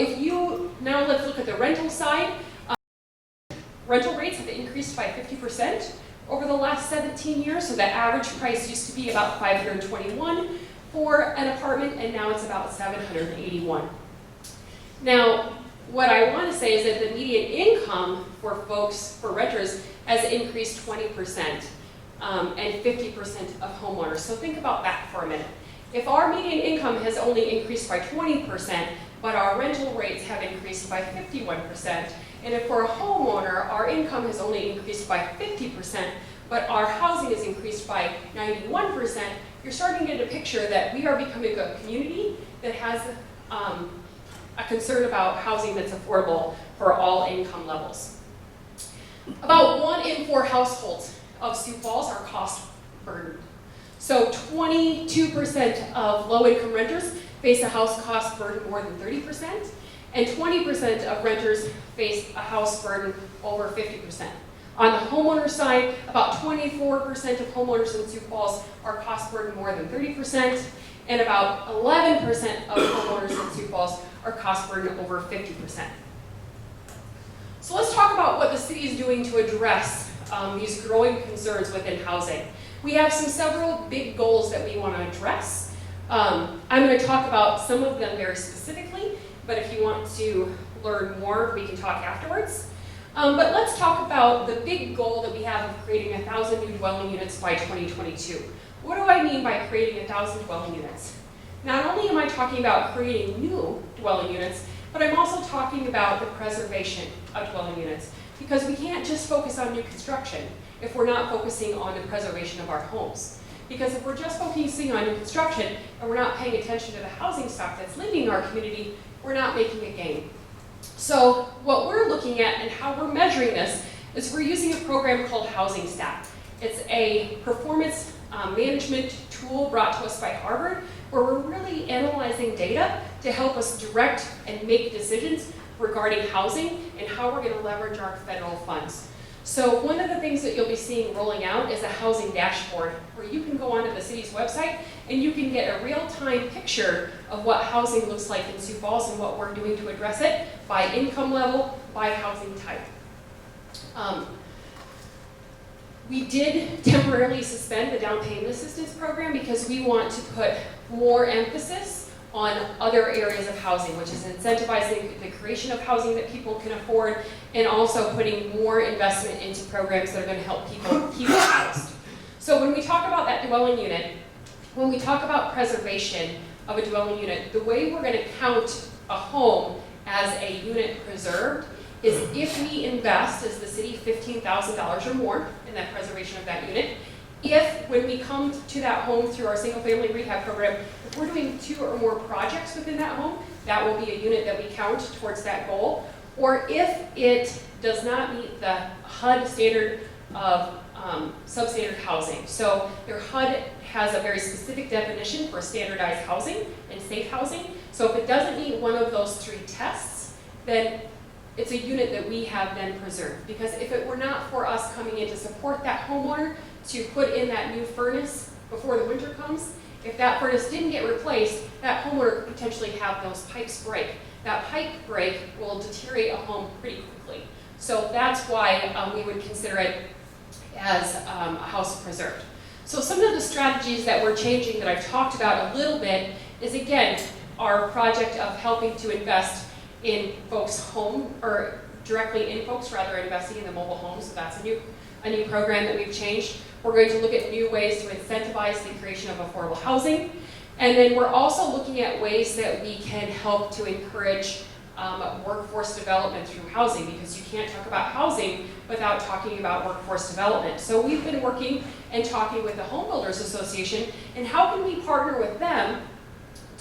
Speaker 9: now let's look at the rental side. Rental rates have increased by 50% over the last 17 years, so the average price used to be about $521,000 for an apartment, and now it's about $781,000. Now, what I want to say is that the median income for renters, has increased 20%, and 50% of homeowners. So think about that for a minute. If our median income has only increased by 20%, but our rental rates have increased by 51%. And if we're a homeowner, our income has only increased by 50%, but our housing has increased by 91%, you're starting to get a picture that we are becoming a community that has a concern about housing that's affordable for all income levels. About 1 in 4 households of Sioux Falls are cost burdened. So 22% of low-income renters face a house cost burden more than 30%, and 20% of renters face a house burden over 50%. On the homeowner side, about 24% of homeowners in Sioux Falls are cost burden more than 30%, and about 11% of homeowners in Sioux Falls are cost burden over 50%. So let's talk about what the city is doing to address these growing concerns within housing. We have several big goals that we want to address. I'm going to talk about some of them very specifically, but if you want to learn more, we can talk afterwards. But let's talk about the big goal that we have of creating 1,000 new dwelling units by 2022. What do I mean by creating 1,000 dwelling units? Not only am I talking about creating new dwelling units, but I'm also talking about the preservation of dwelling units, because we can't just focus on new construction if we're not focusing on the preservation of our homes. Because if we're just focusing on new construction and we're not paying attention to the housing stock that's leaving our community, we're not making a gain. So what we're looking at and how we're measuring this is we're using a program called Housing Stat. It's a performance management tool brought to us by Harvard, where we're really analyzing data to help us direct and make decisions regarding housing and how we're going to leverage our federal funds. So one of the things that you'll be seeing rolling out is a housing dashboard, where you can go onto the city's website and you can get a real-time picture of what housing looks like in Sioux Falls and what we're doing to address it by income level, by housing type. We did temporarily suspend the down payment assistance program because we want to put more emphasis on other areas of housing, which is incentivizing the creation of housing that people can afford, and also putting more investment into programs that are going to help people keep housed. So when we talk about that dwelling unit, when we talk about preservation of a dwelling unit, the way we're going to count a home as a unit preserved is if we invest as the city $15,000 or more in that preservation of that unit. If, when we come to that home through our single-family rehab program, if we're doing 2 or more projects within that home, that will be a unit that we count towards that goal. Or if it does not meet the HUD standard of substandard housing. So their HUD has a very specific definition for standardized housing and safe housing. So if it doesn't meet one of those 3 tests, then it's a unit that we have then preserved. Because if it were not for us coming in to support that homeowner to put in that new furnace before the winter comes, if that furnace didn't get replaced, that homeowner could potentially have those pipes break. That pipe break will deteriorate a home pretty quickly. So that's why we would consider it as a house preserved. So some of the strategies that we're changing that I've talked about a little bit is, again, our project of helping to invest in folks' home, or directly in folks, rather investing in the mobile homes. So that's a new program that we've changed. We're going to look at new ways to incentivize the creation of affordable housing. And then we're also looking at ways that we can help to encourage workforce development through housing, because you can't talk about housing without talking about workforce development. So we've been working and talking with the Home Builders Association, and how can we partner with them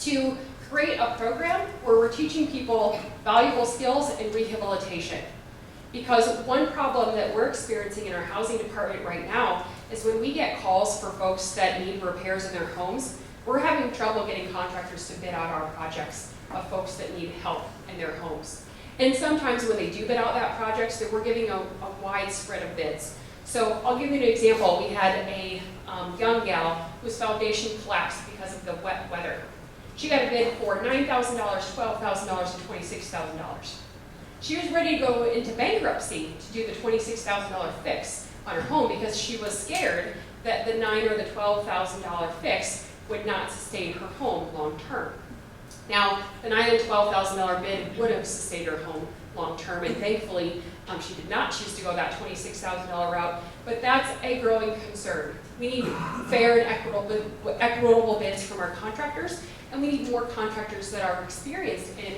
Speaker 9: to create a program where we're teaching people valuable skills and rehabilitation. Because one problem that we're experiencing in our housing department right now is when we get calls for folks that need repairs in their homes, we're having trouble getting contractors to bid out our projects of folks that need help in their homes. And sometimes when they do bid out that projects, that we're giving a wide spread of bids. So I'll give you an example. We had a young gal whose foundation collapsed because of the wet weather. She got a bid for $9,000, $12,000, and $26,000. She was ready to go into bankruptcy to do the $26,000 fix on her home because she was scared that the $9,000 or the $12,000 fix would not sustain her home long term. Now, the $9,000 and $12,000 bid would have sustained her home long term, and thankfully She did not choose to go that $26,000 route, but that's a growing concern. We need fair and equitable bids from our contractors, and we need more contractors that are experienced in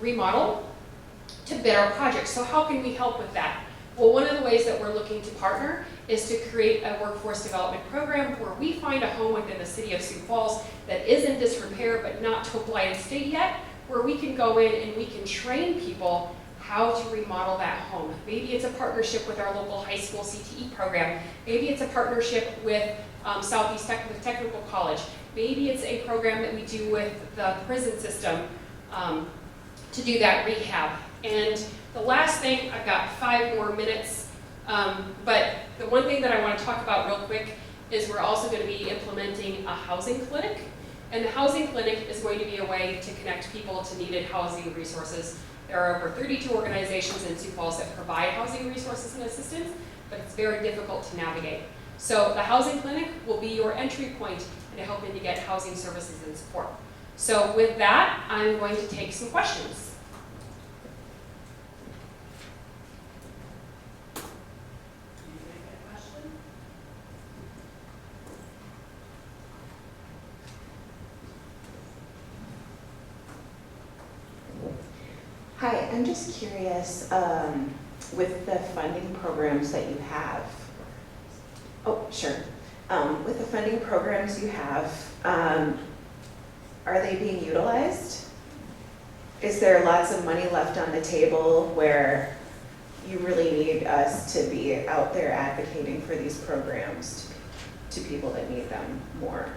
Speaker 9: remodel to bid our projects. So how can we help with that? Well, one of the ways that we're looking to partner is to create a workforce development program where we find a home within the city of Sioux Falls that is in disrepair but not to a blighted state yet, where we can go in and we can train people how to remodel that home. Maybe it's a partnership with our local high school CTE program. Maybe it's a partnership with Southeast Technical College. Maybe it's a program that we do with the prison system to do that rehab. And the last thing, I've got 5 more minutes, but the one thing that I want to talk about real quick is we're also going to be implementing a housing clinic. And the housing clinic is going to be a way to connect people to needed housing resources. There are over 32 organizations in Sioux Falls that provide housing resources and assistance, but it's very difficult to navigate. So the housing clinic will be your entry point into helping to get housing services and support. So with that, I'm going to take some questions.
Speaker 17: Hi, I'm just curious, with the funding programs that you have, with the funding programs you have, are they being utilized? Is there lots of money left on the table where you really need us to be out there advocating for these programs to people that need them more?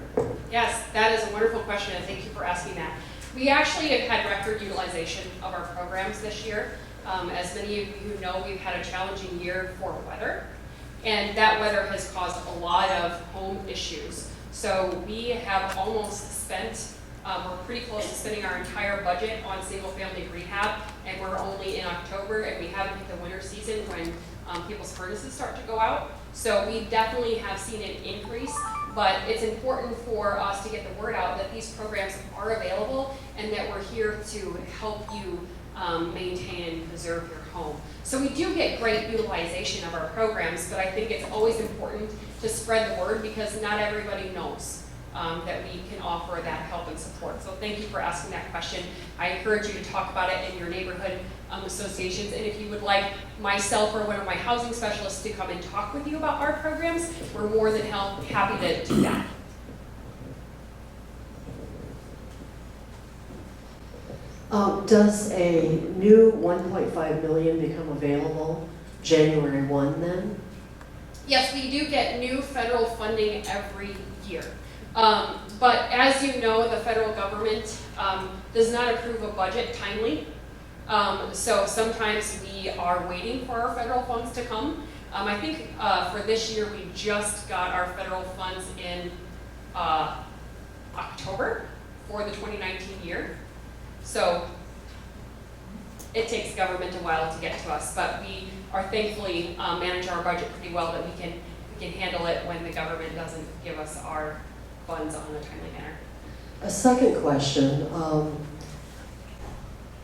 Speaker 9: Yes, that is a wonderful question, and thank you for asking that. We actually have had record utilization of our programs this year. As many of you know, we've had a challenging year for weather, and that weather has caused a lot of home issues. So we have almost spent, we're pretty close to spending our entire budget on single-family rehab, and we're only in October, and we haven't hit the winter season when people's furnaces start to go out. So we definitely have seen an increase, but it's important for us to get the word out that these programs are available and that we're here to help you maintain and preserve your home. So we do get great utilization of our programs, but I think it's always important to spread the word because not everybody knows that we can offer that help and support. So thank you for asking that question. I encourage you to talk about it in your neighborhood associations, and if you would like myself or one of my housing specialists to come and talk with you about our programs, we're more than happy to do that.
Speaker 20: Does a new 1.5 million become available January 1 then?
Speaker 9: Yes, we do get new federal funding every year. But as you know, the federal government does not approve a budget timely. So sometimes we are waiting for our federal funds to come. I think for this year, we just got our federal funds in October for the 2019 year. So it takes government a while to get to us, but we are thankfully manage our budget pretty well that we can handle it when the government doesn't give us our funds on a timely manner.
Speaker 20: A second question,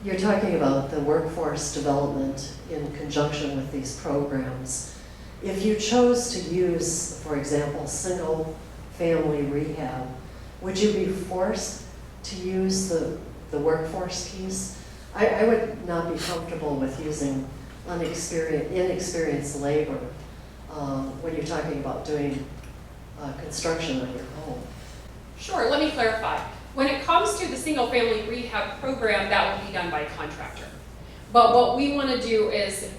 Speaker 20: you're talking about the workforce development in conjunction with these programs. If you chose to use, for example, single-family rehab, would you be forced to use the workforce piece? I would not be comfortable with using inexperienced labor when you're talking about doing construction on your home.
Speaker 9: Sure, let me clarify. When it comes to the single-family rehab program, that will be done by a contractor. But what we want to do is,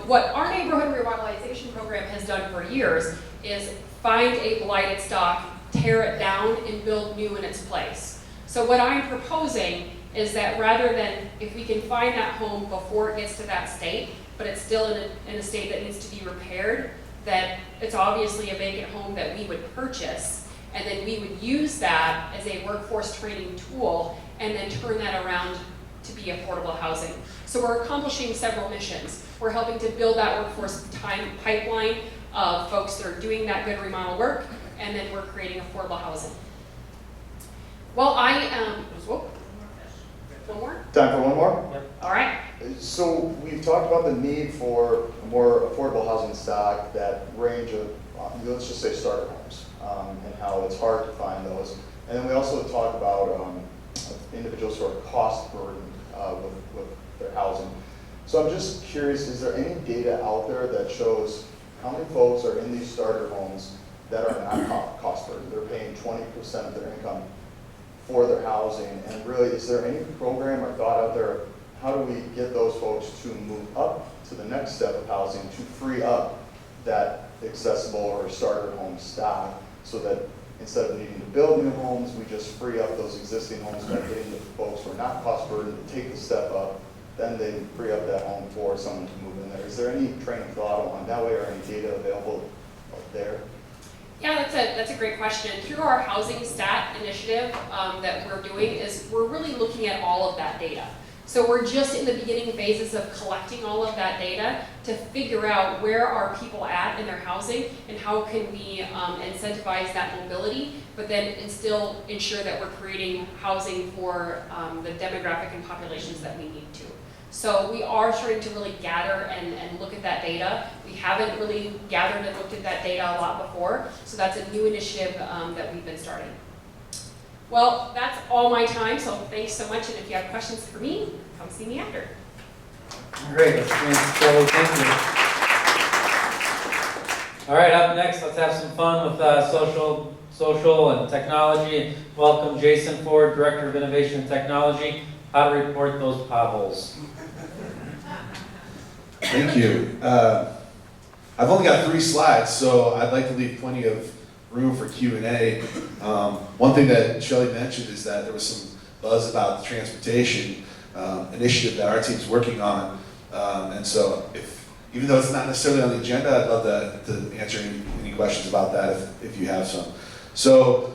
Speaker 9: what our neighborhood revitalization program has done for years is find a blighted stock, tear it down, and build new in its place. So what I'm proposing is that rather than, if we can find that home before it gets to that state, but it's still in a state that needs to be repaired, that it's obviously a vacant home that we would purchase, and then we would use that as a workforce training tool and then turn that around to be affordable housing. So we're accomplishing several missions. We're helping to build that workforce pipeline of folks that are doing that good remodel work, and then we're creating affordable housing. Well, one more?
Speaker 12: Time for one more?
Speaker 9: All right.
Speaker 12: So we've talked about the need for a more affordable housing stock that range of, let's just say starter homes, and how it's hard to find those. And then we also talk about individuals who are cost burdened with their housing. So I'm just curious, is there any data out there that shows how many folks are in these starter homes that are not cost burdened? They're paying 20% of their income for their housing, and really, is there any program or thought out there, how do we get those folks to move up to the next step of housing to free up that accessible or starter home stock, so that instead of needing to build new homes, we just free up those existing homes by getting the folks who are not cost burdened to take the step up, then they free up that home for someone to move in there. Is there any train of thought along that way, or any data available there?
Speaker 9: Yeah, that's a great question. Through our housing stat initiative that we're doing is we're really looking at all of that data. So we're just in the beginning phases of collecting all of that data to figure out where are people at in their housing and how can we incentivize that mobility, but then still ensure that we're creating housing for the demographic and populations that we need to. So we are starting to really gather and look at that data. We haven't really gathered and looked at that data a lot before, so that's a new initiative that we've been starting. Well, that's all my time, so thanks so much, and if you have questions for me, come see me after.
Speaker 3: Great, thank you. All right, up next, let's have some fun with social and technology. Welcome Jason Ford, Director of Innovation and Technology. How to report those potholes.
Speaker 1: Thank you. I've only got 3 slides, so I'd like to leave plenty of room for Q&A. One thing that Shelley mentioned is that there was some buzz about the transportation initiative that our team's working on. And so even though it's not necessarily on the agenda, I'd love to answer any questions about that if you have some. So,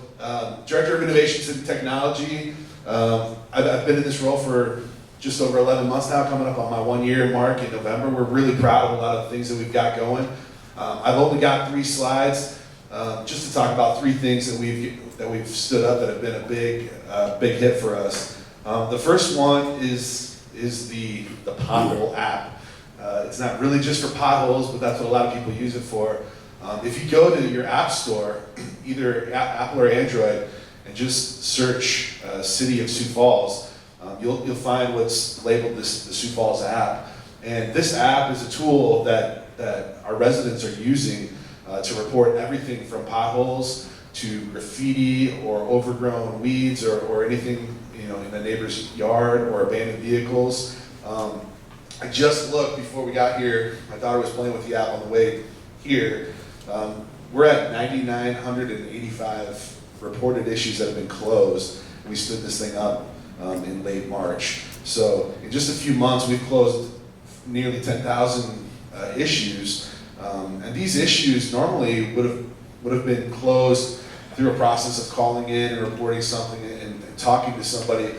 Speaker 1: Director of Innovations and Technology, I've been in this role for just over 11 months now, coming up on my 1-year mark in November. We're really proud of a lot of the things that we've got going. I've only got 3 slides. Just to talk about 3 things that we've stood up that have been a big hit for us. The first one is the pothole app. It's not really just for potholes, but that's what a lot of people use it for. If you go to your app store, either Apple or Android, and just search City of Sioux Falls, you'll find what's labeled the Sioux Falls app. And this app is a tool that our residents are using to report everything from potholes to graffiti or overgrown weeds or anything in a neighbor's yard or abandoned vehicles. I just looked before we got here. My daughter was playing with the app on the way here. We're at 9,985 reported issues that have been closed. We stood this thing up in late March. So in just a few months, we've closed nearly 10,000 issues. And these issues normally would have been closed through a process of calling in and reporting something and talking to somebody.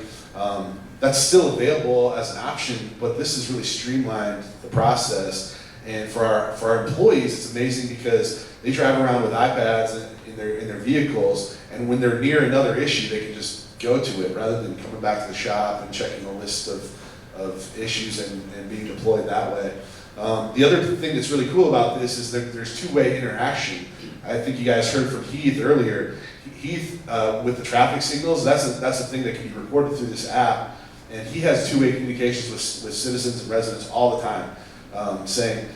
Speaker 1: That's still available as an option, but this has really streamlined the process. And for our employees, it's amazing because they drive around with iPads in their vehicles, and when they're near another issue, they can just go to it rather than coming back to the shop and checking a list of issues and being deployed that way. The other thing that's really cool about this is that there's 2-way interaction. I think you guys heard from Heath earlier. Heath, with the traffic signals, that's a thing that can be reported through this app. And he has 2-way communications with citizens and residents all the time, saying,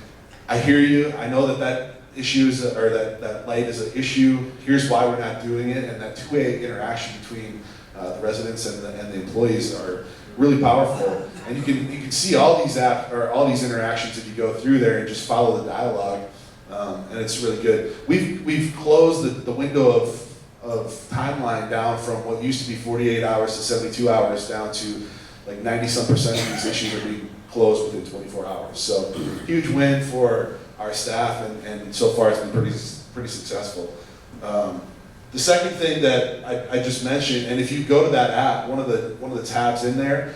Speaker 1: I hear you, I know that issue is, or that light is an issue, here's why we're not doing it, and that 2-way interaction between the residents and the employees are really powerful. And you can see all these all these interactions if you go through there and just follow the dialogue, and it's really good. We've closed the window of timeline down from what used to be 48 hours to 72 hours down to like 90-some% of these issues are being closed within 24 hours. So huge win for our staff, and so far it's been pretty successful. The second thing that I just mentioned, and if you go to that app, one of the tabs in there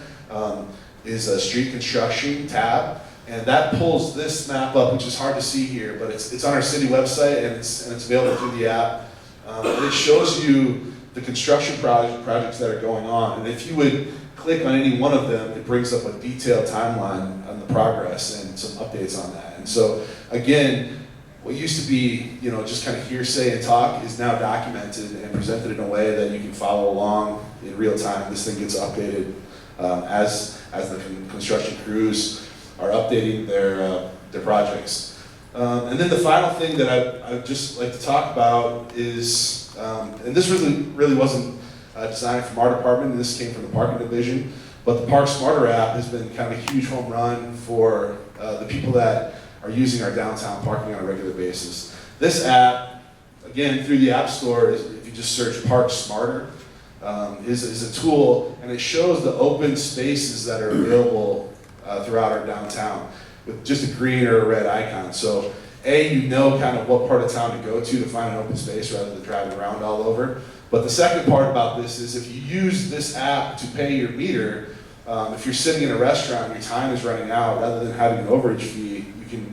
Speaker 1: is a street construction tab, and that pulls this map up, which is hard to see here, but it's on our city website and it's available through the app. And it shows you the construction projects that are going on. And if you would click on any one of them, it brings up a detailed timeline on the progress and some updates on that. And so again, what used to be, just kind of hearsay and talk is now documented and presented in a way that you can follow along in real time. This thing gets updated as the construction crews are updating their projects. And then the final thing that I'd just like to talk about is, and this really wasn't designed from our department, this came from the parking division, but the Park Smarter app has been kind of a huge home run for the people that are using our downtown parking on a regular basis. This app, again, through the App Store, if you just search Park Smarter, is a tool, and it shows the open spaces that are available throughout our downtown with just a green or a red icon. So you know kind of what part of town to go to find an open space rather than driving around all over. But the second part about this is if you use this app to pay your meter, if you're sitting in a restaurant and your time is running out, rather than having an overage fee,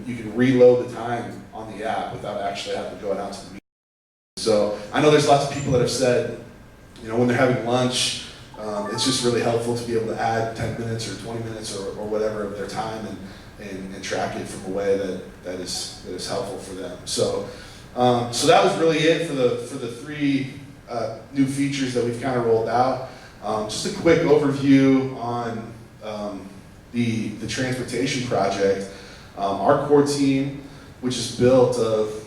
Speaker 1: you can reload the time on the app without actually having to go out to the meter. So I know there's lots of people that have said, when they're having lunch, it's just really helpful to be able to add 10 minutes or 20 minutes or whatever of their time and track it from a way that is helpful for them. So that was really it for the three new features that we've kind of rolled out. Just a quick overview on the transportation project. Our core team, which is built of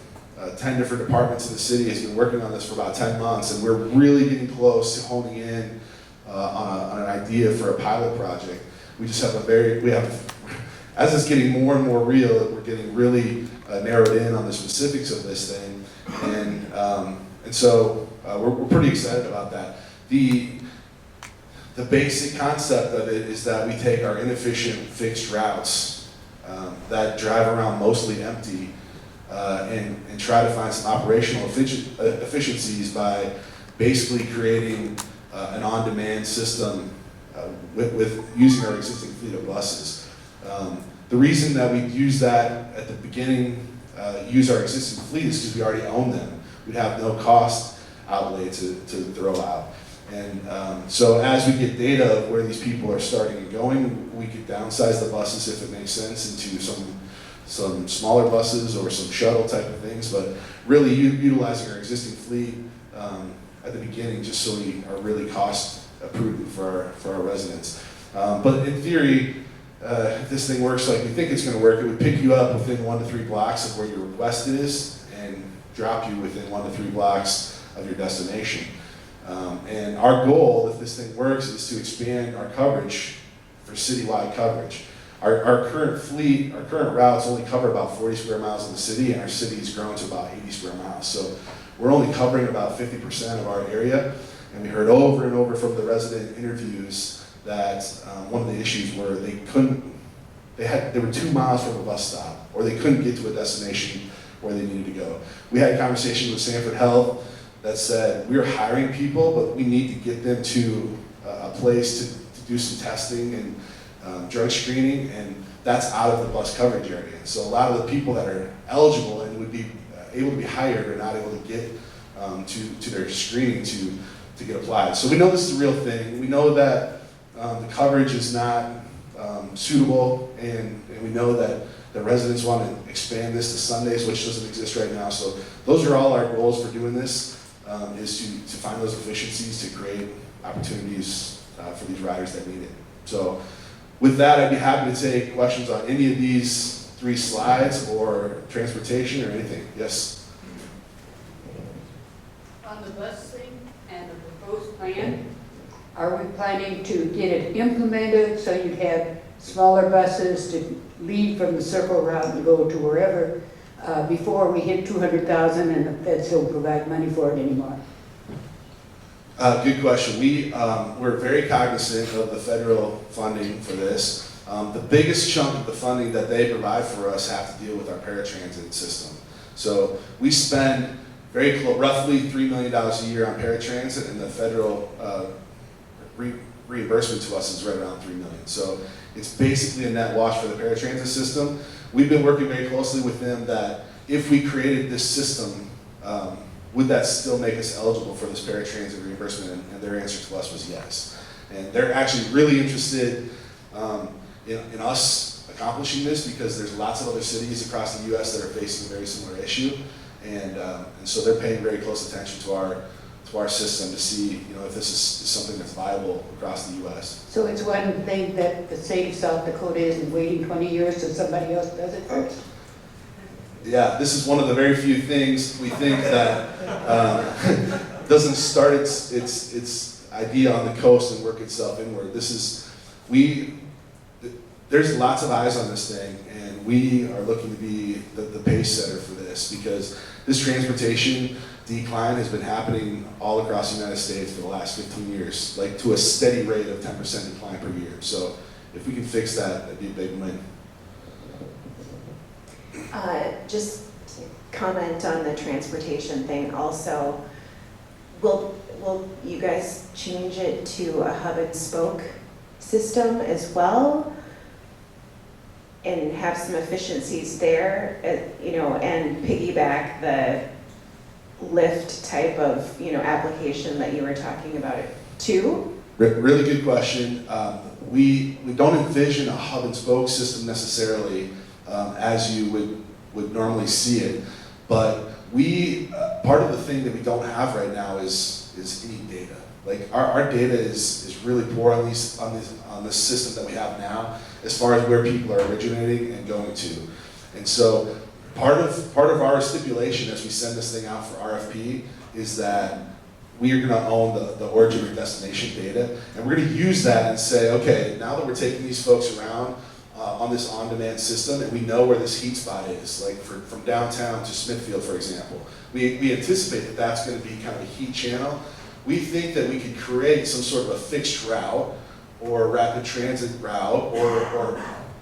Speaker 1: 10 different departments in the city, has been working on this for about 10 months, and we're really getting close to honing in on an idea for a pilot project. We just have as it's getting more and more real, we're getting really narrowed in on the specifics of this thing, and so we're pretty excited about that. The basic concept of it is that we take our inefficient fixed routes that drive around mostly empty and try to find some operational efficiencies by basically creating an on-demand system with using our existing fleet of buses. The reason that we use that at the beginning, use our existing fleet, is because we already own them. We'd have no cost outlay to throw out. And so as we get data of where these people are starting and going, we could downsize the buses if it makes sense into some smaller buses or some shuttle type of things, but really utilizing our existing fleet at the beginning just so we are really cost prudent for our residents. But in theory, if this thing works like we think it's going to work, it would pick you up within 1 to 3 blocks of where your request is and drop you within 1 to 3 blocks of your destination. And our goal, if this thing works, is to expand our coverage for citywide coverage. Our current fleet, our current routes only cover about 40 square miles in the city, and our city has grown to about 80 square miles. So we're only covering about 50% of our area, and we heard over and over from the resident interviews that one of the issues were they were 2 miles from a bus stop, or they couldn't get to a destination where they needed to go. We had a conversation with Sanford Health that said, we're hiring people, but we need to get them to a place to do some testing and drug screening, and that's out of the bus coverage area. So a lot of the people that are eligible and would be able to be hired are not able to get to their screening to get applied. So we know this is a real thing. We know that the coverage is not suitable, and we know that the residents want to expand this to Sundays, which doesn't exist right now. So those are all our goals for doing this, is to find those efficiencies to create opportunities for these riders that need it. So with that, I'd be happy to take questions on any of these 3 slides or transportation or anything. Yes?
Speaker 18: On the bus thing and the proposed plan, are we planning to get it implemented so you'd have smaller buses to leave from the circle route and go to wherever before we hit 200,000 and the feds don't provide money for it anymore?
Speaker 1: Good question. We're very cognizant of the federal funding for this. The biggest chunk of the funding that they provide for us have to deal with our paratransit system. So we spend roughly $3 million a year on paratransit, and the federal reimbursement to us is right around $3 million. So it's basically a net wash for the paratransit system. We've been working very closely with them that if we created this system would that still make us eligible for this paratransit reimbursement? And their answer to us was yes. And they're actually really interested in us accomplishing this because there's lots of other cities across the U.S. that are facing a very similar issue, and so they're paying very close attention to our system to see, if this is something that's viable across the U.S.
Speaker 18: So it's one thing that the state of South Dakota isn't waiting 20 years so somebody else does it first?
Speaker 1: Yeah, this is one of the very few things we think that doesn't start its idea on the coast and work itself inward. There's lots of eyes on this thing, and we are looking to be the pace setter for this because this transportation decline has been happening all across the United States for the last 15 years, like to a steady rate of 10% decline per year. So if we can fix that, that'd be a big win.
Speaker 17: Just to comment on the transportation thing also, will you guys change it to a hub and spoke system as well? And have some efficiencies there, and piggyback the Lyft type of, application that you were talking about too?
Speaker 1: Really good question. We don't envision a hub and spoke system necessarily as you would normally see it, but part of the thing that we don't have right now is any data. Like our data is really poor on this system that we have now, as far as where people are originating and going to. And so part of our stipulation as we send this thing out for RFP is that we are going to own the origin and destination data, and we're going to use that and say, okay, now that we're taking these folks around on this on-demand system, and we know where this heat spot is, like from downtown to Smithfield, for example, we anticipate that that's going to be kind of a heat channel. We think that we could create some sort of a fixed route or a rapid transit route or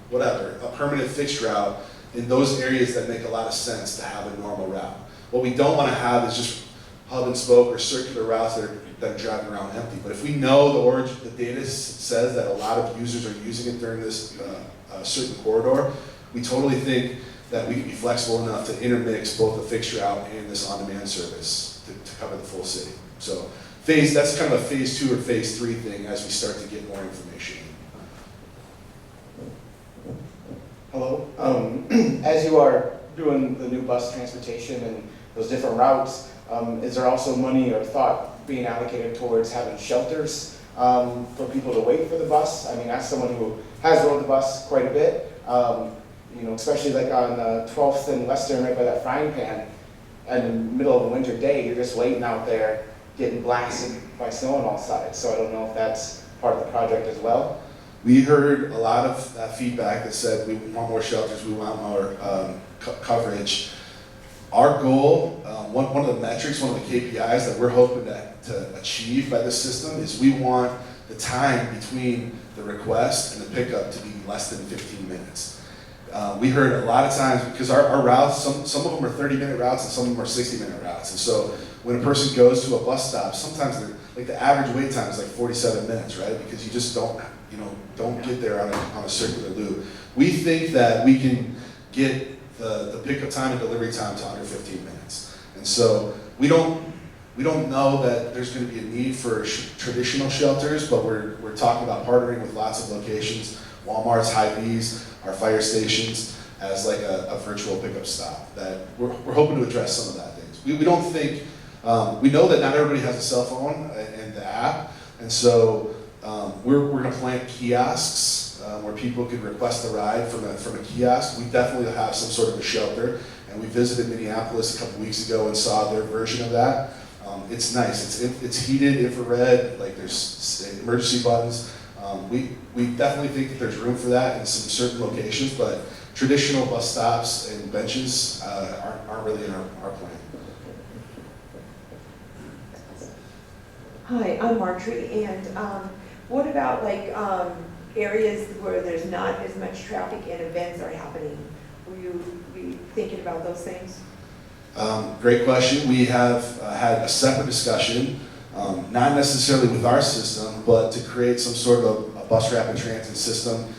Speaker 1: whatever, a permanent fixed route in those areas that make a lot of sense to have a normal route. What we don't want to have is just hub and spoke or circular routes that are driving around empty. But if we know the data says that a lot of users are using it during this certain corridor, we totally think that we can be flexible enough to intermix both a fixed route and this on-demand service to cover the full city. So that's kind of a phase 2 or phase 3 thing as we start to get more information.
Speaker 12: Hello. As you are doing the new bus transportation and those different routes, is there also money or thought being allocated towards having shelters for people to wait for the bus? I mean, as someone who has rode the bus quite a bit, especially like on 12th and Western, right by that frying pan, and in the middle of a winter day, you're just waiting out there getting blasted by snow on all sides. So I don't know if that's part of the project as well.
Speaker 1: We heard a lot of feedback that said we want more shelters, we want more coverage. Our goal, one of the metrics, one of the KPIs that we're hoping to achieve by this system is we want the time between the request and the pickup to be less than 15 minutes. We heard a lot of times, because our routes, some of them are 30-minute routes and some of them are 60-minute routes. And so when a person goes to a bus stop, sometimes the average wait time is like 47 minutes, right? Because you just don't get there on a circular loop. We think that we can get the pickup time and delivery time to under 15 minutes. And so we don't know that there's going to be a need for traditional shelters, but we're talking about partnering with lots of locations, Walmart's, Hy-Vee's, our fire stations, as like a virtual pickup stop. That we're hoping to address some of that things. We don't think, we know that not everybody has a cell phone and the app, and so we're going to plant kiosks where people can request a ride from a kiosk. We definitely have some sort of a shelter, and we visited Minneapolis a couple weeks ago and saw their version of that. It's nice. It's heated, infrared. Like there's emergency buttons. We definitely think that there's room for that in some certain locations, but traditional bus stops and benches aren't really in our plan.
Speaker 15: Hi, I'm Marjorie, and what about like areas where there's not as much traffic and events are happening? Will you be thinking about those things?
Speaker 1: Great question. We have had a separate discussion, not necessarily with our system, but to create some sort of a bus rapid transit system,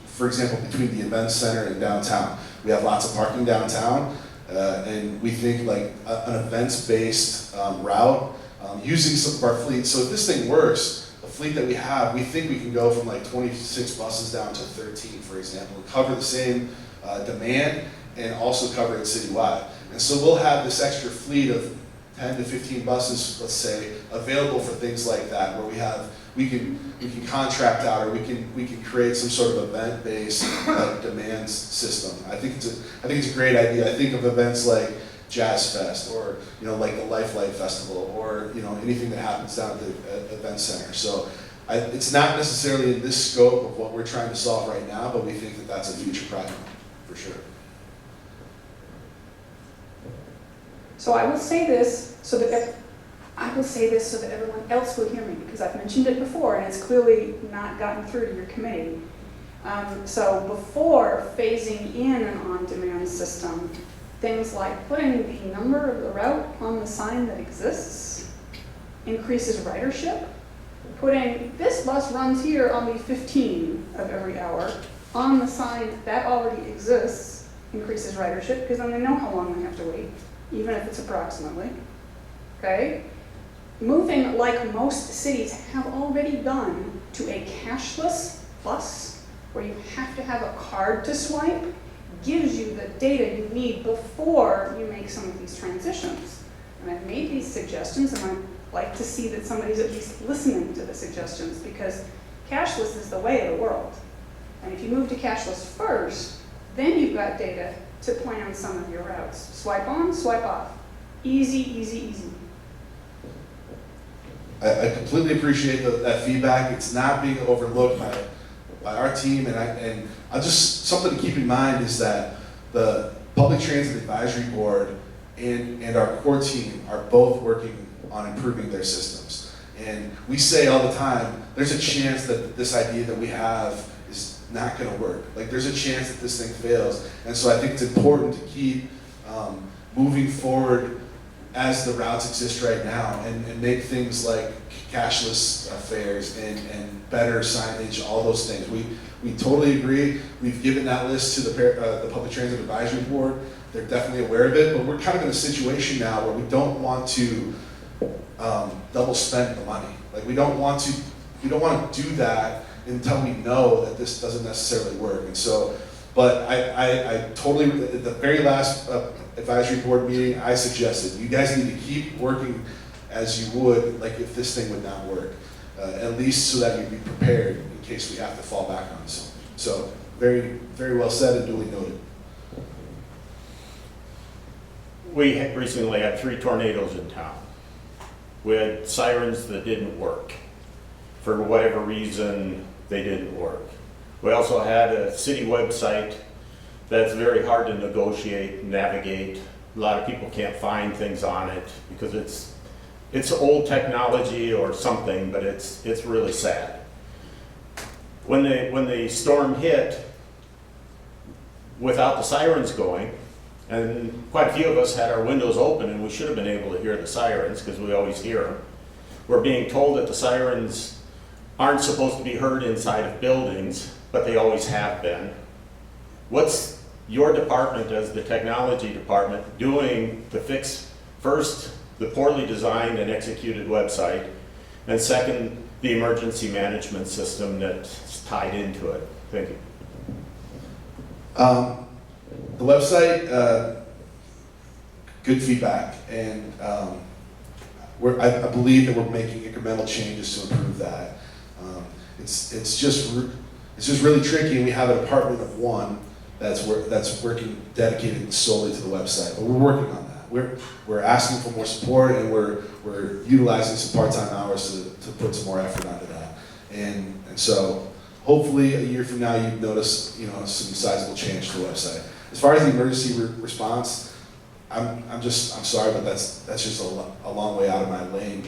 Speaker 1: for example, between the event center and downtown. We have lots of parking downtown, And we think like an events-based route using some of our fleet. So if this thing works, the fleet that we have, we think we can go from like 26 buses down to 13, for example, and cover the same demand and also cover it citywide. And so we'll have this extra fleet of 10 to 15 buses, let's say, available for things like that, where we can contract out, or we can create some sort of event-based demand system. I think it's a great idea. I think of events like Jazz Fest, or like the Lifelight Festival, or anything that happens down at the event center. So it's not necessarily in this scope of what we're trying to solve right now, but we think that that's a future project for sure.
Speaker 14: So I will say this so that everyone else will hear me, because I've mentioned it before and it's clearly not gotten through to your committee. So before phasing in an on-demand system, things like putting the number of the route on the sign that exists increases ridership. Putting this bus runs here on the 15 of every hour on the sign that already exists increases ridership, because then they know how long they have to wait, even if it's approximately. Okay? Moving, like most cities have already done, to a cashless bus, where you have to have a card to swipe, gives you the data you need before you make some of these transitions. And I've made these suggestions, and I'd like to see that somebody's at least listening to the suggestions, because cashless is the way of the world. And if you move to cashless first, then you've got data to plan some of your routes. Swipe on, swipe off. Easy, easy, easy.
Speaker 1: I completely appreciate that feedback. It's not being overlooked by our team, and I'll just, something to keep in mind is that the Public Transit Advisory Board and our core team are both working on improving their systems. And we say all the time, there's a chance that this idea that we have is not going to work. Like, there's a chance that this thing fails. And so I think it's important to keep moving forward as the routes exist right now, and make things like cashless fares and better signage, all those things. We totally agree. We've given that list to the Public Transit Advisory Board. They're definitely aware of it, but we're kind of in a situation now where we don't want to double spend the money. Like, we don't want to do that until we know that this doesn't necessarily work. And so, but I totally, at the very last advisory board meeting, I suggested you guys need to keep working as you would, like, if this thing would not work, at least so that you'd be prepared in case we have to fall back on something. So very, very well said and duly noted.
Speaker 8: We recently had 3 tornadoes in town. We had sirens that didn't work. For whatever reason, they didn't work. We also had a city website that's very hard to negotiate, navigate. A lot of people can't find things on it because it's old technology or something, but it's really sad. When the storm hit, without the sirens going, and quite a few of us had our windows open and we should have been able to hear the sirens because we always hear them. We're being told that the sirens aren't supposed to be heard inside of buildings, but they always have been. What's your department as the technology department doing to fix, first, the poorly designed and executed website, and second, the emergency management system that's tied into it? Thank you.
Speaker 1: The website, good feedback, and I believe that we're making incremental changes to improve that. It's just really tricky, and we have a department of one that's working dedicated solely to the website, but we're working on that. We're asking for more support, and we're utilizing some part-time hours to put some more effort onto that. And so hopefully a year from now you've noticed some sizable change to the website. As far as the emergency response, I'm sorry, but that's just a long way out of my lane.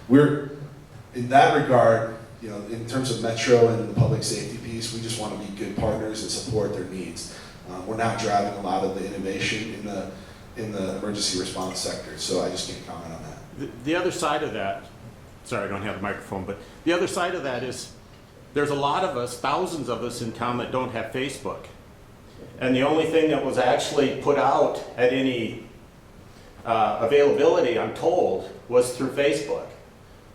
Speaker 1: We're in that regard, in terms of Metro and the public safety piece, we just want to be good partners and support their needs. We're not driving a lot of the innovation in the emergency response sector, so I just can't comment on that.
Speaker 8: The other side of that, sorry, I don't have the microphone, but the other side of that is there's a lot of us, thousands of us in town that don't have Facebook. And the only thing that was actually put out at any availability, I'm told, was through Facebook.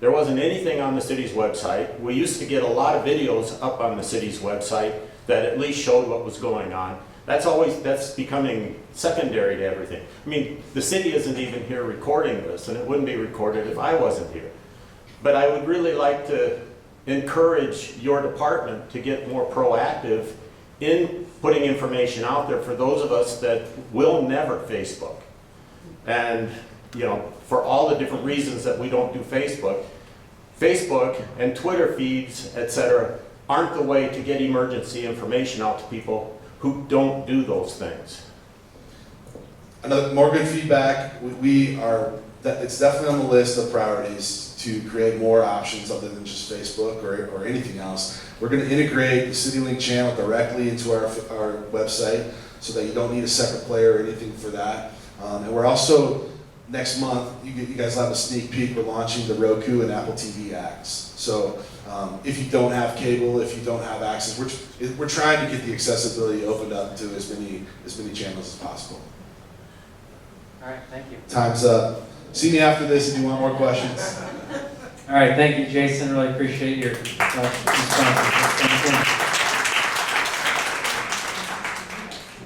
Speaker 8: There wasn't anything on the city's website. We used to get a lot of videos up on the city's website that at least showed what was going on. That's becoming secondary to everything. I mean, the city isn't even here recording this, and it wouldn't be recorded if I wasn't here. But I would really like to encourage your department to get more proactive in putting information out there for those of us that will never Facebook. And, you know, for all the different reasons that we don't do Facebook, Facebook and Twitter feeds, etc., aren't the way to get emergency information out to people who don't do those things.
Speaker 1: Another more good feedback. It's definitely on the list of priorities to create more options other than just Facebook or anything else. We're going to integrate the CityLink channel directly into our website so that you don't need a separate player or anything for that. And we're also, next month, you guys will have a sneak peek, we're launching the Roku and Apple TV apps. So if you don't have cable, if you don't have access, we're trying to get the accessibility opened up to as many channels as possible.
Speaker 3: All right, thank you.
Speaker 1: Time's up. See me after this if you want more questions.
Speaker 3: All right, thank you, Jason. Really appreciate your responses.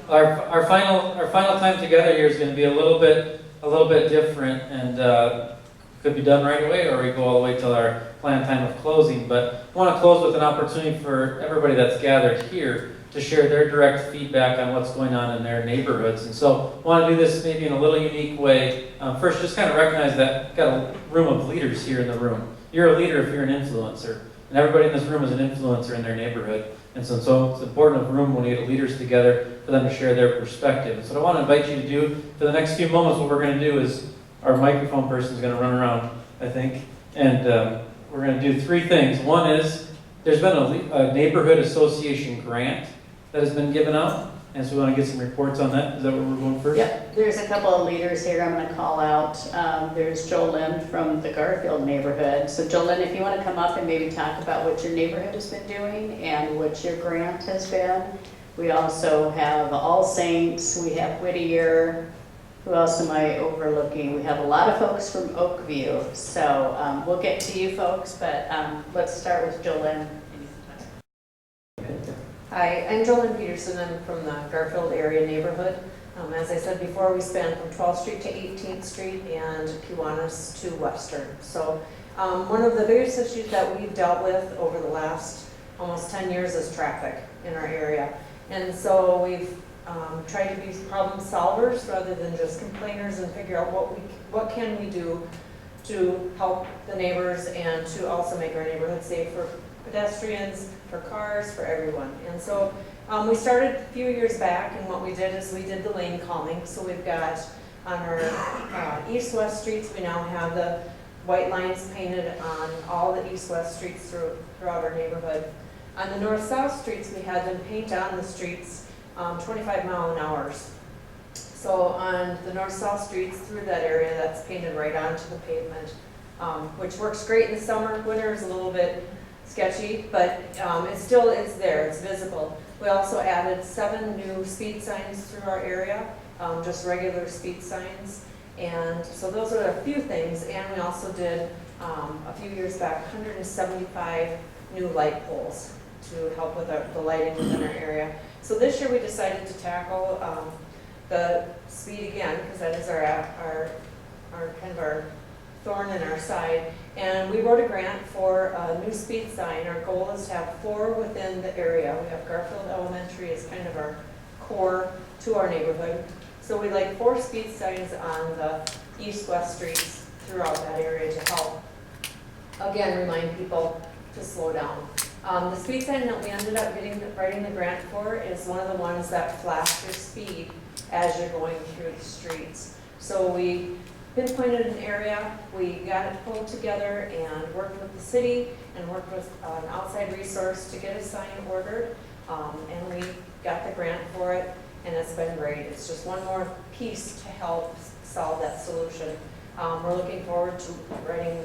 Speaker 3: Our final time together here is going to be a little bit different, and could be done right away, or we go all the way till our planned time of closing. But I want to close with an opportunity for everybody that's gathered here to share their direct feedback on what's going on in their neighborhoods. And so I want to do this maybe in a little unique way. First, just kind of recognize that we've got a room of leaders here in the room. You're a leader if you're an influencer, and everybody in this room is an influencer in their neighborhood. And so it's important of a room when we get leaders together for them to share their perspective. And so what I want to invite you to do for the next few moments, what we're going to do is our microphone person is going to run around, I think, and we're going to do three things. One is there's been a neighborhood association grant that has been given out, and so we want to get some reports on that. Is that what we're going first?
Speaker 21: Yep, there's a couple of leaders here I'm going to call out. There's Jolynn from the Garfield neighborhood. So Jolynn, if you want to come up and maybe talk about what your neighborhood has been doing and what your grant has been. We also have All Saints, we have Whittier. Who else am I overlooking? We have a lot of folks from Oakview. So we'll get to you folks, but let's start with Jolynn.
Speaker 4: Hi, I'm Jolynn Peterson. I'm from the Garfield area neighborhood. As I said before, we span from 12th Street to 18th Street and Kiwanis to Western. So one of the biggest issues that we've dealt with over the last almost 10 years is traffic in our area. And so we've tried to be problem solvers rather than just complainers and figure out what can we do to help the neighbors and to also make our neighborhood safe for pedestrians, for cars, for everyone. And so we started a few years back, and what we did is we did the lane calming. So we've got on our east-west streets, we now have the white lines painted on all the east-west streets throughout our neighborhood. On the north-south streets, we had them paint on the streets 25 mile an hour. So on the north-south streets through that area, that's painted right onto the pavement, which works great in the summer. Winter is a little bit sketchy, but it's there, it's visible. We also added 7 new speed signs through our area, just regular speed signs. And so those are a few things. And we also did, a few years back, 175 new light poles to help with the lighting within our area. So this year we decided to tackle the speed again, because that is our kind of our thorn in our side. And we wrote a grant for a new speed sign. Our goal is to have 4 within the area. We have Garfield Elementary as kind of our core to our neighborhood. So we'd like 4 speed signs on the east-west streets throughout that area to help, again, remind people to slow down. The speed sign that we ended up writing the grant for is one of the ones that flash your speed as you're going through the streets. So we pinpointed an area, we got it pulled together and worked with the city and worked with an outside resource to get a sign ordered, and we got the grant for it, and it's been great. It's just one more piece to help solve that solution. We're looking forward to writing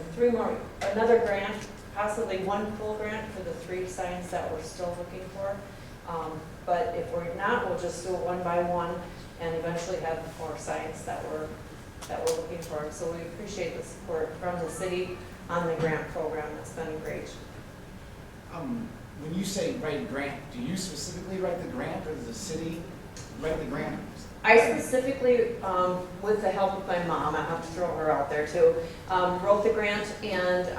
Speaker 4: another grant, possibly 1 full grant for the 3 signs that we're still looking for. But if we're not, we'll just do it one by one and eventually have more signs that we're looking for. So we appreciate the support from the city on the grant program. It's been great.
Speaker 12: When you say write a grant, do you specifically write the grant, or does the city write the grant?
Speaker 4: I specifically, with the help of my mom, I have to throw her out there too, wrote the grant, and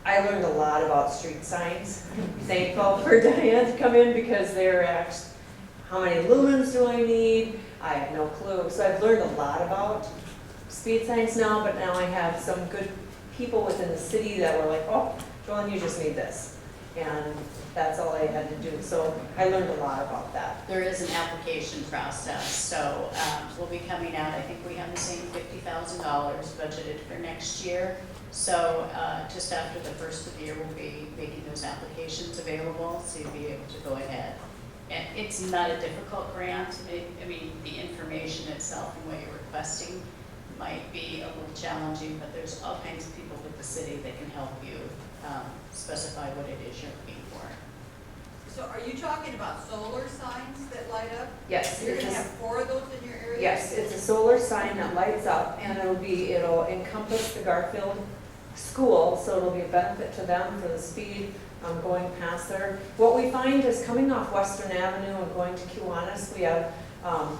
Speaker 4: I learned a lot about street signs. Thankful for Diane to come in because they were asked, how many lumens do I need? I have no clue. So I've learned a lot about speed signs now, but now I have some good people within the city that were like, oh, Joanne, you just need this. And that's all I had to do. So I learned a lot about that.
Speaker 21: There is an application process, so we'll be coming out, I think we have the same $50,000 budgeted for next year. So just after the first of the year, we'll be making those applications available, so you'll be able to go ahead. And it's not a difficult grant. I mean, the information itself and what you're requesting might be a little challenging, but there's all kinds of people with the city that can help you specify what it is you're looking for.
Speaker 7: So are you talking about solar signs that light up?
Speaker 4: Yes.
Speaker 7: You're gonna have 4 of those in your area?
Speaker 4: Yes, it's a solar sign that lights up, and it'll encompass the Garfield school, so it'll be a benefit to them for the speed going past there. What we find is coming off Western Avenue and going to Kiwanis, we have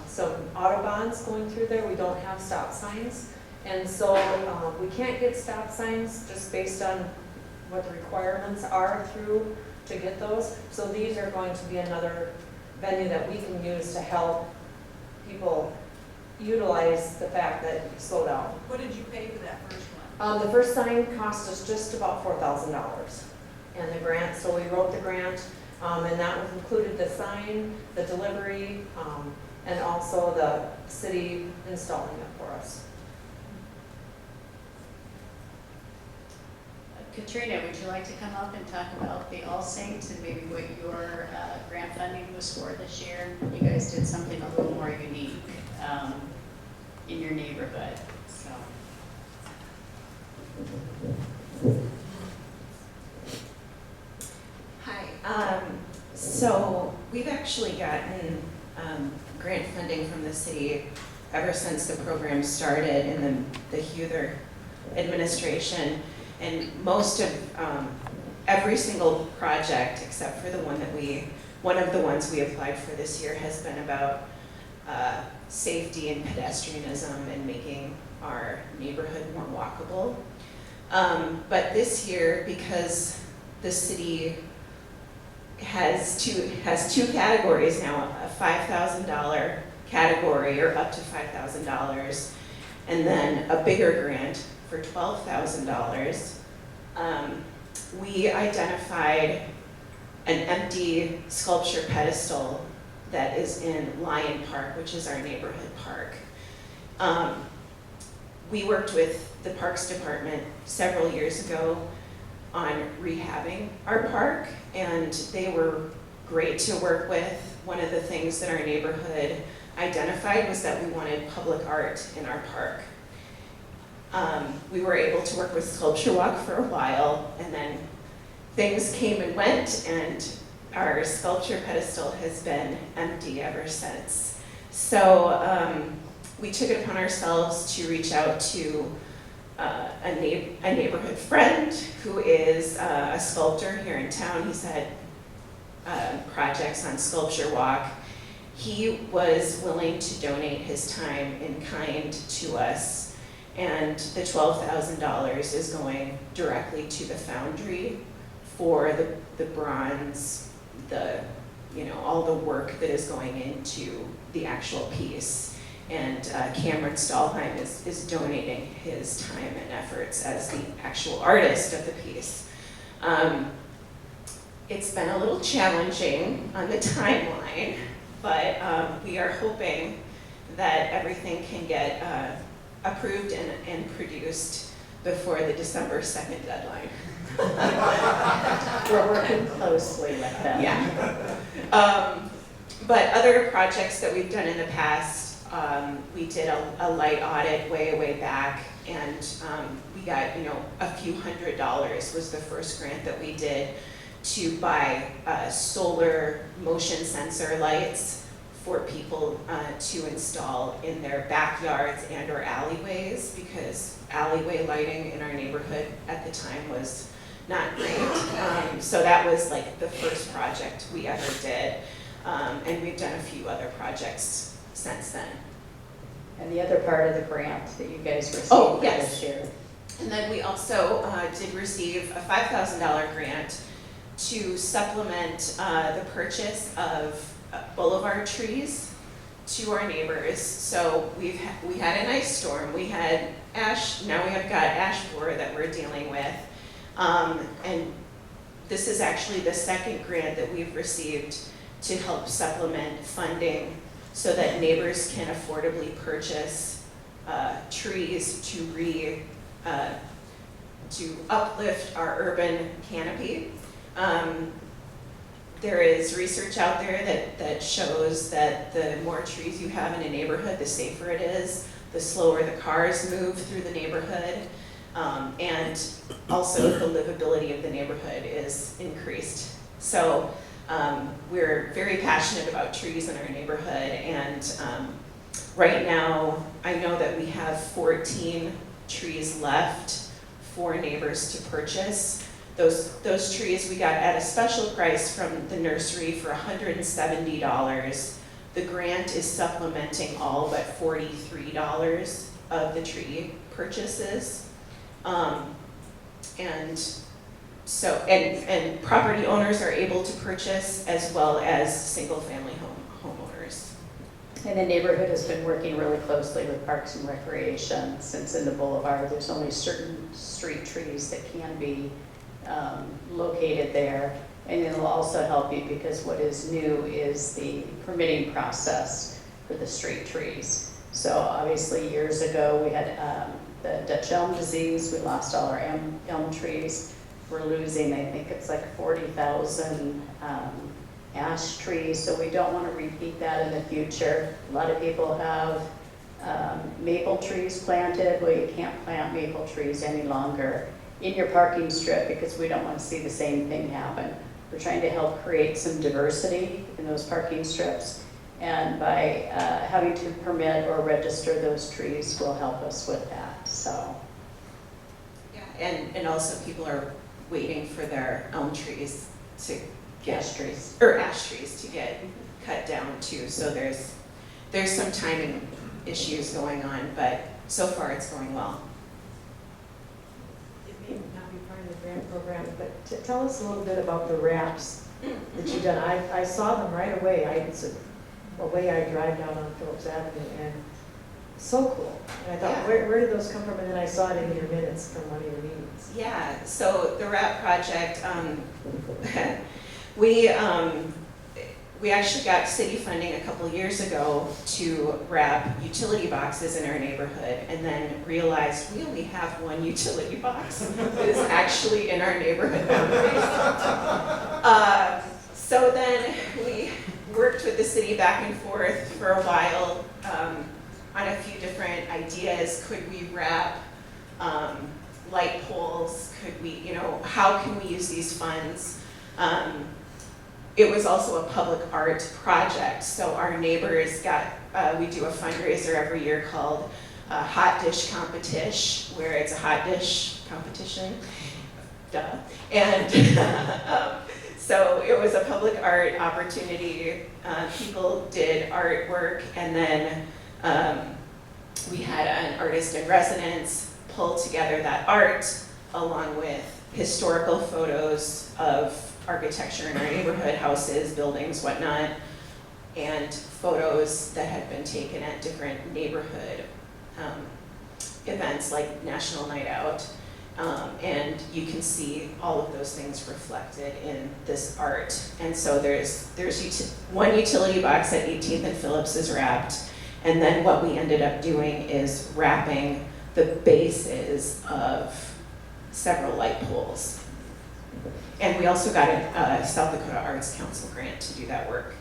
Speaker 4: some Autobahns going through there. We don't have stop signs, and so we can't get stop signs just based on what the requirements are through to get those. So these are going to be another venue that we can use to help people utilize the fact that you slow down.
Speaker 7: What did you pay for that first one?
Speaker 4: The first sign cost us just about $4,000, and the grant. So we wrote the grant, and that included the sign, the delivery, and also the city installing it for us.
Speaker 21: Katrina, would you like to come up and talk about the All Saints and maybe what your grant funding was for this year? You guys did something a little more unique in your neighborhood. So.
Speaker 17: Hi. So we've actually gotten grant funding from the city ever since the program started in the Huther administration. And most of every single project, except for one of the ones we applied for this year, has been about safety and pedestrianism and making our neighborhood more walkable. But this year, because the city has two categories now, a $5,000 category or up to $5,000, and then a bigger grant for $12,000, we identified an empty sculpture pedestal that is in Lyon Park, which is our neighborhood park. We worked with the Parks Department several years ago on rehabbing our park, and they were great to work with. One of the things that our neighborhood identified was that we wanted public art in our park. We were able to work with Sculpture Walk for a while, and then things came and went, and our sculpture pedestal has been empty ever since. So we took it upon ourselves to reach out to a neighborhood friend who is a sculptor here in town. He's had projects on Sculpture Walk. He was willing to donate his time in kind to us. And the $12,000 is going directly to the foundry for the bronze, all the work that is going into the actual piece. And Cameron Stahlheim is donating his time and efforts as the actual artist of the piece. It's been a little challenging on the timeline, but we are hoping that everything can get approved and produced before the December 2nd deadline.
Speaker 21: We're working closely with them.
Speaker 17: Yeah. But other projects that we've done in the past, we did a light audit way back, and we got, a few $100s was the first grant that we did to buy solar motion sensor lights for people to install in their backyards and or alleyways, because alleyway lighting in our neighborhood at the time was not great. So that was like the first project we ever did. And we've done a few other projects since then.
Speaker 21: And the other part of the grant that you guys received
Speaker 17: Oh, yes.
Speaker 21: this year.
Speaker 17: And then we also did receive a $5,000 grant to supplement the purchase of boulevard trees to our neighbors. So we had an ice storm, we had ash, now we have got ash borer that we're dealing with. And this is actually the second grant that we've received to help supplement funding so that neighbors can affordably purchase trees to uplift our urban canopy. There is research out there that shows that the more trees you have in a neighborhood, the safer it is, the slower the cars move through the neighborhood, and also the livability of the neighborhood is increased. So we're very passionate about trees in our neighborhood, and right now I know that we have 14 trees left for neighbors to purchase. Those trees we got at a special price from the nursery for $170. The grant is supplementing all but $43 of the tree purchases. And property owners are able to purchase as well as single-family homeowners.
Speaker 21: And the neighborhood has been working really closely with Parks and Recreation, since in the boulevard, there's only certain street trees that can be located there. And it'll also help you because what is new is the permitting process for the street trees. So obviously years ago we had the Dutch elm disease, we lost all our elm trees. We're losing, I think it's like 40,000 ash trees, so we don't want to repeat that in the future. A lot of people have maple trees planted. Well, you can't plant maple trees any longer in your parking strip because we don't want to see the same thing happen. We're trying to help create some diversity in those parking strips, and by having to permit or register those trees will help us with that. So,
Speaker 17: yeah, and also people are waiting for their elm trees to get
Speaker 21: ash trees
Speaker 17: to get cut down too. So there's some timing issues going on, but so far it's going well.
Speaker 4: It may not be part of the grant program, but tell us a little bit about the wraps that you've done. I saw them right away. It's a way I drive down on Phillips Avenue, and so cool. And I thought,
Speaker 17: Yeah.
Speaker 4: where did those come from? And then I saw it in your minutes from one of your meetings.
Speaker 17: Yeah, so the wrap project, we actually got city funding a couple years ago to wrap utility boxes in our neighborhood, and then realized we only have one utility box that is actually in our neighborhood boundaries. So then we worked with the city back and forth for a while on a few different ideas. Could we wrap light poles? Could we, how can we use these funds? It was also a public art project, so our neighbors we do a fundraiser every year called Hot Dish Competition, where it's a hot dish competition, duh. And so it was a public art opportunity. People did artwork, and then we had an artist in residence pull together that art along with historical photos of architecture in our neighborhood, houses, buildings, whatnot, and photos that had been taken at different neighborhood events like National Night Out. And you can see all of those things reflected in this art. And so there's one utility box at 18th and Phillips is wrapped, and then what we ended up doing is wrapping the bases of several light poles. And we also got a South Dakota Arts Council grant to do that work.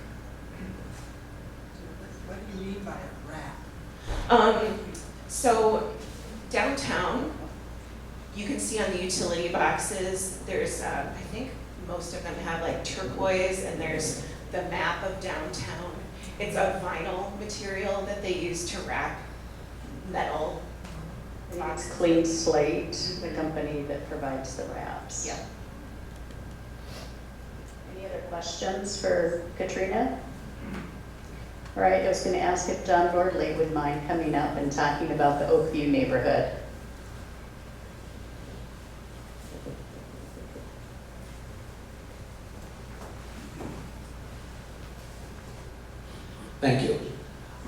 Speaker 18: What do you mean by a wrap?
Speaker 17: So downtown, you can see on the utility boxes, there's, I think, most of them have like turquoise, and there's the map of downtown. It's a vinyl material that they use to wrap metal.
Speaker 21: It's Clean Slate, the company that provides the wraps.
Speaker 17: Yeah.
Speaker 21: Any other questions for Katrina? All right, I was going to ask if John Nordley would mind coming up and talking about the Oakview neighborhood.
Speaker 5: Thank you.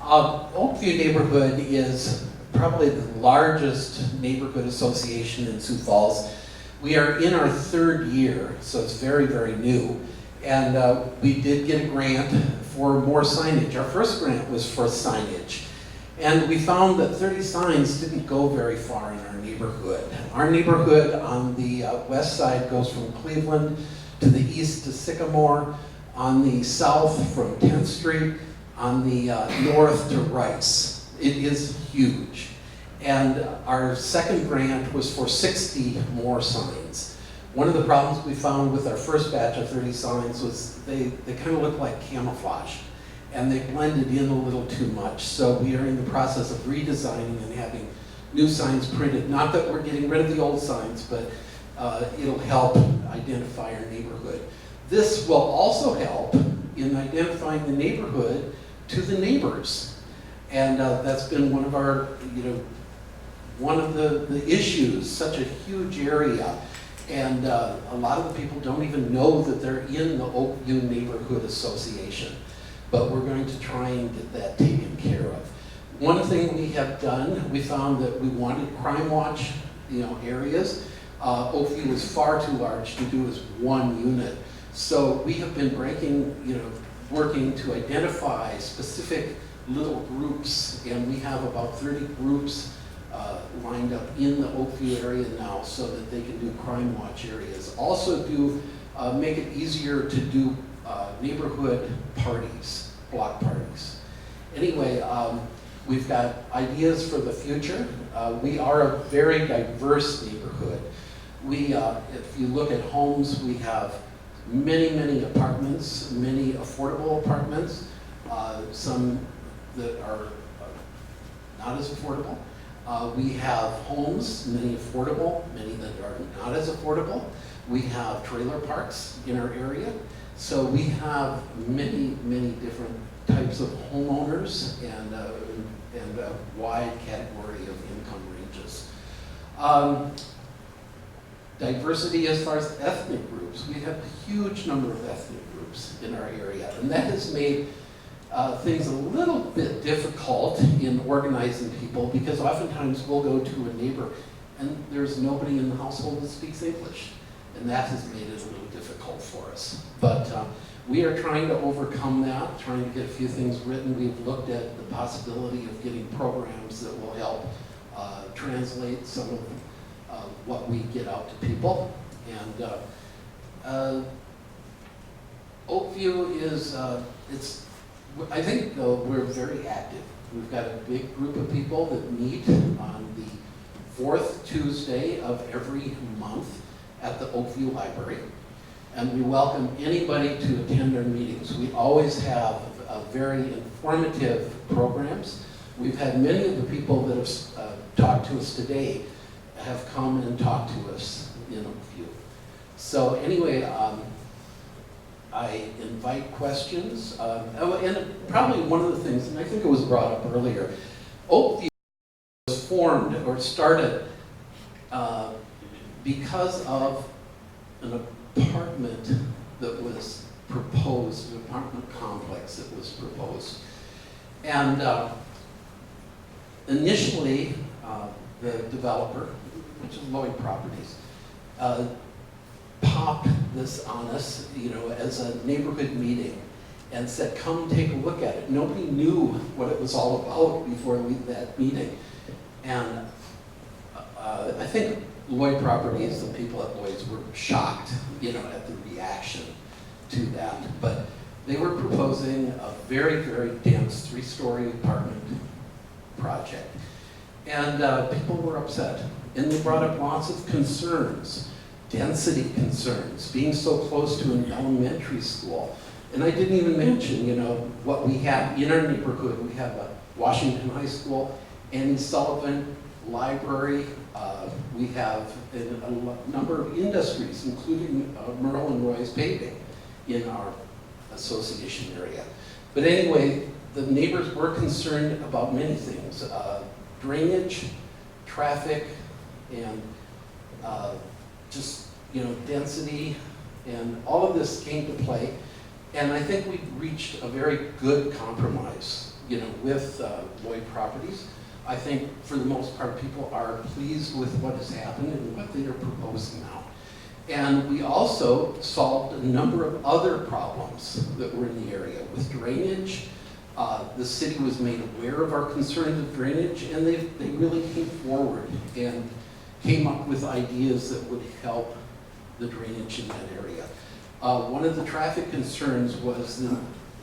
Speaker 5: Oakview neighborhood is probably the largest neighborhood association in Sioux Falls. We are in our 3rd year, so it's very, very new. And we did get a grant for more signage. Our first grant was for signage. And we found that 30 signs didn't go very far in our neighborhood. Our neighborhood on the west side goes from Cleveland to the east to Sycamore, on the south from 10th Street, on the north to Rice. It is huge. And our second grant was for 60 more signs. One of the problems we found with our first batch of 30 signs was they kind of looked like camouflage, and they blended in a little too much. So we are in the process of redesigning and having new signs printed. Not that we're getting rid of the old signs, but it'll help identify our neighborhood. This will also help in identifying the neighborhood to the neighbors. And that's been one of our, one of the issues, such a huge area. And a lot of the people don't even know that they're in the Oakview Neighborhood Association. But we're going to try and get that taken care of. One thing we have done, we found that we wanted crime watch, areas. Oakview was far too large to do as one unit. So we have been working to identify specific little groups, and we have about 30 groups lined up in the Oakview area now so that they can do crime watch areas. Also make it easier to do neighborhood parties, block parties. Anyway, we've got ideas for the future. We are a very diverse neighborhood. If you look at homes, we have many, many apartments, many affordable apartments, some that are not as affordable. We have homes, many affordable, many that are not as affordable. We have trailer parks in our area. So we have many, many different types of homeowners and a wide category of income ranges. Diversity as far as ethnic groups. We have a huge number of ethnic groups in our area, and that has made things a little bit difficult in organizing people, because oftentimes we'll go to a neighbor and there's nobody in the household that speaks English, and that has made it a little difficult for us. But we are trying to overcome that, trying to get a few things written. We've looked at the possibility of getting programs that will help translate some of what we get out to people. And Oakview is, I think we're very active. We've got a big group of people that meet on the 4th Tuesday of every month at the Oakview Library. And we welcome anybody to attend our meetings. We always have very informative programs. We've had many of the people that have talked to us today have come and talked to us in Oakview. So anyway, I invite questions. And probably one of the things, and I think it was brought up earlier, Oakview was formed or started because of an apartment that was proposed, an apartment complex that was proposed. And initially, the developer, which is Lloyd Properties, popped this on us, as a neighborhood meeting, and said, "Come take a look at it." Nobody knew what it was all about before that meeting, and I think Lloyd Properties, the people at Lloyd's, were shocked, at the reaction to that. But they were proposing a very, very dense 3-story apartment project, and people were upset, and they brought up lots of concerns. density concerns, being so close to an elementary school. And I didn't even mention, you know, what we have in our neighborhood. We have a Washington High School, Annie Sullivan Library. We have a number of industries, including Merle and Roy's paving in our association area. But anyway, the neighbors were concerned about many things. Drainage, traffic, and just, you know, density, and all of this came to play. And I think we reached a very good compromise, you know, with Lloyd Properties. I think for the most part, people are pleased with what has happened and what they are proposing now. And we also solved a number of other problems that were in the area with drainage. The city was made aware of our concerns with drainage, and they really came forward and came up with ideas that would help the drainage in that area. One of the traffic concerns was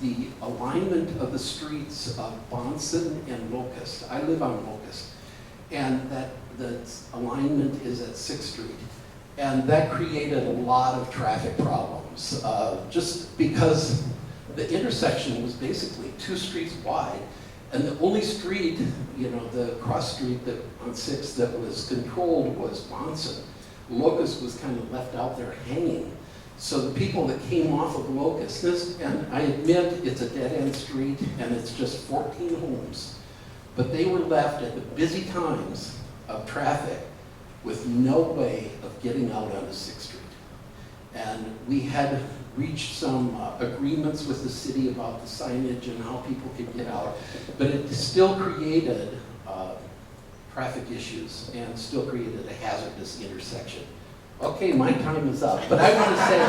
Speaker 5: the alignment of the streets of Bonson and Locust. I live on Locust, and the alignment is at 6th Street. And that created a lot of traffic problems, just because the intersection was basically 2 streets wide, and the only street, you know, the cross street that on 6th that was controlled was Bonson. Locust was kind of left out there hanging. So the people that came off of Locust, and I admit it's a dead-end street and it's just 14 homes, but they were left at the busy times of traffic with no way of getting out onto 6th Street. And we had reached some agreements with the city about the signage and how people could get out, but it still created traffic issues and still created a hazardous intersection. Okay, my time is up, but I want to say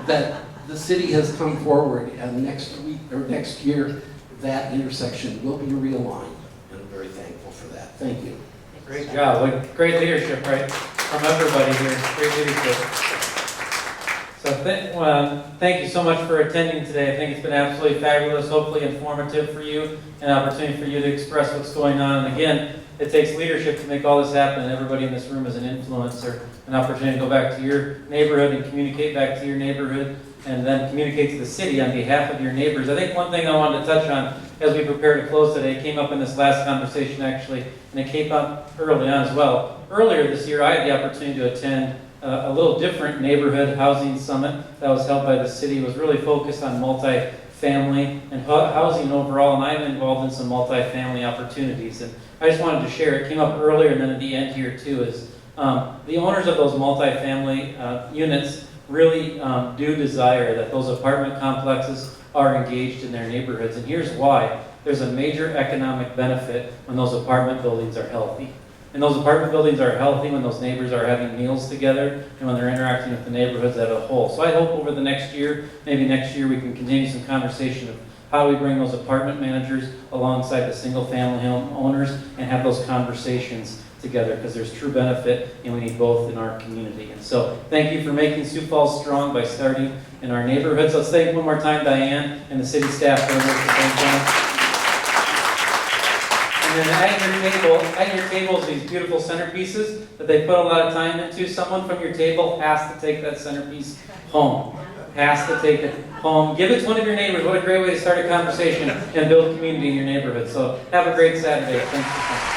Speaker 5: that the city has come forward, and next year, that intersection will be realigned, and I'm very thankful for that. Thank you.
Speaker 3: Great job. What great leadership, right? From everybody here. Great leadership. So thank you so much for attending today. I think it's been absolutely fabulous, hopefully informative for you, an opportunity for you to express what's going on. And again, it takes leadership to make all this happen, and everybody in this room is an influencer, an opportunity to go back to your neighborhood and communicate back to your neighborhood, and then communicate to the city on behalf of your neighbors. I think one thing I wanted to touch on as we prepare to close today came up in this last conversation actually, and it came up early on as well. Earlier this year, I had the opportunity to attend a little different neighborhood housing summit that was held by the city. It was really focused on multi-family and housing overall, and I'm involved in some multi-family opportunities. And I just wanted to share, it came up earlier and then at the end here too, is the owners of those multi-family units really do desire that those apartment complexes are engaged in their neighborhoods. And here's why. There's a major economic benefit when those apartment buildings are healthy. And those apartment buildings are healthy when those neighbors are having meals together and when they're interacting with the neighborhoods as a whole. So I hope over the next year, maybe next year, we can continue some conversation of how we bring those apartment managers alongside the single family home owners and have those conversations together, because there's true benefit and we need both in our community. And so thank you for making Sioux Falls strong by starting in our neighborhoods. Let's thank one more time Diane and the city staff for the work that they've done. And then at your tables, these beautiful centerpieces that they put a lot of time into. Someone from your table has to take that centerpiece home. Has to take it home. Give it to one of your neighbors. What a great way to start a conversation and build community in your neighborhood. So have a great Saturday. Thanks for coming.